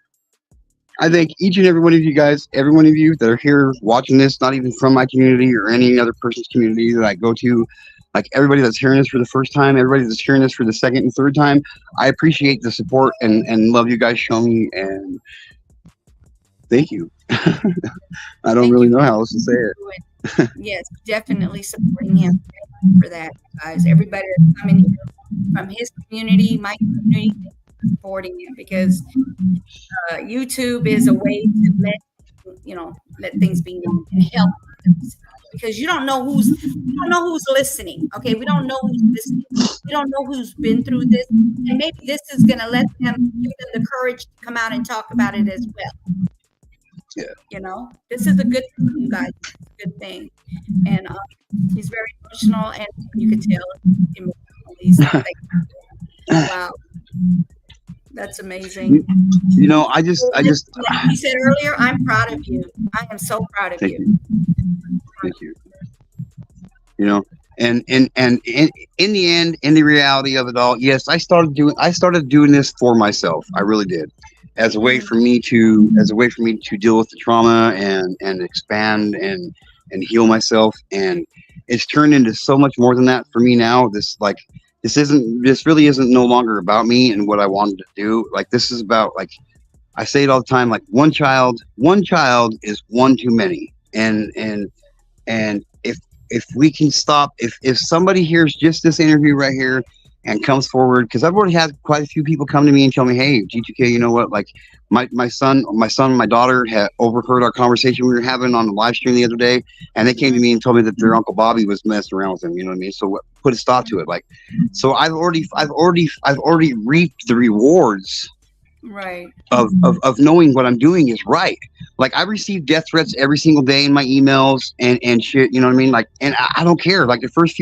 I thank each and every one of you guys, every one of you that are here watching this, not even from my community or any other person's community that I go to, like everybody that's hearing this for the first time, everybody that's hearing this for the second and third time. I appreciate the support and love you guys show me, and thank you. I don't Thank really you. know how else to say it. Yes, definitely supporting him for that, guys. Everybody that's coming here from his community, my community, supporting him, because YouTube is a way to let things be known and help others, because you don't know who's listening. Okay, we don't know who's listening. We don't know who's been through this, and maybe this is going to give them the courage to come out and talk about it as well. Yeah. This is a good thing, you guys. It's a good thing, and he's very emotional, and you can tell emotional. He's like, wow. That's amazing. I just like he said earlier, I'm proud of you. I am so proud of you. Thank you. And in the end, in the reality of it all, yes, I started doing this for myself. I really did, as a way for me to deal with the trauma and expand and heal myself. And it's turned into so much more than that for me now. This really isn't no longer about me and what I wanted to do. Like, this is about, like, I say it all the time, like, one child is one too many. And if we can stop, if somebody hears just this interview right here and comes forward, because I've already had quite a few people come to me and tell me, hey, G2K, you know what, like, my son and my daughter had overheard our conversation we were having on the live stream the other day, and they came to me and told me that their Uncle Bobby was messing around with them. You know what I mean? So put a stop to it. Like, so I've already reaped the rewards, right, of knowing what I'm doing is right. Like, I receive death threats every single day in my emails and shit. You know what I mean? Like, and I don't care. Like, the first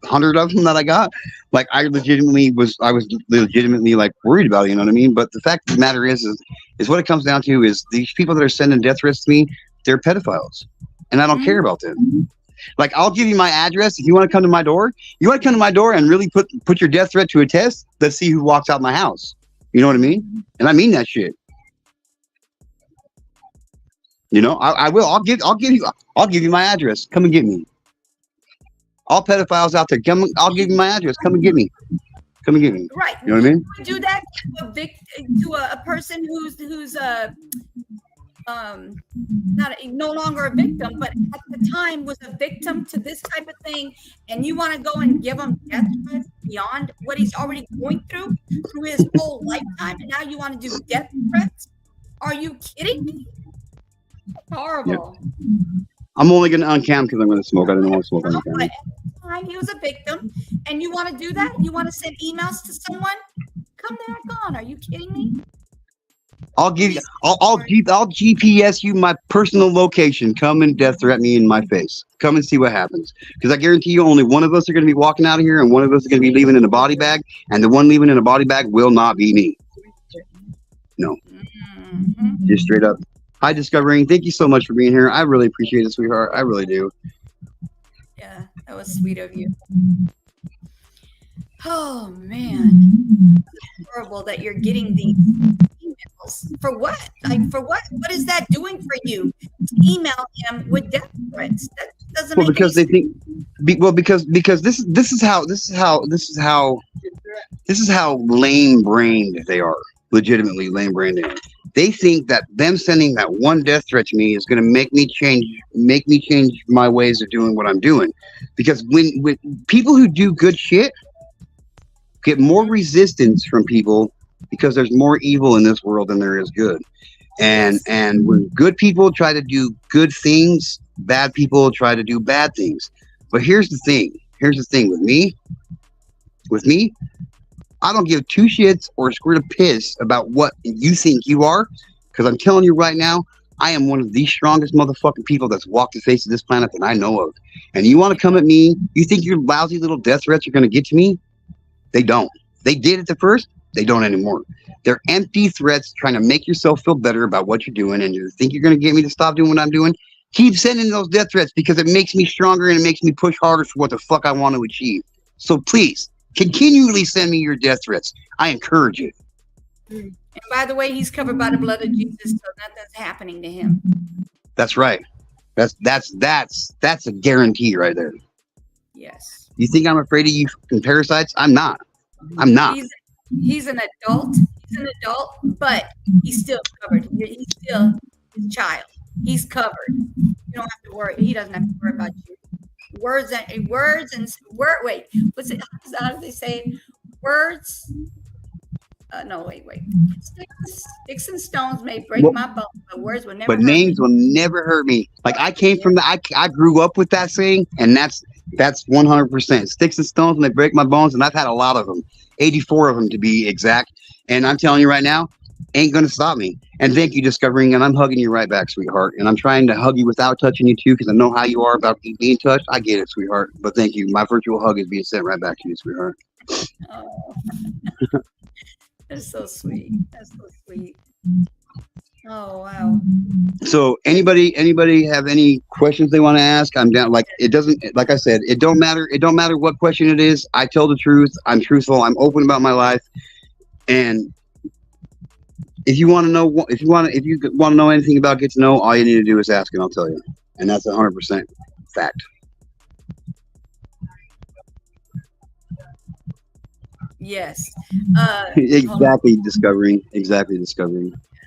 100 of them that I got, like, I was legitimately like worried about it, you know what I mean? But the fact of the matter is what it comes down to is these people that are sending death threats to me, they're pedophiles, and I don't care about them. Like, I'll give you my address if you want to come to my door. You want to come to my door and really put your death threat to a test? Let's see who walks out my house. You know what I mean? And I mean that shit. I will. I'll give you my address. Come and get me. All pedophiles out there, I'll give you my address. Come and get me. Come and get me. Right. You know what I mean? We do that to a person who's no longer a victim, but at the time was a victim to this type of thing, and you want to go and give him death threats beyond what he's already going through his whole lifetime, and now you want to do death threats? Are you kidding me? Horrible. Yep. I'm only going to uncam because I'm going to smoke. I don't want to smoke on the camera. At the time, he was a victim, and you want to do that? You want to send emails to someone? Come back on. Are you kidding me? I'll GPS you my personal location. Come and death threat me in my face. Come and see what happens. Because I guarantee you, only one of us are going to be walking out of here, and one of us is going to be leaving in a body bag, and the one leaving in a body bag will not be me. No. Mm-hmm. Just straight up. Hi, Discovering. Thank you so much for being here. I really appreciate it, sweetheart. I really do. Yeah, that was sweet of you. Oh, man. It's horrible that you're getting these emails. For what? Like, for what? What is that doing for you? Email him with death threats. That doesn't make because any they think because this is how lame-brained they are. Legitimately lame-brained. They think that them sending that one death threat to me is going to make me change my ways of doing what I'm doing. Because when people who do good shit get more resistance from people, because there's more evil in this world than there is good. And when good people try to do good things, bad people try to do bad things. But here's the thing with me, I don't give two shits or a squirt of piss about what you think you are, because I'm telling you right now, I am one of the strongest motherfucking people that's walked the face of this planet that I know of. And you want to come at me? You think your lousy little death threats are going to get to me? They don't. They did it at first. They don't anymore. They're empty threats trying to make yourself feel better about what you're doing, and you think you're going to get me to stop doing what I'm doing? Keep sending those death threats, because it makes me stronger and it makes me push harder for what the fuck I want to achieve. So please, continually send me your death threats. I encourage it. And by the way, he's covered by the blood of Jesus, so nothing's happening to him. That's right. That's a guarantee right there. Yes. You think I'm afraid of you fucking parasites? I'm not. I'm not. He's an adult. He's an adult, but he's still covered. He's still his child. He's covered. You don't have to worry. He doesn't have to worry about you. Wait, what's it? How do they say it? Words. No, wait. Sticks and stones may break Well, my bones, but words will never But hurt me. names will never hurt me. Like I came from I grew up with that saying, and that's 100%. Sticks and stones may break my bones, and I've had a lot of them, 84 of them to be exact. And I'm telling you right now, ain't gonna stop me. And thank you, Discovering, and I'm hugging you right back, sweetheart. And I'm trying to hug you without touching you too, because I know how you are about being touched. I get it, sweetheart. But thank you. My virtual hug is being sent right back to you, sweetheart. Oh, that's so sweet. That's so sweet. Oh wow. So anybody have any questions they want to ask? I'm down. Like it doesn't, like I said, it don't matter what question it is. I tell the truth. I'm truthful. I'm open about my life. And if you want to know anything about Get to Know, all you need to do is ask and I'll tell you. And that's 100% fact. Yes. Exactly, Discovering.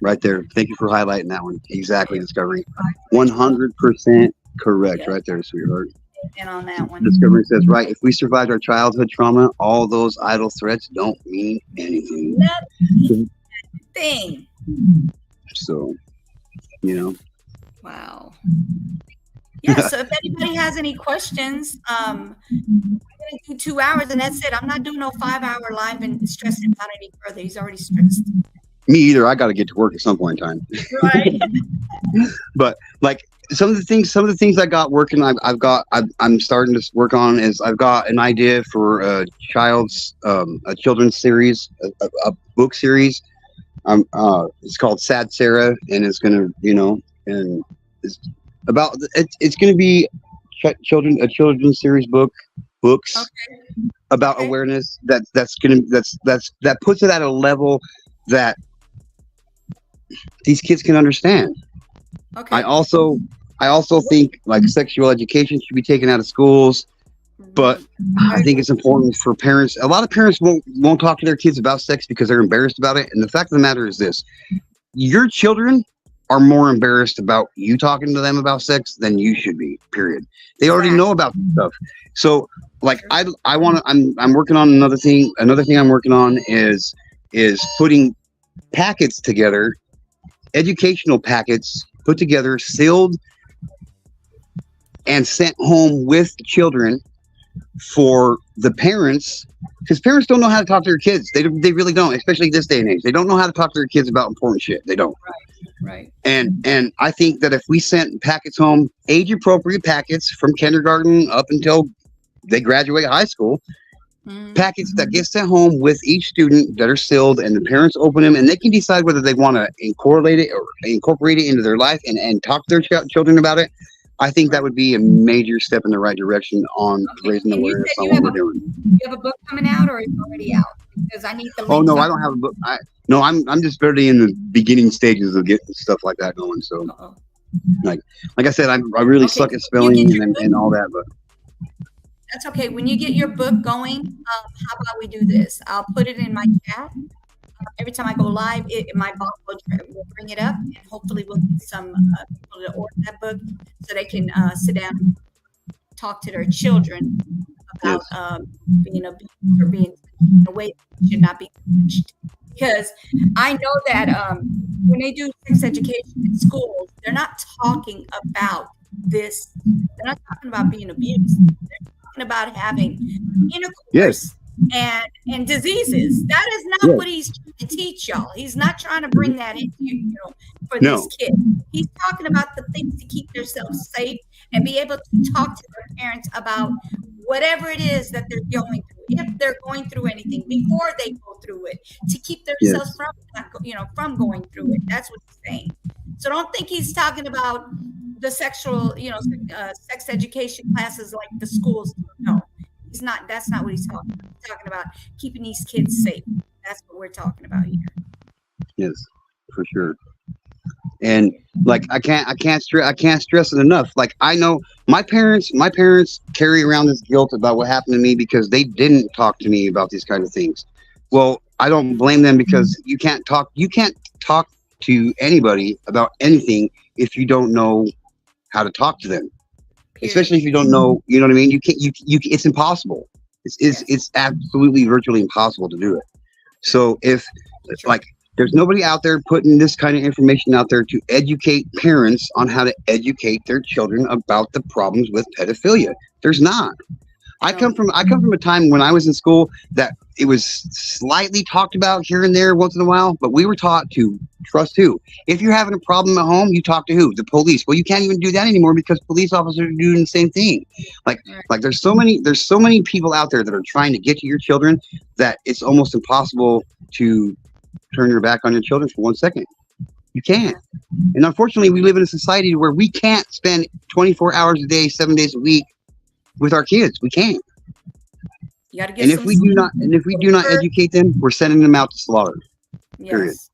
Right there. Thank you for highlighting that one. Exactly, Discovering. 100% correct. Yeah. Right there, sweetheart. And on that one. Discovering says, right, if we survived our childhood trauma, all those idle threats don't mean anything. Nothing. So, you know. Wow. Yeah, so if anybody has any questions, we're gonna do 2 hours and that's it. I'm not doing no 5-hour live and stressing him out any further. He's already stressed. Me either. I got to get to work at some point in time. Right. But like some of the things I got working, I'm starting to work on is I've got an idea for a children's series, a book series. It's called Sad Sarah, and it's gonna, and it's gonna be a children's series books Okay. about Okay. awareness that puts it at a level that these kids can understand. Okay. I also think like sexual education should be taken out of schools, but I think it's important for parents. A lot of parents won't talk to their kids about sex because they're embarrassed about it. And the fact of the matter is this: your children are more embarrassed about you talking to them about sex than you should be. Period. They already know about this stuff. So like I'm working on another thing. Another thing I'm working on is putting packets together, educational packets put together, sealed, and sent home with children for the parents, because parents don't know how to talk to their kids. They really don't, especially this day and age. They don't know how to talk to their kids about important shit. They don't. Right. And I think that if we sent packets home, age appropriate packets from kindergarten up until they graduate high school, packets that get sent home with each student that are sealed, and the parents open them and they can decide whether they want to incorporate it into their life and talk to their children about it. I think that would be a major step in the right direction on raising awareness on what we're doing. You have a book coming out, or it's already out? Because I need the. Oh no, I don't have a book. I'm just barely in the beginning stages of getting stuff like that going. So, like I said, I really suck at spelling and all that, but. That's okay. When you get your book going, how about we do this? I'll put it in my chat. Every time I go live, my boss will bring it up, and hopefully we'll get some people to order that book so they can sit down and talk to their children about being abused or being in a way that should not be punished. Because I know that when they do sex education in schools, they're not talking about this. They're not talking about being abused. They're talking about having intercourse and diseases. That is not what he's trying to teach y'all. He's not trying to bring that into for these kids. He's talking about the things to keep themselves safe and be able to talk to their parents about whatever it is that they're going through, if they're going through anything before they go through it, to keep themselves from going through it. That's what he's saying. So don't think he's talking about the sexual, sex education classes like the schools. No, he's not. That's not what he's talking about. He's talking about keeping these kids safe. That's what we're talking about here. Yes, for sure. And like I can't stress it enough. Like I know my parents carry around this guilt about what happened to me because they didn't talk to me about these kind of things. Well, I don't blame them because you can't talk to anybody about anything if you don't know how to talk to them. Period. Especially if you don't know, you know what I mean? You can't you it's impossible. Yes. It's absolutely virtually impossible to do it. So if True. like there's nobody out there putting this kind of information out there to educate parents on how to educate their children about the problems with pedophilia. There's not. No. I come from a time when I was in school that it was slightly talked about here and there once in a while, but we were taught to trust who? If you're having a problem at home, you talk to who? The police. Well, you can't even do that anymore because police officers are doing the same thing. Like Right. like there's so many people out there that are trying to get to your children that it's almost impossible to turn your back on your children for 1 second. You can't. And unfortunately, we live in a society where we can't spend 24 hours a day, 7 days a week with our kids. We can't. You got to get And if some we do not, educate them, we're sending them out to slaughter. Period. Yes,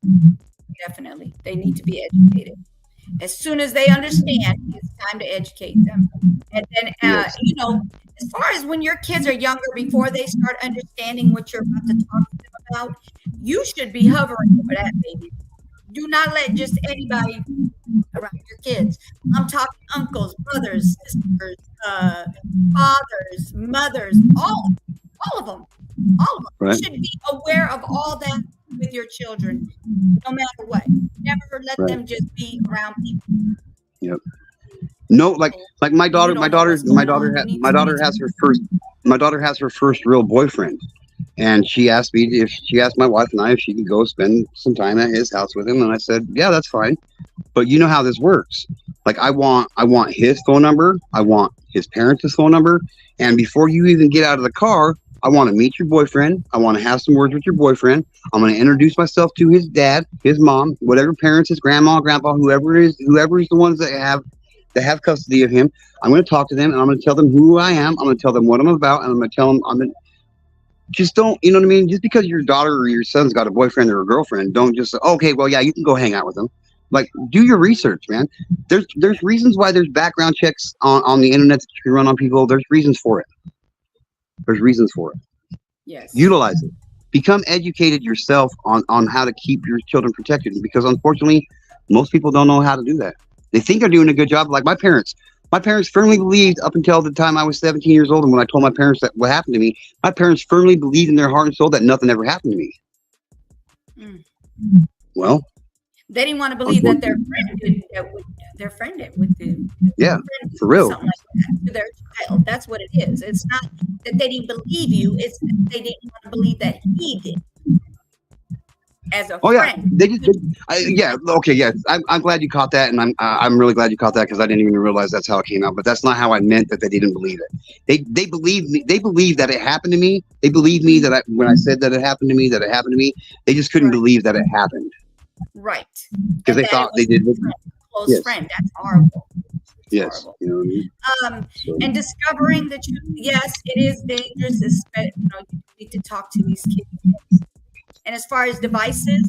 definitely. They need to be educated. As soon as they understand, it's time to educate them. And then, Yes. as far as when your kids are younger, before they start understanding what you're about to talk to them about, you should be hovering over that baby. Do not let just anybody around your kids. I'm talking uncles, brothers, sisters, fathers, mothers, all of them. All of them. Right. You should be aware of all that with your children, no matter what. Never let Right. them just be around people. Yep. No, like my daughter, You don't know what's going on. You need my to daughter reach has her first real boyfriend, and she asked my wife and I if she could go spend some time at his house with him, and I said, yeah, that's fine. But you know how this works. Like I want his phone number, I want his parents' phone number, and before you even get out of the car, I want to meet your boyfriend. I want to have some words with your boyfriend. I'm going to introduce myself to his dad, his mom, whatever parents, his grandma, grandpa, whoever is the ones that have custody of him. I'm going to talk to them and I'm going to tell them who I am. I'm going to tell them what I'm about, and I'm going to tell them just don't, you know what I mean? Just because your daughter or your son's got a boyfriend or a girlfriend, don't just say, okay, well, yeah, you can go hang out with them. Like, do your research, man. There's reasons why there's background checks on the internet that you can run on people. There's reasons for it. There's reasons for it. Yes. Utilize it. Become educated yourself on how to keep your children protected, because unfortunately, most people don't know how to do that. They think they're doing a good job. Like my parents. My parents firmly believed up until the time I was 17 years old, and when I told my parents that what happened to me, my parents firmly believed in their heart and soul that nothing ever happened to me. Mm. Well, They didn't want to believe that their friend would do. yeah, for real. Something like that to their child. That's what it is. It's not that they didn't believe you. It's that they didn't want to believe that he did. As a Oh yeah, friend. they just yeah, okay, yeah. I'm glad you caught that, and I'm really glad you caught that because I didn't even realize that's how it came out. But that's not how I meant that they didn't believe it. They believed me. They believed that it happened to me. They believed me that when I said that it happened to me, that it happened to me. They just couldn't Right. believe that it happened Right. because they And that thought it they was did. a close Yes. friend. That's horrible. It's Yes, horrible. you know what I mean. So, And discovering the truth, yes, it is dangerous. You need to talk to these kids. And as far as devices,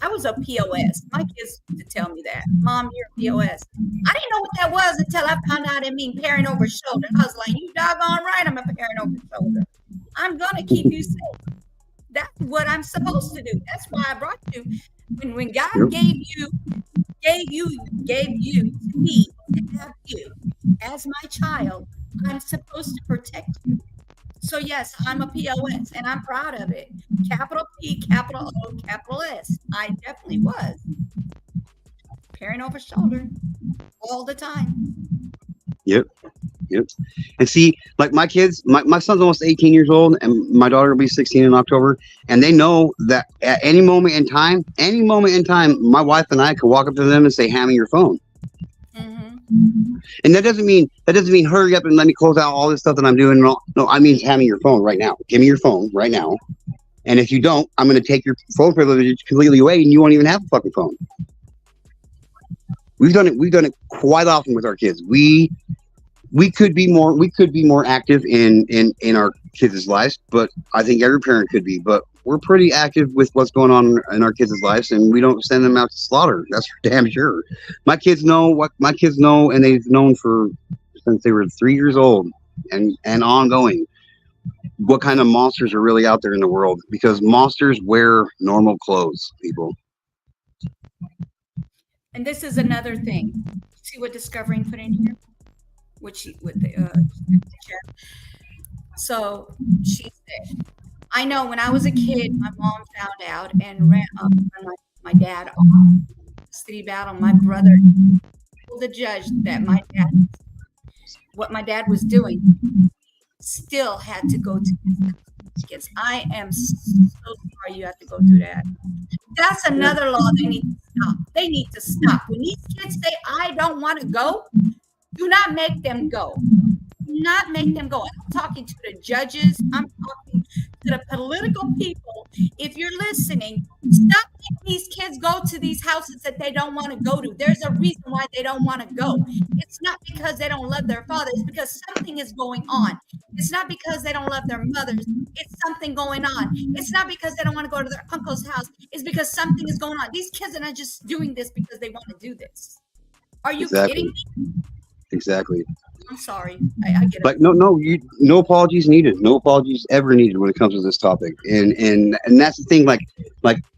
I was a POS. My kids used to tell me that, Mom, you're a POS. I didn't know what that was until I found out it mean parent over shoulder. I was like, you doggone right, I'm a parent over shoulder. I'm gonna keep you safe. That's what I'm supposed to do. That's why I brought you. When God Yep. gave you to me to have you as my child, I'm supposed to protect you. So yes, I'm a POS and I'm proud of it. Capital P, capital O, capital S. I definitely was. Parent over shoulder all the time. Yep. And see, like my kids, my son's almost 18 years old, and my daughter will be 16 in October, and they know that at any moment in time, my wife and I could walk up to them and say, "Hand me your phone." Mm-hmm. And that doesn't mean hurry up and let me close out all this stuff that I'm doing. No, I mean hand me your phone right now. Give me your phone right now. And if you don't, I'm going to take your phone privilege completely away, and you won't even have a fucking phone. We've done it quite often with our kids. We could be more active in our kids' lives, but I think every parent could be. But we're pretty active with what's going on in our kids' lives, and we don't send them out to slaughter. That's for damn sure. My kids know what my kids know, and they've known since they were 3 years old and ongoing what kind of monsters are really out there in the world, because monsters wear normal clothes, people. And this is another thing. See what Discovering put in here? With the chat. So she said, I know when I was a kid, my mom found out and ran my dad off city battle. My brother told the judge that what my dad was doing, still had to go to his kids. I am so sorry you have to go through that. That's another law they need to stop. They need to stop. When these kids say, I don't want to go, do not make them go. Do not make them go. I'm talking to the judges. I'm talking to the political people. If you're listening, stop making these kids go to these houses that they don't want to go to. There's a reason why they don't want to go. It's not because they don't love their father. It's because something is going on. It's not because they don't love their mothers. It's something going on. It's not because they don't want to go to their uncle's house. It's because something is going on. These kids are not just doing this because they want to do this. Are you kidding me? Exactly. I'm sorry. I get it. But no apologies needed. No apologies ever needed when it comes to this topic. And that's the thing. Like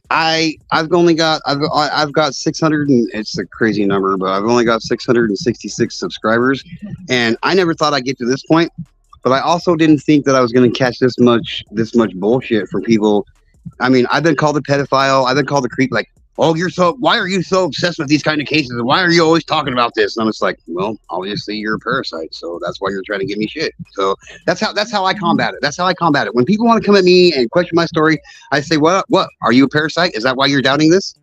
I've got 600 and it's a crazy number, but I've only got 666 subscribers, and I never thought I'd get to this point. But I also didn't think that I was going to catch this much bullshit from people. I mean, I've been called a pedophile. I've been called a creep. Like, oh, why are you so obsessed with these kind of cases? And why are you always talking about this? And I'm just like, well, obviously you're a parasite. So that's why you're trying to give me shit. So that's how I combat it. That's how I combat it. When people want to come at me and question my story, I say, what? Are you a parasite? Is that why you're doubting this?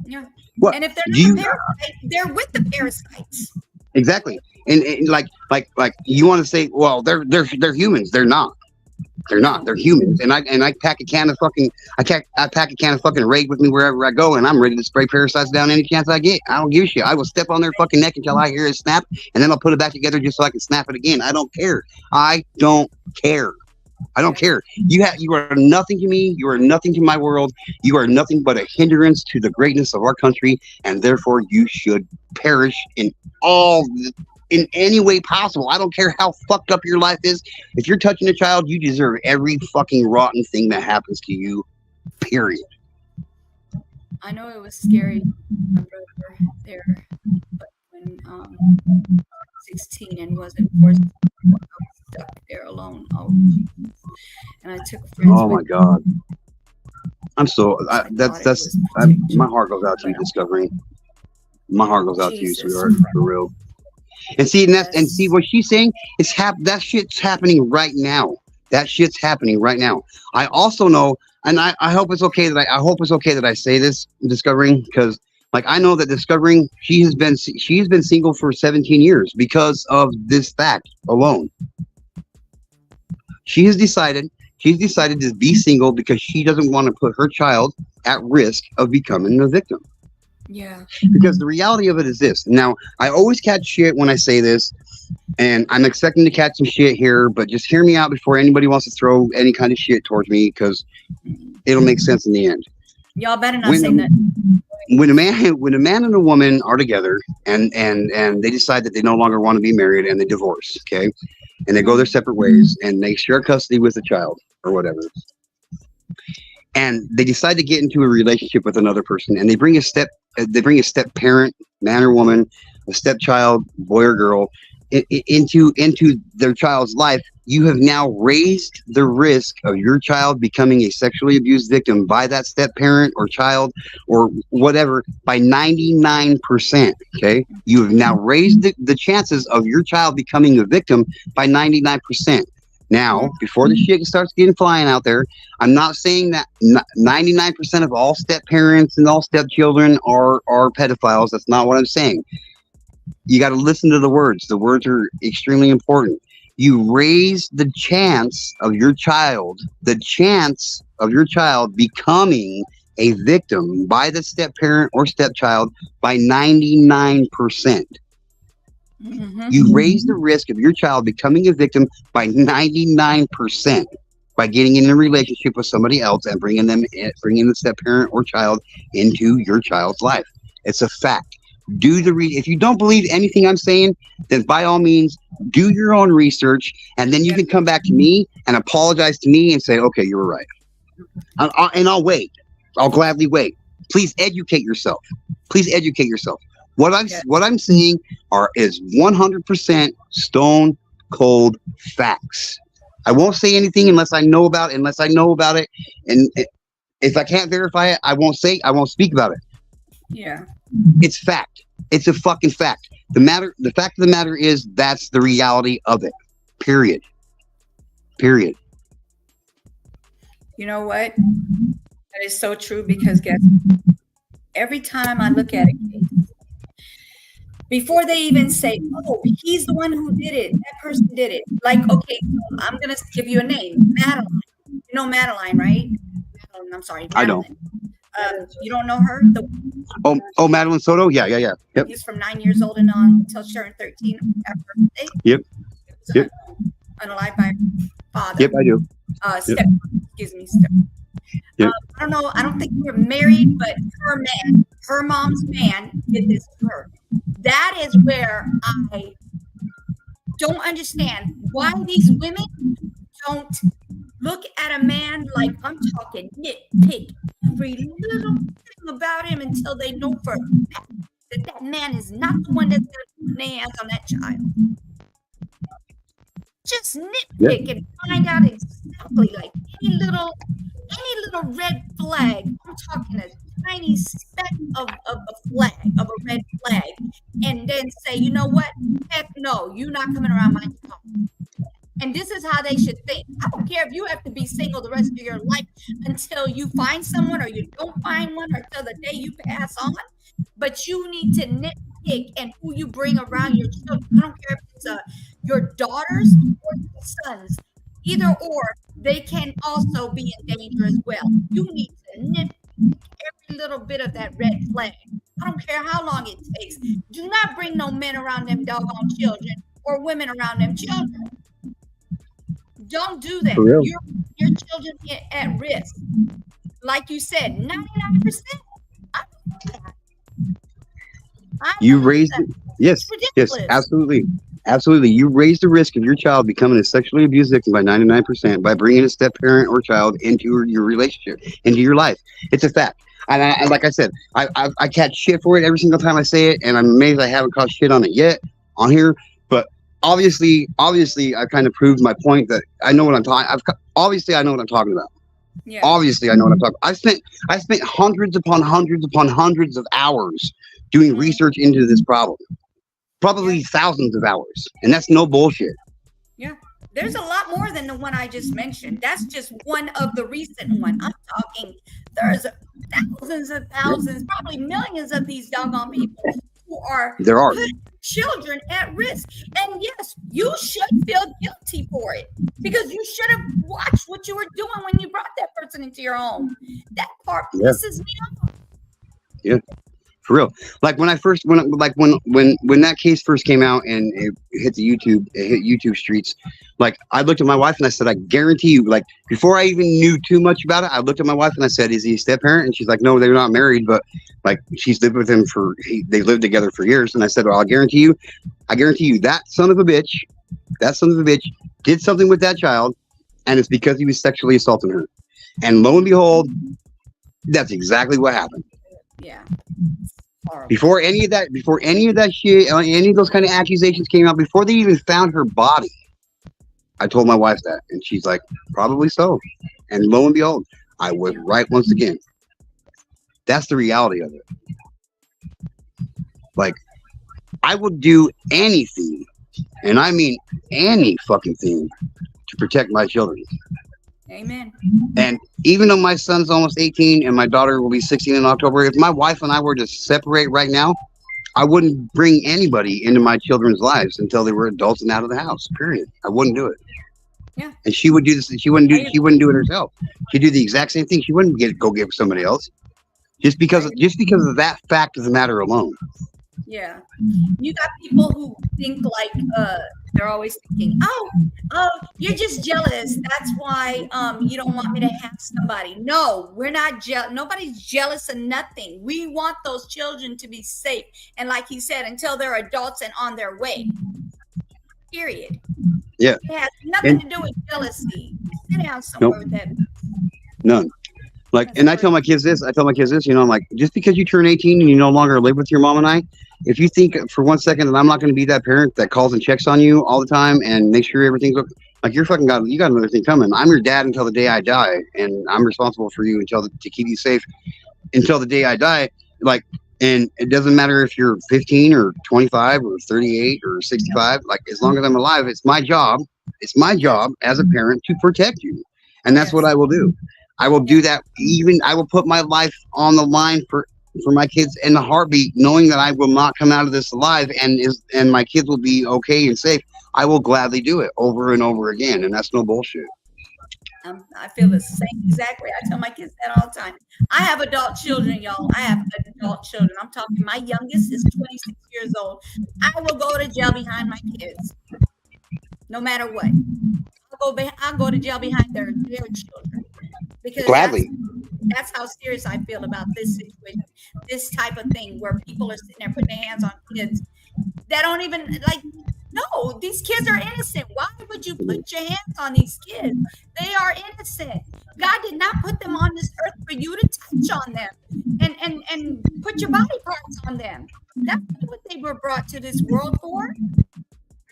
Yeah. What? And if they're not a parasite, they're with the parasites. Exactly. And like you want to say, well, they're humans. They're not. They're not. They're humans. And I pack a can of fucking Raid with me wherever I go, and I'm ready to spray parasites down any chance I get. I don't give a shit. I will step on their fucking neck until I hear it snap, and then I'll put it back together just so I can snap it again. I don't care. I don't care. You are nothing to me. You are nothing to my world. You are nothing but a hindrance to the greatness of our country, and therefore you should perish in any way possible. I don't care how fucked up your life is. If you're touching a child, you deserve every fucking rotten thing that happens to you, period. I know it was scary, my brother there, but when 16 and wasn't forced, I was stuck there alone. Oh, Jesus. And I took friends. Oh my God. I'm so my heart goes out to you, Discovering. My heart goes out to you, sweetheart, for real. And see, and see what she's saying is that shit's happening right now. That shit's happening right now. I also know, and I hope it's okay that I say this, Discovering, because like I know that Discovering, she's been single for 17 years because of this fact alone. She's decided to be single because she doesn't want to put her child at risk of becoming a victim. Yeah. Because the reality of it is this. Now, I always catch shit when I say this, and I'm expecting to catch some shit here, but just hear me out before anybody wants to throw any kind of shit towards me, because it'll make sense in the end. Y'all better not say that. When a man and a woman are together and they decide that they no longer want to be married and they divorce, okay? And they go their separate ways and they share custody with a child or whatever. And they decide to get into a relationship with another person, and they bring a step parent, man or woman, a stepchild, boy or girl, into their child's life. You have now raised the risk of your child becoming a sexually abused victim by that step parent or child or whatever by 99%. Okay, you have now raised the chances of your child becoming a victim by 99%. Now, before the shit starts getting flying out there, I'm not saying that 99% of all step parents and all stepchildren are pedophiles. That's not what I'm saying. You got to listen to the words. The words are extremely important. You raise the chance of your child becoming a victim by the step parent or stepchild by 99%. Mm-hmm. You raise the risk of your child becoming a victim by 99%. by getting in a relationship with somebody else and bringing the step parent or child into your child's life. It's a fact. If you don't believe anything I'm saying, then by all means do your own research, and then you can come back to me and apologize to me and say, okay, you were right. And I'll wait. I'll gladly wait. Please educate yourself. Please educate yourself. What I'm saying is 100% stone cold facts. I won't say anything unless I know about it. And if I can't verify it, I won't speak about it. Yeah. It's fact. It's a fucking fact. The fact of the matter is that's the reality of it. Period. You know what? That is so true, because every time I look at a case, before they even say, oh, he's the one who did it, that person did it. Like, okay, so I'm going to give you a name, Madeline. You know Madeline, right? I'm sorry, Madeline. I don't. You don't know her? Oh, Madeline Soto? Yeah. Yep. He's from 9 years old and on until she turned 13 at birthday. Yep. Unalived by her father. Yep, I do. Step. Yep. I don't know. I don't think we were married, but her mom's man did this to her. That is where I don't understand why these women don't look at a man like, I'm talking nitpick every little thing about him until they know for a fact that man is not the one that's going to put their hands on that child. Just nitpick and find out exactly, like any little red flag. I'm talking a tiny speck of a red flag, and then say, you know what? Heck no, you're not coming around my child. And this is how they should think. I don't care if you have to be single the rest of your life until you find someone, or you don't find one, or till the day you pass on. But you need to nitpick and who you bring around your children. I don't care if it's your daughters or your sons. Either or, they can also be in danger as well. You need to nitpick every little bit of that red flag. I don't care how long it takes. Do not bring no men around them doggone children, or women around them children. Don't do that. Your children at risk. Like you said, 99%. You raised it. Yes, absolutely. You raise the risk of your child becoming a sexually abused victim by 99% by bringing a step parent or child into your relationship, into your life. It's a fact. And like I said, I catch shit for it every single time I say it, and I'm amazed I haven't caught shit on it yet on here. But obviously, I've kind of proved my point that I know what I'm talking. Obviously, I know what I'm talking about. Yeah. Obviously, I know what I'm talking about. I spent hundreds upon hundreds of hours doing research into this problem. Probably thousands of hours, and that's no bullshit. Yeah, there's a lot more than the one I just mentioned. That's just one of the recent one. I'm talking, there's thousands, probably millions of these doggone people who are putting children at risk. And yes, you should feel guilty for it, because you should have watched what you were doing when you brought that person into your home. That part pisses me off. Yeah. For real. Like when that case first came out and it hit YouTube streets, like I looked at my wife and I said, I guarantee you, like before I even knew too much about it, I looked at my wife and I said, is he a step parent? And she's like, no, they're not married, but like she's lived with him they lived together for years. And I said, well, I guarantee you that son of a bitch did something with that child, and it's because he was sexually assaulting her. And lo and behold, that's exactly what happened. Yeah. Before any of that shit, any of those kind of accusations came out, before they even found her body, I told my wife that, and she's like, probably so. And lo and behold, I was right once again. That's the reality of it. Like, I would do anything, and I mean any fucking thing, to protect my children. Amen. And even though my son's almost 18 and my daughter will be 16 in October, if my wife and I were to separate right now, I wouldn't bring anybody into my children's lives until they were adults and out of the house. Period. I wouldn't do it. Yeah. And she would do this. She wouldn't do it herself. She'd do the exact same thing. She wouldn't go give somebody else, just because of that fact of the matter alone. Yeah. You got people who think like They're always thinking, oh, you're just jealous. That's why you don't want me to have somebody. No, we're not jealous. Nobody's jealous of nothing. We want those children to be safe. And like he said, until they're adults and on their way. Period. Yeah. It has nothing to do with jealousy. Sit down somewhere with that. None. Like, That's and I great. tell my kids this, you know, I'm like, just because you turn 18 and you no longer live with your mom and I, if you think for 1 second that I'm not going to be that parent that calls and checks on you all the time and make sure everything's okay, like you got another thing coming. I'm your dad until the day I die, and I'm responsible for you to keep you safe until the day I die. Like, and it doesn't matter if you're 15 or 25 or 38 or 65. Like, as long as I'm alive, it's my job. It's my job as a parent to protect you, and that's what Yes. I will do. I will do that. Even I will put my life on the line for my kids in a heartbeat, knowing that I will not come out of this alive, and my kids will be okay and safe. I will gladly do it over and over again, and that's no bullshit. I feel the same exact way. I tell my kids that all the time. I have adult children, y'all. I have adult children. I'm talking. My youngest is 26 years old. I will go to jail behind my kids, no matter what. I'll go to jail behind their children, because Gladly. that's how serious I feel about this situation, this type of thing where people are sitting there putting their hands on kids that don't even like. No, these kids are innocent. Why would you put your hands on these kids? They are innocent. God did not put them on this earth for you to touch on them and put your body parts on them. That's not what they were brought to this world for.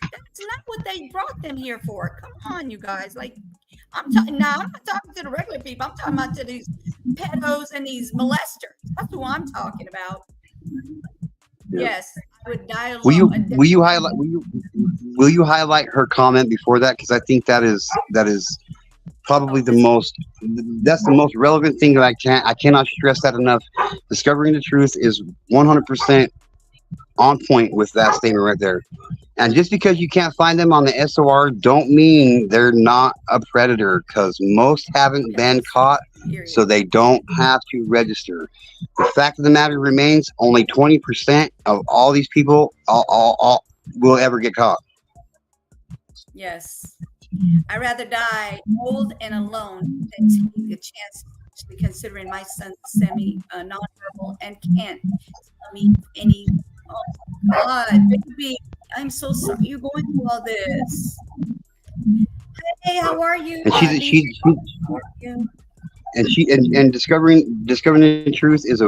That's not what they brought them here for. Come on, you guys. Like, I'm not talking to the regular people. I'm talking about to these pedos and these molesters. That's who I'm talking about. Yeah. Yes, I would die alone. Will you highlight her comment before that, because I think that is probably the most relevant thing that I cannot stress that enough. Discovering the truth is 100% on point with that statement right there. And just because you can't find them on the SOR don't mean they're not a predator, because most haven't been caught, so they don't have to register. The fact of the matter remains, only 20% of all these people all will ever get caught. Yes. I'd rather die old and alone than take a chance, especially considering my son's nonverbal and can't tell me any. Oh, God, baby, I'm so sorry you're going through all this. Hey, how are you? And discovering the truth is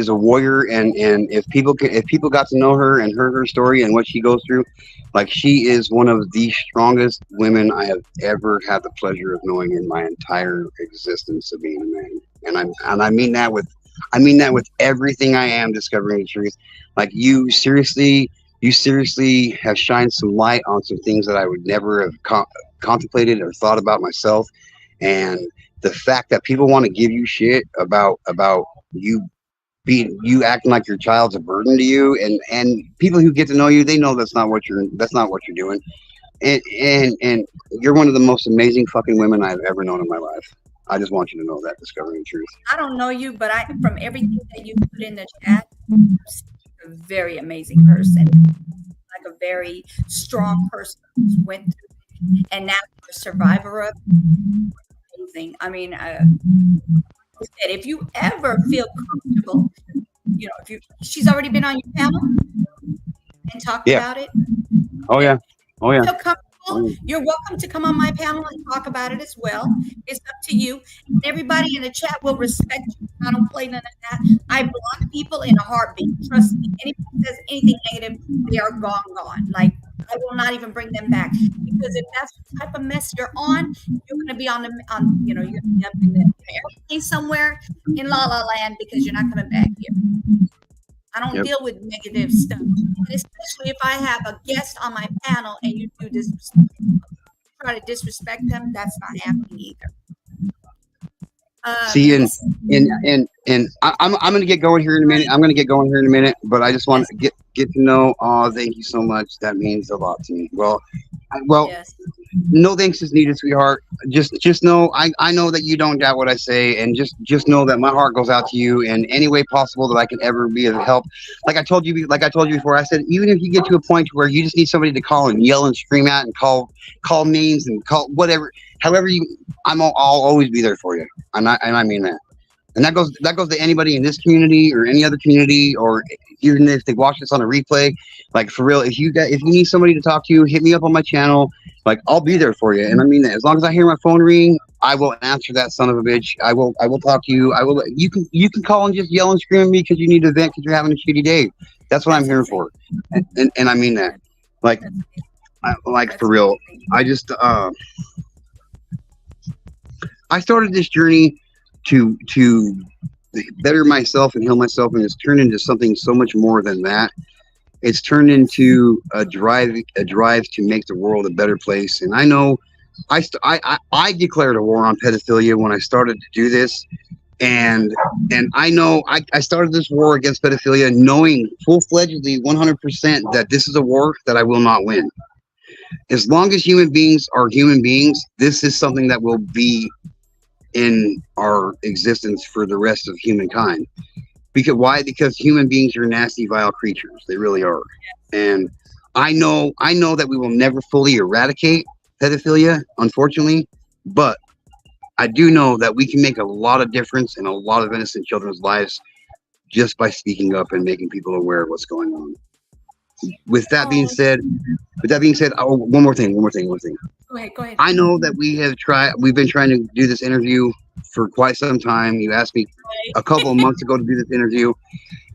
a warrior, and if people got to know her and heard her story and what she goes through, like, she is one of the strongest women I have ever had the pleasure of knowing in my entire existence of being a man, and I mean that with everything I am. Discovering the truth, like, you seriously have shined some light on some things that I would never have contemplated or thought about myself. And the fact that people want to give you shit about you acting like your child's a burden to you, and people who get to know you, they know that's not what you're doing. And you're one of the most amazing fucking women I've ever known in my life. I just want you to know that, discovering the truth. I don't know you, but from everything that you put in the chat, you're a very amazing person, like a very strong person who's went through, and now you're a survivor of it. Amazing. I mean, if you ever feel comfortable, she's already been on your panel and talked about it. Oh yeah. Feel comfortable, you're welcome to come on my panel and talk about it as well. It's up to you. And everybody in the chat will respect you. I don't play none of that. I block people in a heartbeat. Trust me. Anybody says anything negative, they are gone. Like, I will not even bring them back, because if that's the type of mess you're on, you're going to be you're going to be up in the airplane somewhere in La La Land, because you're not coming back here. I don't deal with negative stuff, and especially if I have a guest on my panel and you do try to disrespect them. That's not happening either. See, and I'm going to get going here in a minute. But I just want to get to know. Oh, thank you so much. That means a lot to me. Well, Well, Yes. no thanks is needed, sweetheart. Just know I know that you don't doubt what I say, and just know that my heart goes out to you in any way possible that I can ever be of help. Like I told you before, I said even if you get to a point where you just need somebody to call and yell and scream at and call names and call whatever, however you, I'll always be there for you, and I mean that. And that goes to anybody in this community or any other community, or even if they watch this on a replay. Like for real, if you need somebody to talk to, hit me up on my channel. Like I'll be there for you, and I mean that. As long as I hear my phone ring, I will answer that son of a bitch. I will talk to you. I will. You can call and just yell and scream at me because you need to vent because you're having a shitty day. That's what I'm That's here amazing. for, and I mean that. Like like That's for real. amazing. I just I started this journey to better myself and heal myself, and it's turned into something so much more than that. It's turned into a drive to make the world a better place. And I know I declared a war on pedophilia when I started to do this, and I know I started this war against pedophilia knowing full-fledgedly 100% that this is a war that I will not win. As long as human beings are human beings, this is something that will be in our existence for the rest of humankind. Because why? Because human beings are nasty, vile creatures. They really are. And I know that we will never fully eradicate pedophilia, unfortunately, but I do know that we can make a lot of difference in a lot of innocent children's lives just by speaking up and making people aware of what's going on. With that being Oh, said, oh, one more thing. go ahead. Go ahead. I know that we've been trying to do this interview for quite some time. You asked me a couple of months ago to do this interview,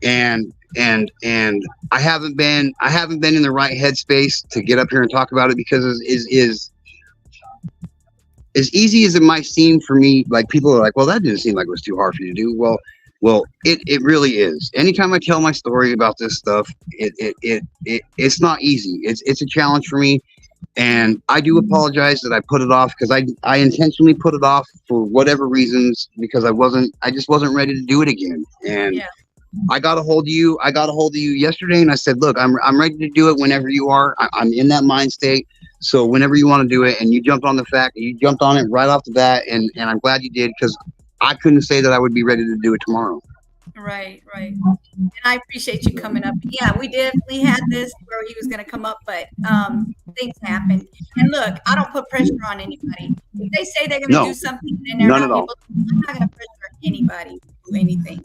and I haven't been in the right headspace to get up here and talk about it because is as easy as it might seem for me. Like people are like, well, that didn't seem like it was too hard for you to do. Well, it really is. Anytime I tell my story about this stuff, it's not easy. It's a challenge for me. And I do apologize that I put it off because I intentionally put it off for whatever reasons because I just wasn't ready to do it again. And Yeah. I got a hold of you. I got a hold of you yesterday, and I said, "Look, I'm ready to do it whenever you are. I'm in that mind state. So whenever you want to do it." And you jumped on it right off the bat, and I'm glad you did because I couldn't say that I would be ready to do it tomorrow. Right. Right. And I appreciate you coming up. Yeah, we definitely had this where he was going to come up, but things happened. And look, I don't put pressure on anybody. If they say they're going to do No, something and they're none not at all. able to, I'm not going to pressure anybody to do anything.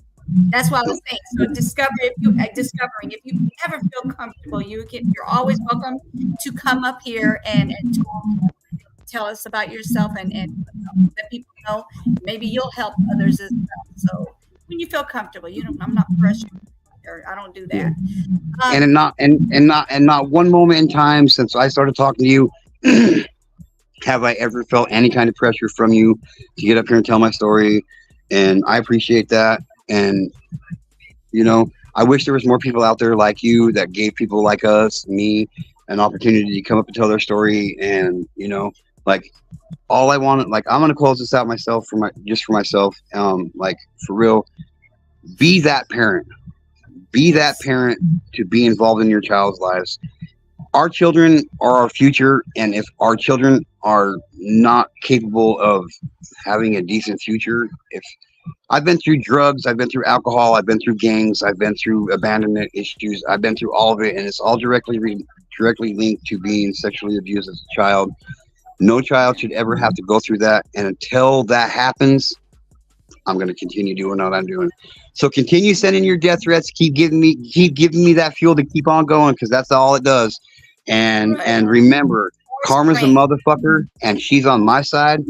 That's why I was saying. So discovering, if you ever feel comfortable, you're always welcome to come up here and talk, tell us about yourself and let people know. Maybe you'll help others as well. So when you feel comfortable, I'm not pressuring or I don't do that. And Um, not one moment in time since I started talking to you have I ever felt any kind of pressure from you to get up here and tell my story. And I appreciate that. And I wish there was more people out there like you that gave people like us, me, an opportunity to come up and tell their story. And like all I wanted, like I'm gonna close this out myself for myself. Like for real, be that parent. Be that yes, parent to be involved in your child's lives. Our children are our future, and if our children are not capable of having a decent future, if I've been through drugs, I've been through alcohol, I've been through gangs, I've been through abandonment issues, I've been through all of it, and it's all directly linked to being sexually abused as a child. No child should ever have to go through that, and until that happens, I'm going to continue doing what I'm doing. So continue sending your death threats. Keep giving me that fuel to keep on going because that's all it does. right. And remember, More karma's a strength. motherfucker, and she's on my side.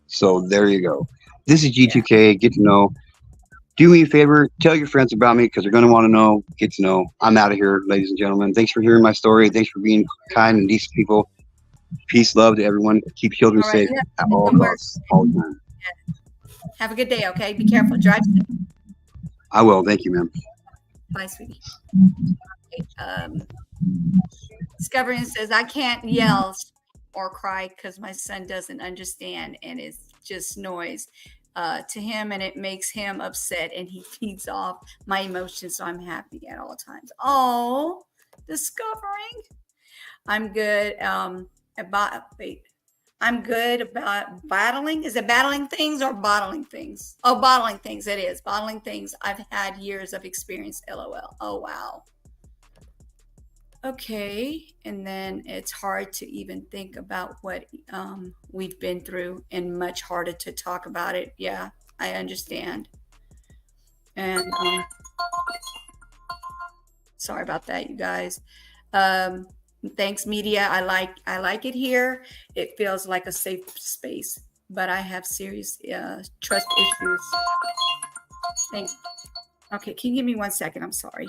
So there you go. This is Yeah. G2K. Get to know. Do me a favor. Tell your friends about me because they're going to want to know. Get to know. I'm out of here, ladies and gentlemen. Thanks for hearing my story. Thanks for being kind and decent people. Peace, love to everyone. Keep children All right. safe You at have all to work. costs, all the time. Have a good day. Okay. Be careful. Drive safe. I will. Thank you, ma'am. Bye, sweetie. Okay, Discovering says, I can't yell or cry because my son doesn't understand and it's just noise to him and it makes him upset and he feeds off my emotions. So I'm happy at all times. Oh, discovering. I'm good. Wait. I'm good about battling. Is it battling things or bottling things? Oh, bottling things. It is bottling things. I've had years of experience. LOL. Oh, wow. Okay. And then it's hard to even think about what we've been through and much harder to talk about it. Yeah, I understand. And sorry about that, you guys. Um, thanks, media. I like it here. It feels like a safe space, but I have serious trust issues. Thank. Okay, can you give me 1 second? I'm sorry.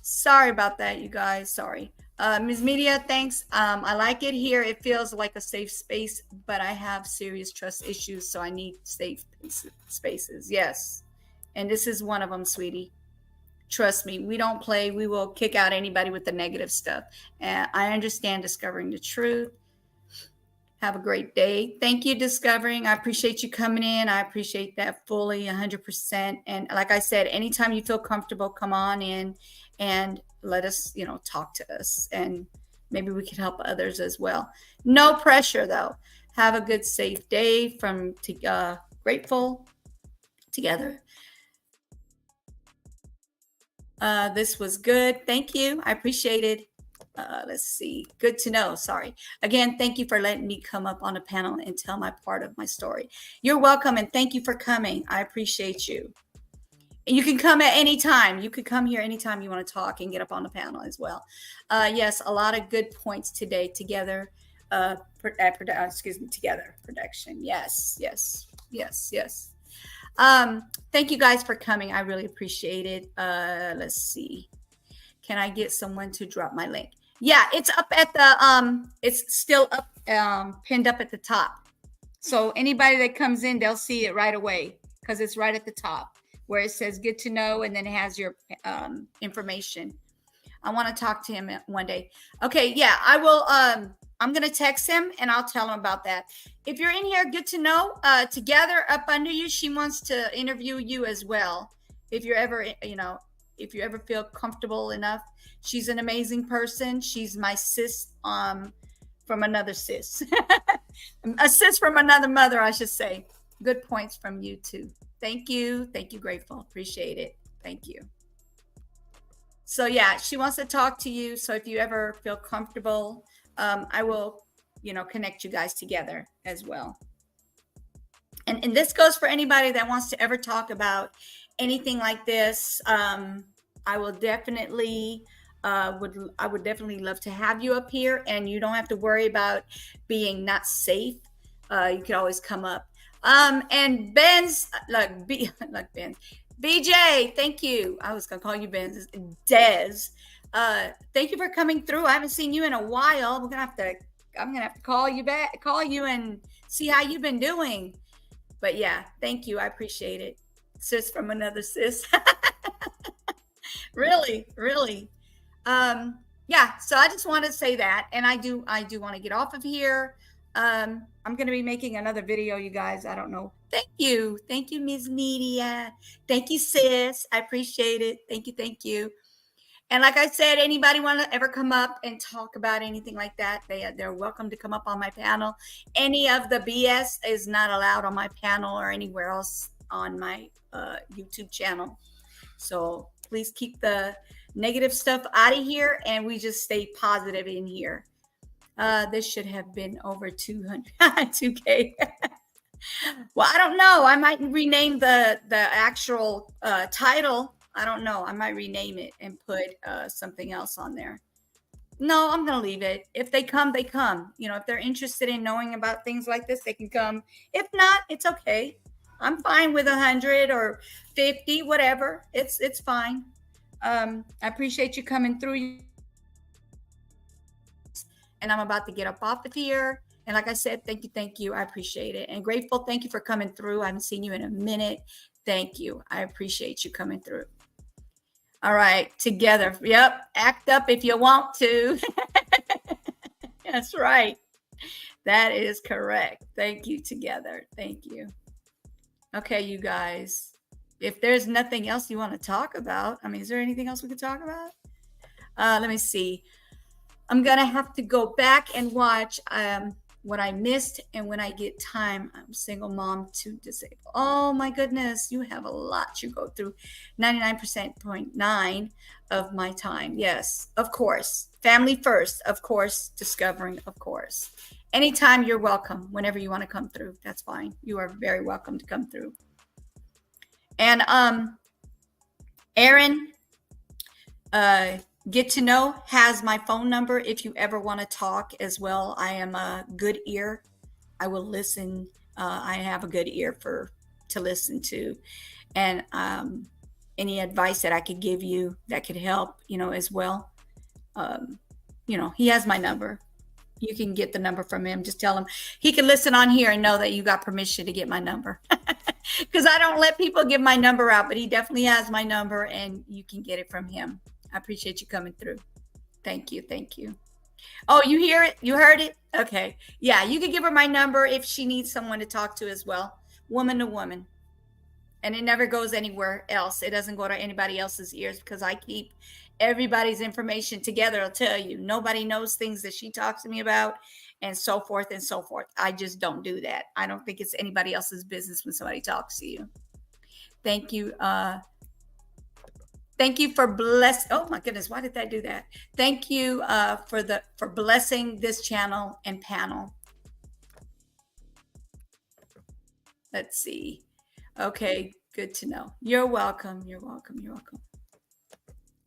Sorry about that, you guys. Sorry. Ms. Media, thanks. I like it here. It feels like a safe space, but I have serious trust issues, so I need safe spaces. Yes. And this is one of them, sweetie. Trust me, we don't play. We will kick out anybody with the negative stuff. And I understand discovering the truth. Have a great day. Thank you, Discovering. I appreciate you coming in. I appreciate that fully 100%. And like I said, anytime you feel comfortable, come on in and let us, talk to us. And maybe we can help others as well. No pressure, though. Have a good, safe day from Grateful Together. This was good. Thank you. I appreciate it. Let's see. Good to know. Sorry. Again, thank you for letting me come up on a panel and tell my part of my story. You're welcome, and thank you for coming. I appreciate you. And you can come at any time. You could come here anytime you want to talk and get up on the panel as well. Yes, a lot of good points today together. Together production. Yes. Thank you guys for coming. I really appreciate it. Let's see. Can I get someone to drop my link? Yeah, it's up at the it's still up pinned up at the top. So anybody that comes in, they'll see it right away because it's right at the top where it says get to know, and then it has your information. I want to talk to him one day. Okay, yeah, I will I'm going to text him and I'll tell him about that. If you're in here, good to know. Together up under you, she wants to interview you as well. If you're ever, if you ever feel comfortable enough. She's an amazing person. She's my sis from another sis. A sis from another mother, I should say. Good points from you too. Thank you. Thank you, Grateful. Appreciate it. Thank you. So yeah, she wants to talk to you. So if you ever feel comfortable, I will, connect you guys together as well. And this goes for anybody that wants to ever talk about anything like this. I will definitely would definitely love to have you up here, and you don't have to worry about being not safe. You can always come up. And Ben's Ben. BJ, thank you. I was gonna call you Ben. Dez. Thank you for coming through. I haven't seen you in a while. I'm gonna have to call you back, and see how you've been doing. But yeah, thank you. I appreciate it. Sis from another sis. Really. Yeah, so I just want to say that, and I do want to get off of here. I'm going to be making another video, you guys. I don't know. Thank you, Ms. Media. Thank you, sis. I appreciate it. Thank you. And like I said, anybody want to ever come up and talk about anything like that, they're welcome to come up on my panel. Any of the BS is not allowed on my panel or anywhere else on my YouTube channel. So please keep the negative stuff out of here, and we just stay positive in here. This should have been over 2K. Well, I don't know. I might rename the actual title. I don't know. I might rename it and put something else on there. No, I'm going to leave it. If they come, they come. If they're interested in knowing about things like this, they can come. If not, it's okay. I'm fine with 100 or 50, whatever. It's fine. I appreciate you coming through. And I'm about to get up off of here. And like I said, thank you. I appreciate it. And Grateful, thank you for coming through. I haven't seen you in a minute. Thank you. I appreciate you coming through. All right, together. Yep, act up if you want to. That's right. That is correct. Thank you, together. Thank you. Okay, you guys. If there's nothing else you want to talk about, I mean, is there anything else we could talk about? Let me see. I'm going to have to go back and watch what I missed. And when I get time, I'm single mom to disabled. Oh my goodness. You have a lot you go through. 99.9 of my time. Yes, of course. Family first, of course. Discovering, of course. Anytime, you're welcome. Whenever you want to come through, that's fine. You are very welcome to come through. And Aaron, Get to Know has my phone number if you ever want to talk as well. I am a good ear. I will listen. I have a good ear to listen to. And any advice that I could give you that could help, as well. He has my number. You can get the number from him. Just tell him he can listen on here and know that you got permission to get my number. Because I don't let people give my number out, but he definitely has my number and you can get it from him. I appreciate you coming through. Thank you. Thank you. Oh, you hear it? You heard it? Okay. Yeah, you can give her my number if she needs someone to talk to as well. Woman to woman. And it never goes anywhere else. It doesn't go to anybody else's ears because I keep everybody's information together. I'll tell you, nobody knows things that she talks to me about and so forth and so forth. I just don't do that. I don't think it's anybody else's business when somebody talks to you. Thank you. Thank you for bless. Oh my goodness, why did I do that? Thank you for blessing this channel and panel. Let's see. Okay, good to know. You're welcome. You're welcome. You're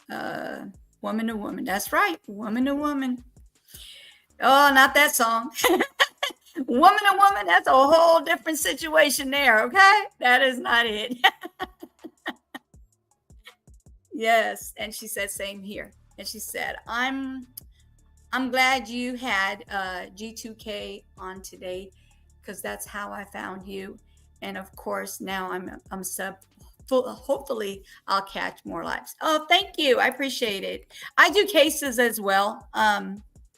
welcome. Woman to woman. That's right. Woman to woman. Oh, not that song. Woman to woman. That's a whole different situation there. Okay, that is not it. Yes, and she said same here. And she said, I'm glad you had G2K on today because that's how I found you. And of course, now I'm hopefully I'll catch more lives. Oh, thank you. I appreciate it. I do cases as well.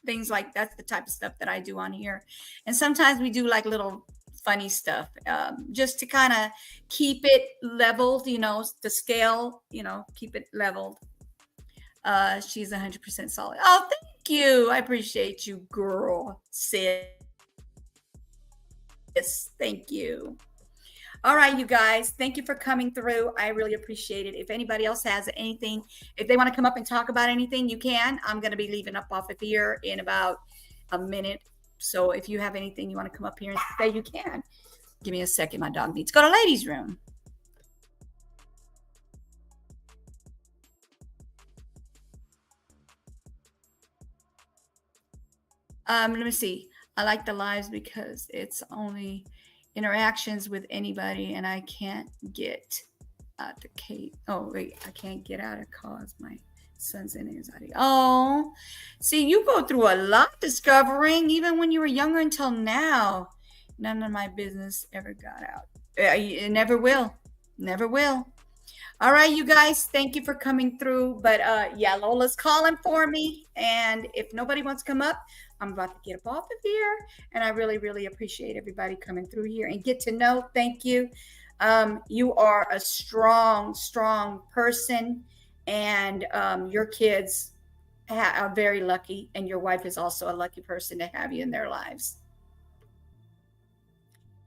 Things like that's the type of stuff that I do on here. And sometimes we do like little funny stuff just to kind of keep it leveled, the scale, keep it leveled. She's 100% solid. Oh, thank you. I appreciate you, girl, sis. Thank you. All right, you guys, thank you for coming through. I really appreciate it. If anybody else has anything, if they want to come up and talk about anything, you can. I'm going to be leaving up off of here in about a minute. So if you have anything you want to come up here and say, you can. Give me a second. My dog needs to go to ladies' room. Let me see. I like the lives because it's only interactions with anybody and I can't get out the case. Oh, wait, I can't get out of cause my son's in anxiety. Oh, see, you go through a lot discovering, even when you were younger until now. None of my business ever got out. It never will. Never will. All right, you guys, thank you for coming through. But yeah, Lola's calling for me. And if nobody wants to come up, I'm about to get up off of here. And I really, really appreciate everybody coming through here and Get to Know. Thank you. You are a strong, strong person. And your kids are very lucky. And your wife is also a lucky person to have you in their lives.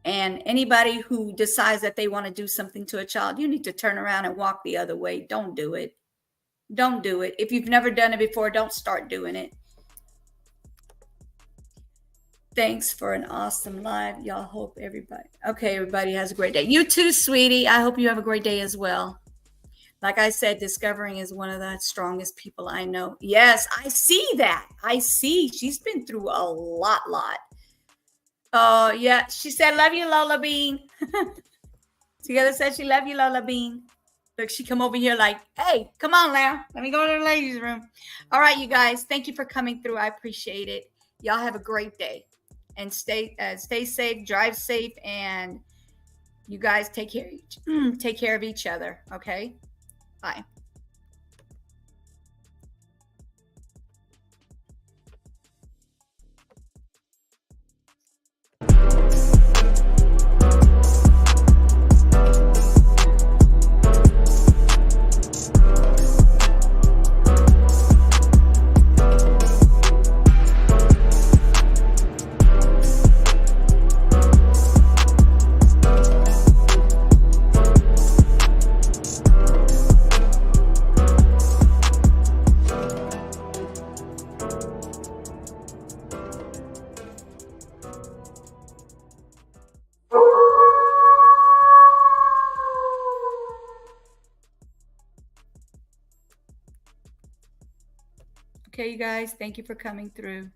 And anybody who decides that they want to do something to a child, you need to turn around and walk the other way. Don't do it. Don't do it. If you've never done it before, don't start doing it. Thanks for an awesome live. Y'all hope everybody has a great day. You too, sweetie. I hope you have a great day as well. Like I said, Discovering is one of the strongest people I know. Yes, I see that. I see. She's been through a lot. Oh, yeah. She said, love you, Lola Bean. Together said she love you, Lola Bean. Look, she come over here like, hey, come on now. Let me go to the ladies' room. All right, you guys. Thank you for coming through. I appreciate it. Y'all have a great day. And stay safe, drive safe, and You guys take care of each other. Okay. Bye. Okay, you guys, thank you for coming through.